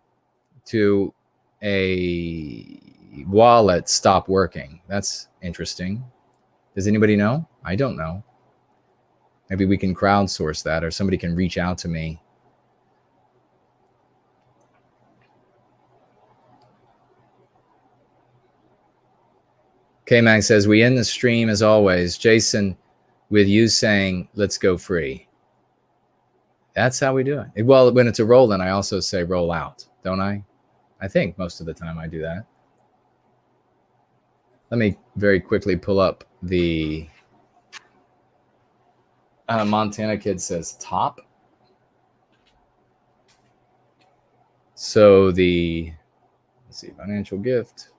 to a wallet stop working? That's interesting. Does anybody know? I don't know. Maybe we can crowdsource that, or somebody can reach out to me. K-Mag says, we end the stream as always, Jason, with you saying, let's go free. That's how we do it. Well, when it's a roll in, I also say roll out, don't I? I think most of the time I do that. Let me very quickly pull up the Montana Kid says top. So let's see, financial gift.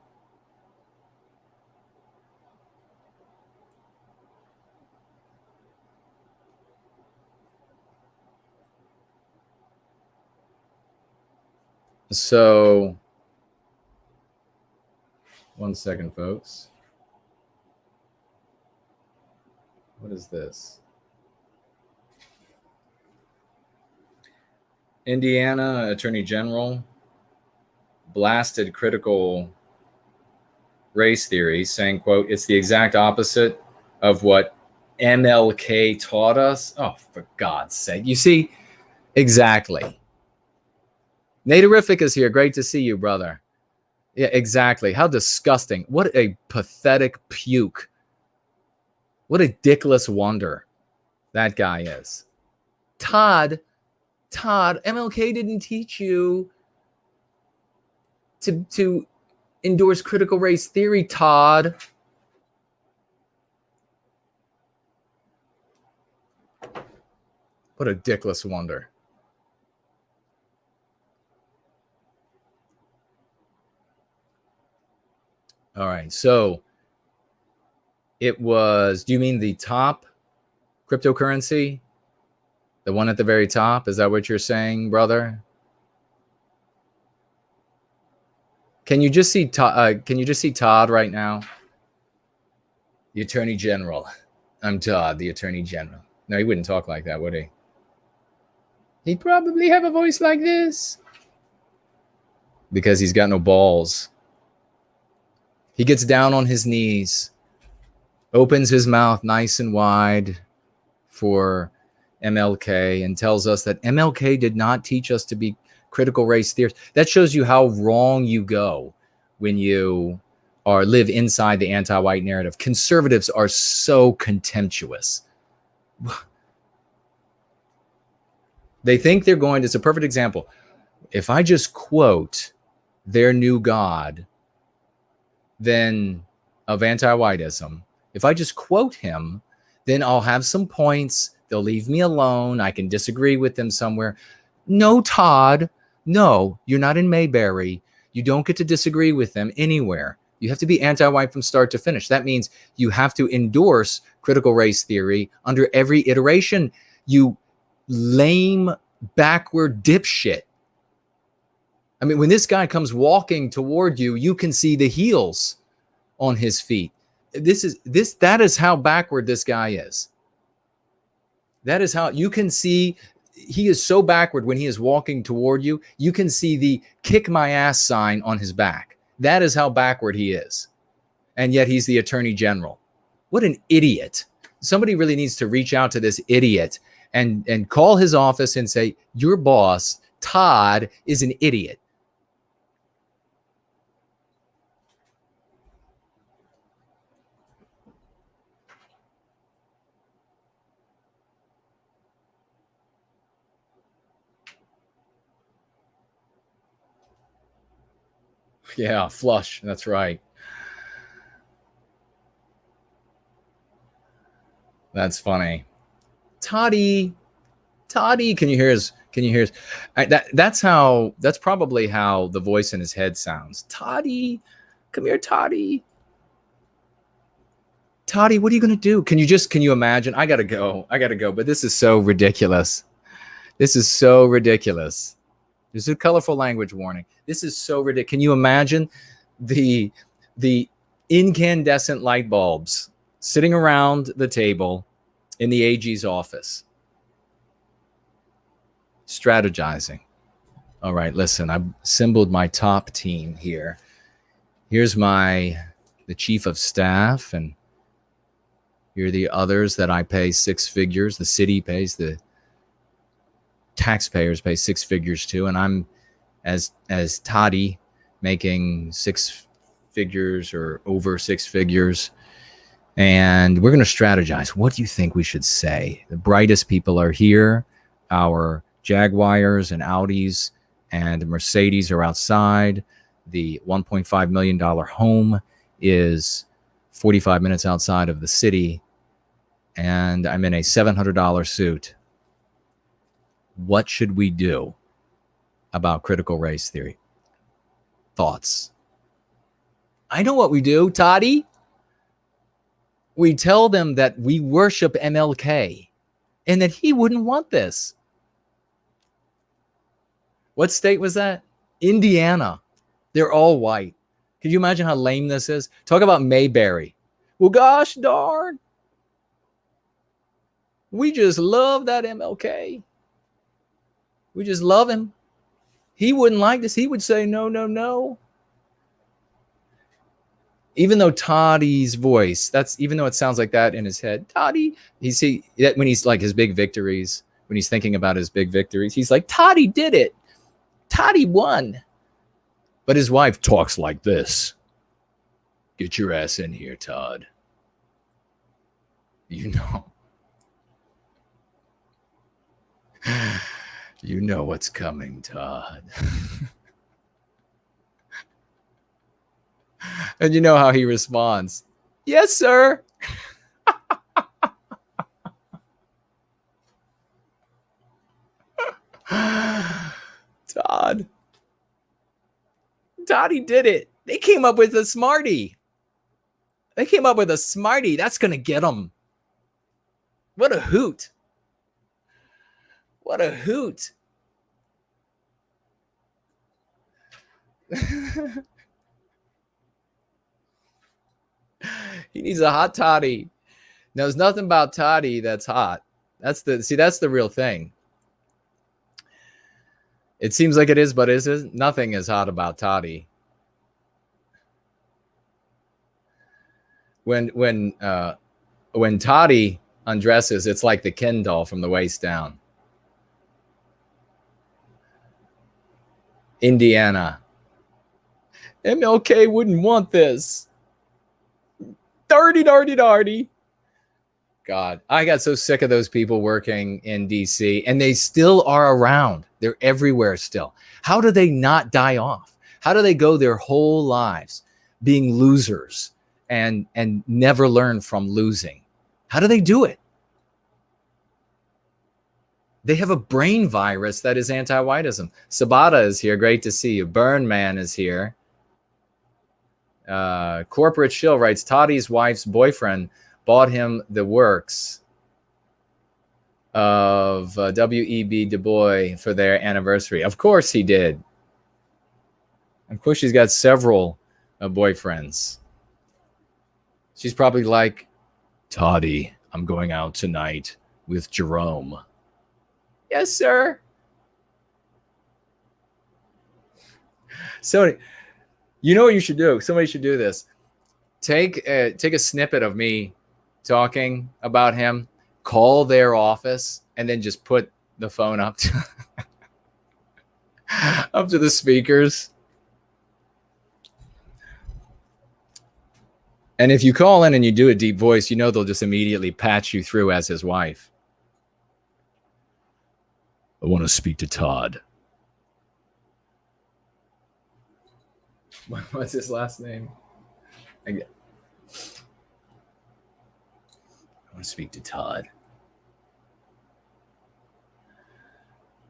So, one second, folks. What is this? Indiana Attorney General blasted critical race theory, saying, quote, it's the exact opposite of what MLK taught us. Oh, for God's sake. You see, exactly. Naderific is here. Great to see you, brother. Yeah, exactly. How disgusting. What a pathetic puke. What a dickless wonder that guy is. Todd, MLK didn't teach you to endorse critical race theory, Todd. What a dickless wonder. All right, so it was, do you mean the top cryptocurrency? The one at the very top? Is that what you're saying, brother? Can you just see Todd right now? The Attorney General. I'm Todd, the Attorney General. No, he wouldn't talk like that, would he? He'd probably have a voice like this. Because he's got no balls. He gets down on his knees, opens his mouth nice and wide for MLK, and tells us that MLK did not teach us to be critical race theorists. That shows you how wrong you go when you live inside the anti-white narrative. Conservatives are so contemptuous. They think they're going to, it's a perfect example. If I just quote their new God, then of anti-whiteism, if I just quote him, then I'll have some points. They'll leave me alone. I can disagree with them somewhere. No, Todd, no, you're not in Mayberry. You don't get to disagree with them anywhere. You have to be anti-white from start to finish. That means you have to endorse critical race theory under every iteration. You lame, backward dipshit. I mean, when this guy comes walking toward you, you can see the heels on his feet. That is how backward this guy is. That is how you can see he is so backward when he is walking toward you. You can see the kick my ass sign on his back. That is how backward he is. And yet he's the Attorney General. What an idiot. Somebody really needs to reach out to this idiot and call his office and say, your boss, Todd, is an idiot. Yeah, flush. That's right. That's funny. Toddy, can you hear his? That's probably how the voice in his head sounds. Toddy, come here, Toddy. Toddy, what are you going to do? Can you imagine? I got to go. But this is so ridiculous. This is a colorful language warning. This is so ridiculous. Can you imagine the incandescent light bulbs sitting around the table in the AG's office, strategizing? All right, listen, I've assembled my top team here. Here's the chief of staff, and here are the others that I pay six figures. The city pays, the taxpayers pay six figures to, and I'm as Toddy making six figures or over six figures. And we're going to strategize. What do you think we should say? The brightest people are here. Our Jaguars and Audis and Mercedes are outside. The $1.5 million home is 45 minutes outside of the city. And I'm in a $700 suit. What should we do about critical race theory? Thoughts? I know what we do, Toddy. We tell them that we worship MLK and that he wouldn't want this. What state was that? Indiana. They're all white. Can you imagine how lame this is? Talk about Mayberry. Well, gosh darn. We just love that MLK. We just love him. He wouldn't like this. He would say, no, no, no. Even though Toddy's voice, even though it sounds like that in his head, Toddy, when he's like his big victories, when he's thinking about his big victories, he's like, Toddy did it. Toddy won. But his wife talks like this. Get your ass in here, Todd. You know. You know what's coming, Todd. And you know how he responds. Yes, sir. Todd, he did it. They came up with a smarty. That's going to get them. What a hoot. He needs a hot toddy. Knows nothing about toddy that's hot. That's the real thing. It seems like it is, but nothing is hot about toddy. When toddy undresses, it's like the Ken doll from the waist down. Indiana. MLK wouldn't want this. Darty. God, I got so sick of those people working in DC, and they still are around. They're everywhere still. How do they not die off? How do they go their whole lives being losers and never learn from losing? How do they do it? They have a brain virus that is anti-whiteism. Sabata is here. Great to see you. Burn Man is here. Corporate Shill writes, Toddy's wife's boyfriend bought him the works of W.E.B. Du Bois for their anniversary. Of course he did. Of course she's got several boyfriends. She's probably like, Toddy, I'm going out tonight with Jerome. Yes, sir. So, you know what you should do? Somebody should do this. Take a snippet of me talking about him, call their office, and then just put the phone up to, up to the speakers. And if you call in and you do a deep voice, you know they'll just immediately patch you through as his wife. I want to speak to Todd. What's his last name? I want to speak to Todd.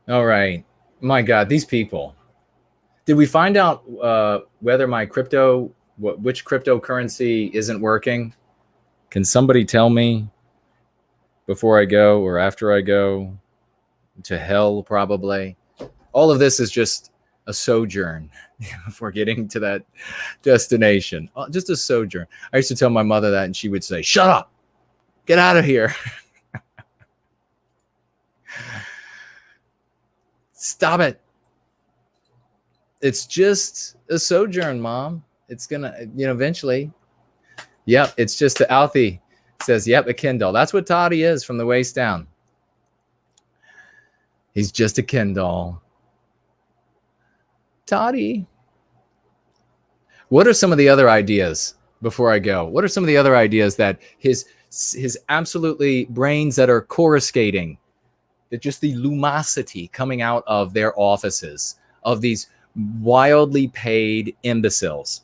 All right. My God, these people. Did we find out whether my which cryptocurrency isn't working? Can somebody tell me before I go or after I go? To hell, probably. All of this is just a sojourn before getting to that destination. Just a sojourn. I used to tell my mother that, and she would say, shut up, get out of here. Stop it. It's just a sojourn, Mom. It's gonna, eventually. Yep, it's just Alfie says, yep, a Kindle. That's what Toddy is from the waist down. He's just a Ken doll. Toddy. What are some of the other ideas before I go? What are some of the other ideas that his absolutely brains that are coruscating, that just the lumosity coming out of their offices of these wildly paid imbeciles?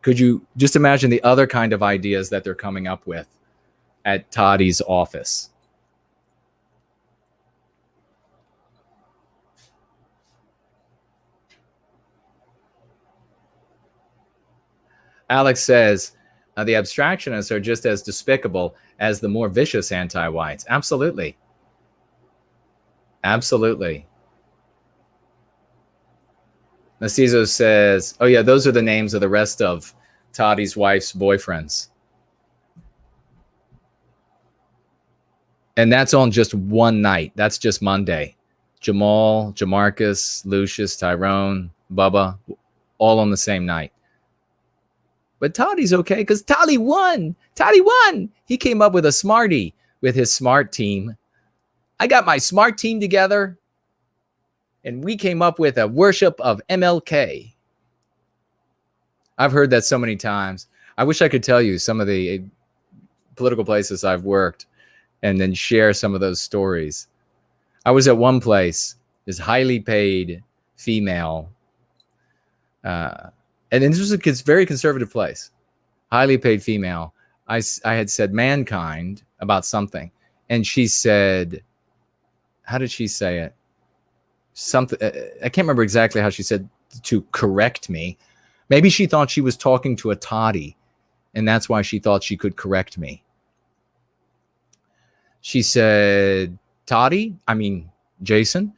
Could you just imagine the other kind of ideas that they're coming up with at Toddy's office? Alex says, the abstractionists are just as despicable as the more vicious anti-whites. Absolutely. Absolutely. Narciso says, oh yeah, those are the names of the rest of Toddy's wife's boyfriends. And that's on just one night. That's just Monday. Jamal, Jamarcus, Lucius, Tyrone, Bubba, all on the same night. But Toddy's okay because Toddy won. Toddy won. He came up with a smarty with his smart team. I got my smart team together, and we came up with a worship of MLK. I've heard that so many times. I wish I could tell you some of the political places I've worked and then share some of those stories. I was at one place, this highly paid female, and this was a very conservative place, highly paid female. I had said mankind about something, and she said, how did she say it? Something, I can't remember exactly how she said to correct me. Maybe she thought she was talking to a toddy, and that's why she thought she could correct me. She said, Toddy, I mean, Jason,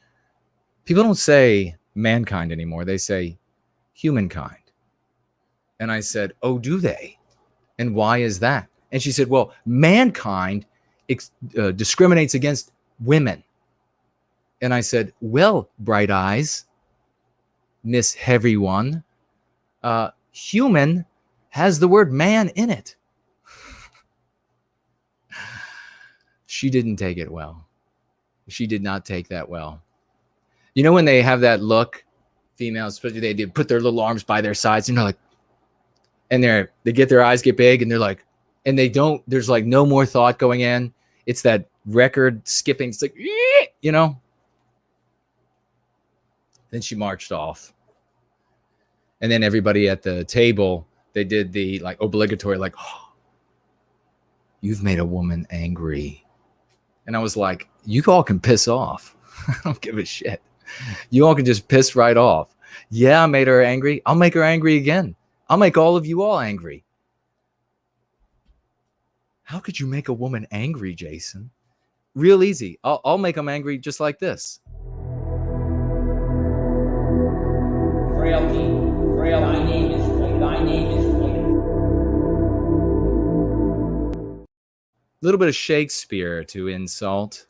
people don't say mankind anymore. They say humankind. And I said, oh, do they? And why is that? And she said, well, mankind discriminates against women. And I said, well, bright eyes, Miss Heavy One, human has the word man in it. She didn't take it well. She did not take that well. You know, when they have that look, females, especially, they put their little arms by their sides and they're like, and they get their eyes get big and they're like, and they don't, there's like no more thought going in. It's that record skipping. It's like, you know. Then she marched off. And then everybody at the table, they did the like obligatory, like, oh, you've made a woman angry. And I was like, you all can piss off. I don't give a shit. You all can just piss right off. Yeah, I made her angry. I'll make her angry again. I'll make all of you all angry. How could you make a woman angry, Jason? Real easy. I'll make them angry just like this. Frailty, thy name is great, thy name is great. A little bit of Shakespeare to insult.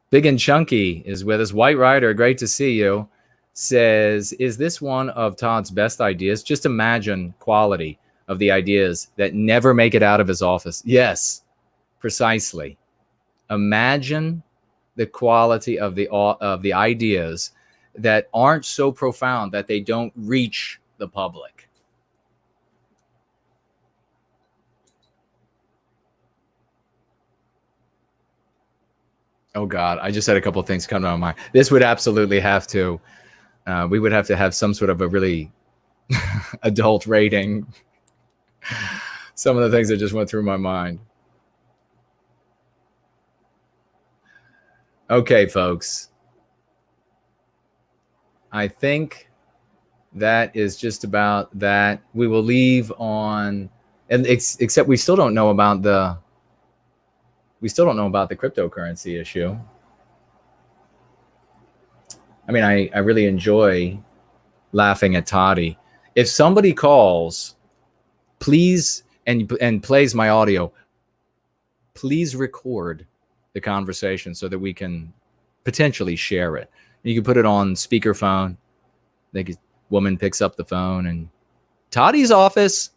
Big and Chunky is with us. White Rider, great to see you. Says, is this one of Todd's best ideas? Just imagine quality of the ideas that never make it out of his office. Yes, precisely. Imagine the quality of the ideas that aren't so profound that they don't reach the public. Oh God, I just had a couple of things come to my mind. This would absolutely have to, we would have to have some sort of a really adult rating. Some of the things that just went through my mind. Okay, folks. I think that is just about that. We will leave on, and except we still don't know about the cryptocurrency issue. I mean, I really enjoy laughing at Toddy. If somebody calls, please, and plays my audio, please record the conversation so that we can potentially share it. You can put it on speakerphone. The woman picks up the phone and Toddy's office.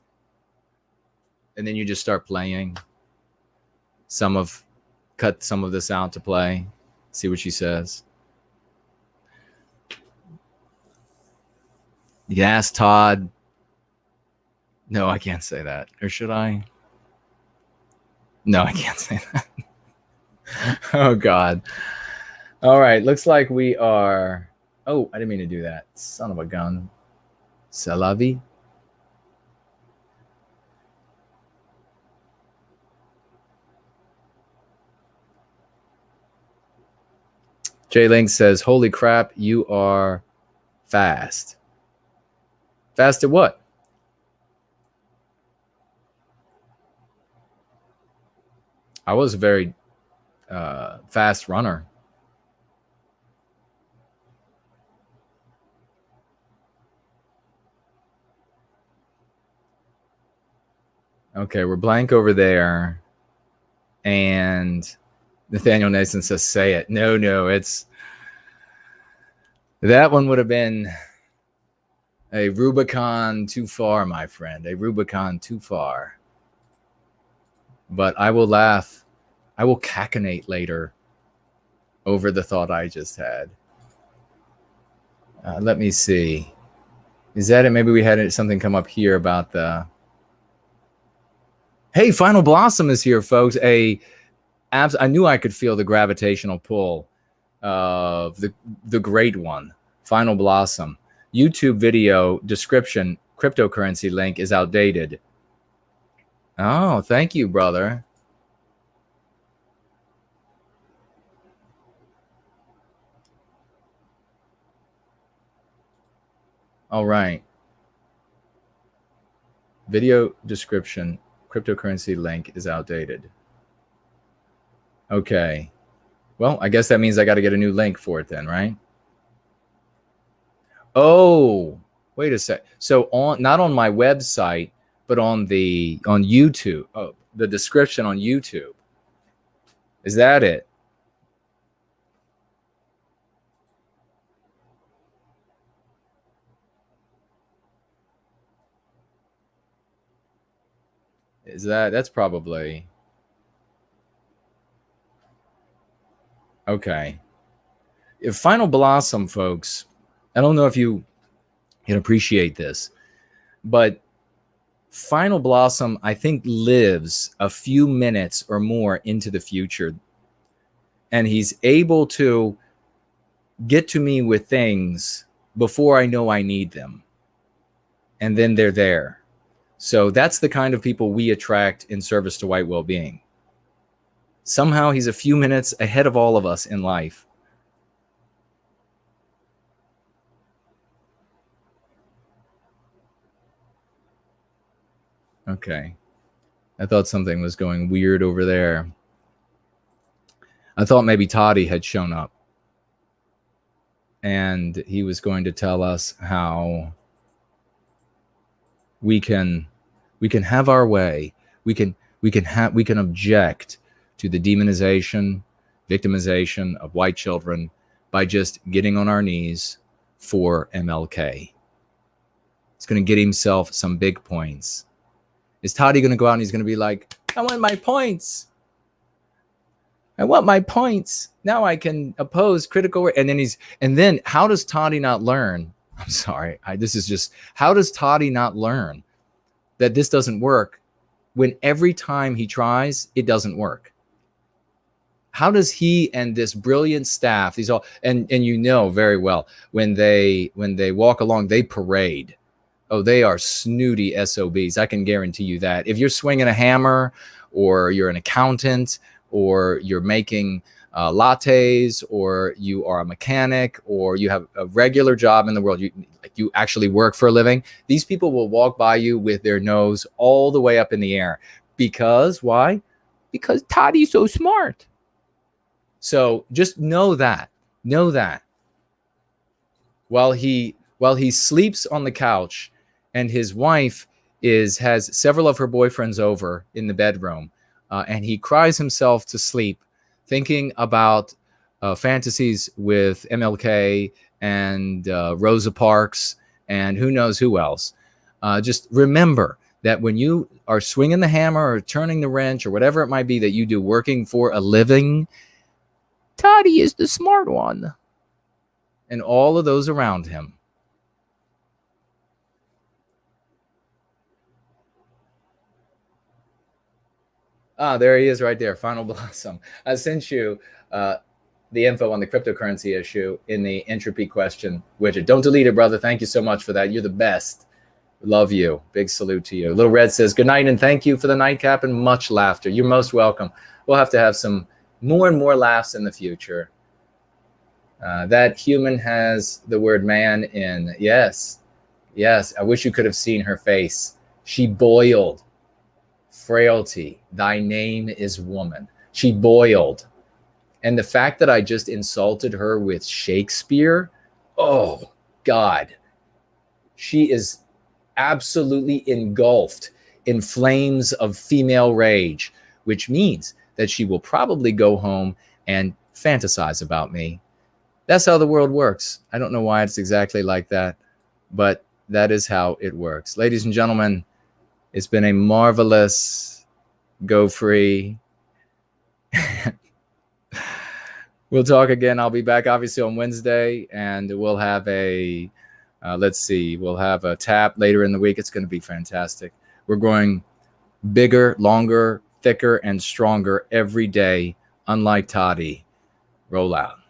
And then you just start playing cut some of this out to play. See what she says. You can ask Todd. No, I can't say that. Or should I? No, I can't say that. Oh, God. All right. Looks like we are. Oh, I didn't mean to do that. Son of a gun. C'est la vie. Jay Link says, holy crap, you are fast. Fast at what? I was a very fast runner. Okay, we're blank over there. And Nathaniel Nason says, say it. No, it's... That one would have been a Rubicon too far, my friend. A Rubicon too far. But I will laugh. I will cachinnate later over the thought I just had. Let me see. Is that it? Maybe we had something come up here about the... Hey, Final Blossom is here, folks. I knew I could feel the gravitational pull of the great one, Final Blossom. YouTube video description, cryptocurrency link is outdated. Oh, thank you, brother. All right. Video description, cryptocurrency link is outdated. Okay. Well, I guess that means I got to get a new link for it then, right? Oh, wait a sec. So not on my website, but on YouTube. Oh, the description on YouTube. Is that it? That's probably okay. If Final Blossom, folks, I don't know if you can appreciate this, but Final Blossom, I think, lives a few minutes or more into the future, and he's able to get to me with things before I know I need them, and then they're there. So that's the kind of people we attract in service to white well-being. Somehow he's a few minutes ahead of all of us in life. Okay. I thought something was going weird over there. I thought maybe Toddy had shown up and he was going to tell us how we can have our way. We can object to the demonization, victimization of white children by just getting on our knees for MLK. He's going to get himself some big points. Is Toddy going to go out and he's going to be like, I want my points. I want my points. Now I can oppose critical. And then how does Toddy not learn? I'm sorry. How does Toddy not learn that this doesn't work when every time he tries, it doesn't work? How does he and this brilliant staff, these all, and you know very well, when they walk along, they parade. Oh, they are snooty SOBs. I can guarantee you that. If you're swinging a hammer, or you're an accountant, or you're making lattes, or you are a mechanic, or you have a regular job in the world, you actually work for a living, these people will walk by you with their nose all the way up in the air. Because why? Because Toddy's so smart. So just know that. While he sleeps on the couch and his wife has several of her boyfriends over in the bedroom, and he cries himself to sleep thinking about fantasies with MLK and Rosa Parks and who knows who else. Just remember that when you are swinging the hammer or turning the wrench or whatever it might be that you do working for a living, Toddy is the smart one. And all of those around him. Ah, there he is right there, Final Blossom. I sent you the info on the cryptocurrency issue in the entropy question widget. Don't delete it, brother. Thank you so much for that. You're the best. Love you. Big salute to you. Little Red says, good night and thank you for the nightcap and much laughter. You're most welcome. We'll have to have some more and more laughs in the future. That human has the word man in. Yes. I wish you could have seen her face. She boiled. Frailty, thy name is woman. She boiled. And the fact that I just insulted her with Shakespeare, oh God, she is absolutely engulfed in flames of female rage, which means that she will probably go home and fantasize about me. That's how the world works. I don't know why it's exactly like that, but that is how it works. Ladies and gentlemen, it's been a marvelous Go Free. We'll talk again. I'll be back obviously on Wednesday, and we'll have a Let's see. We'll have a tap later in the week. It's going to be fantastic. We're growing bigger, longer, thicker, and stronger every day. Unlike Toddy. Roll out.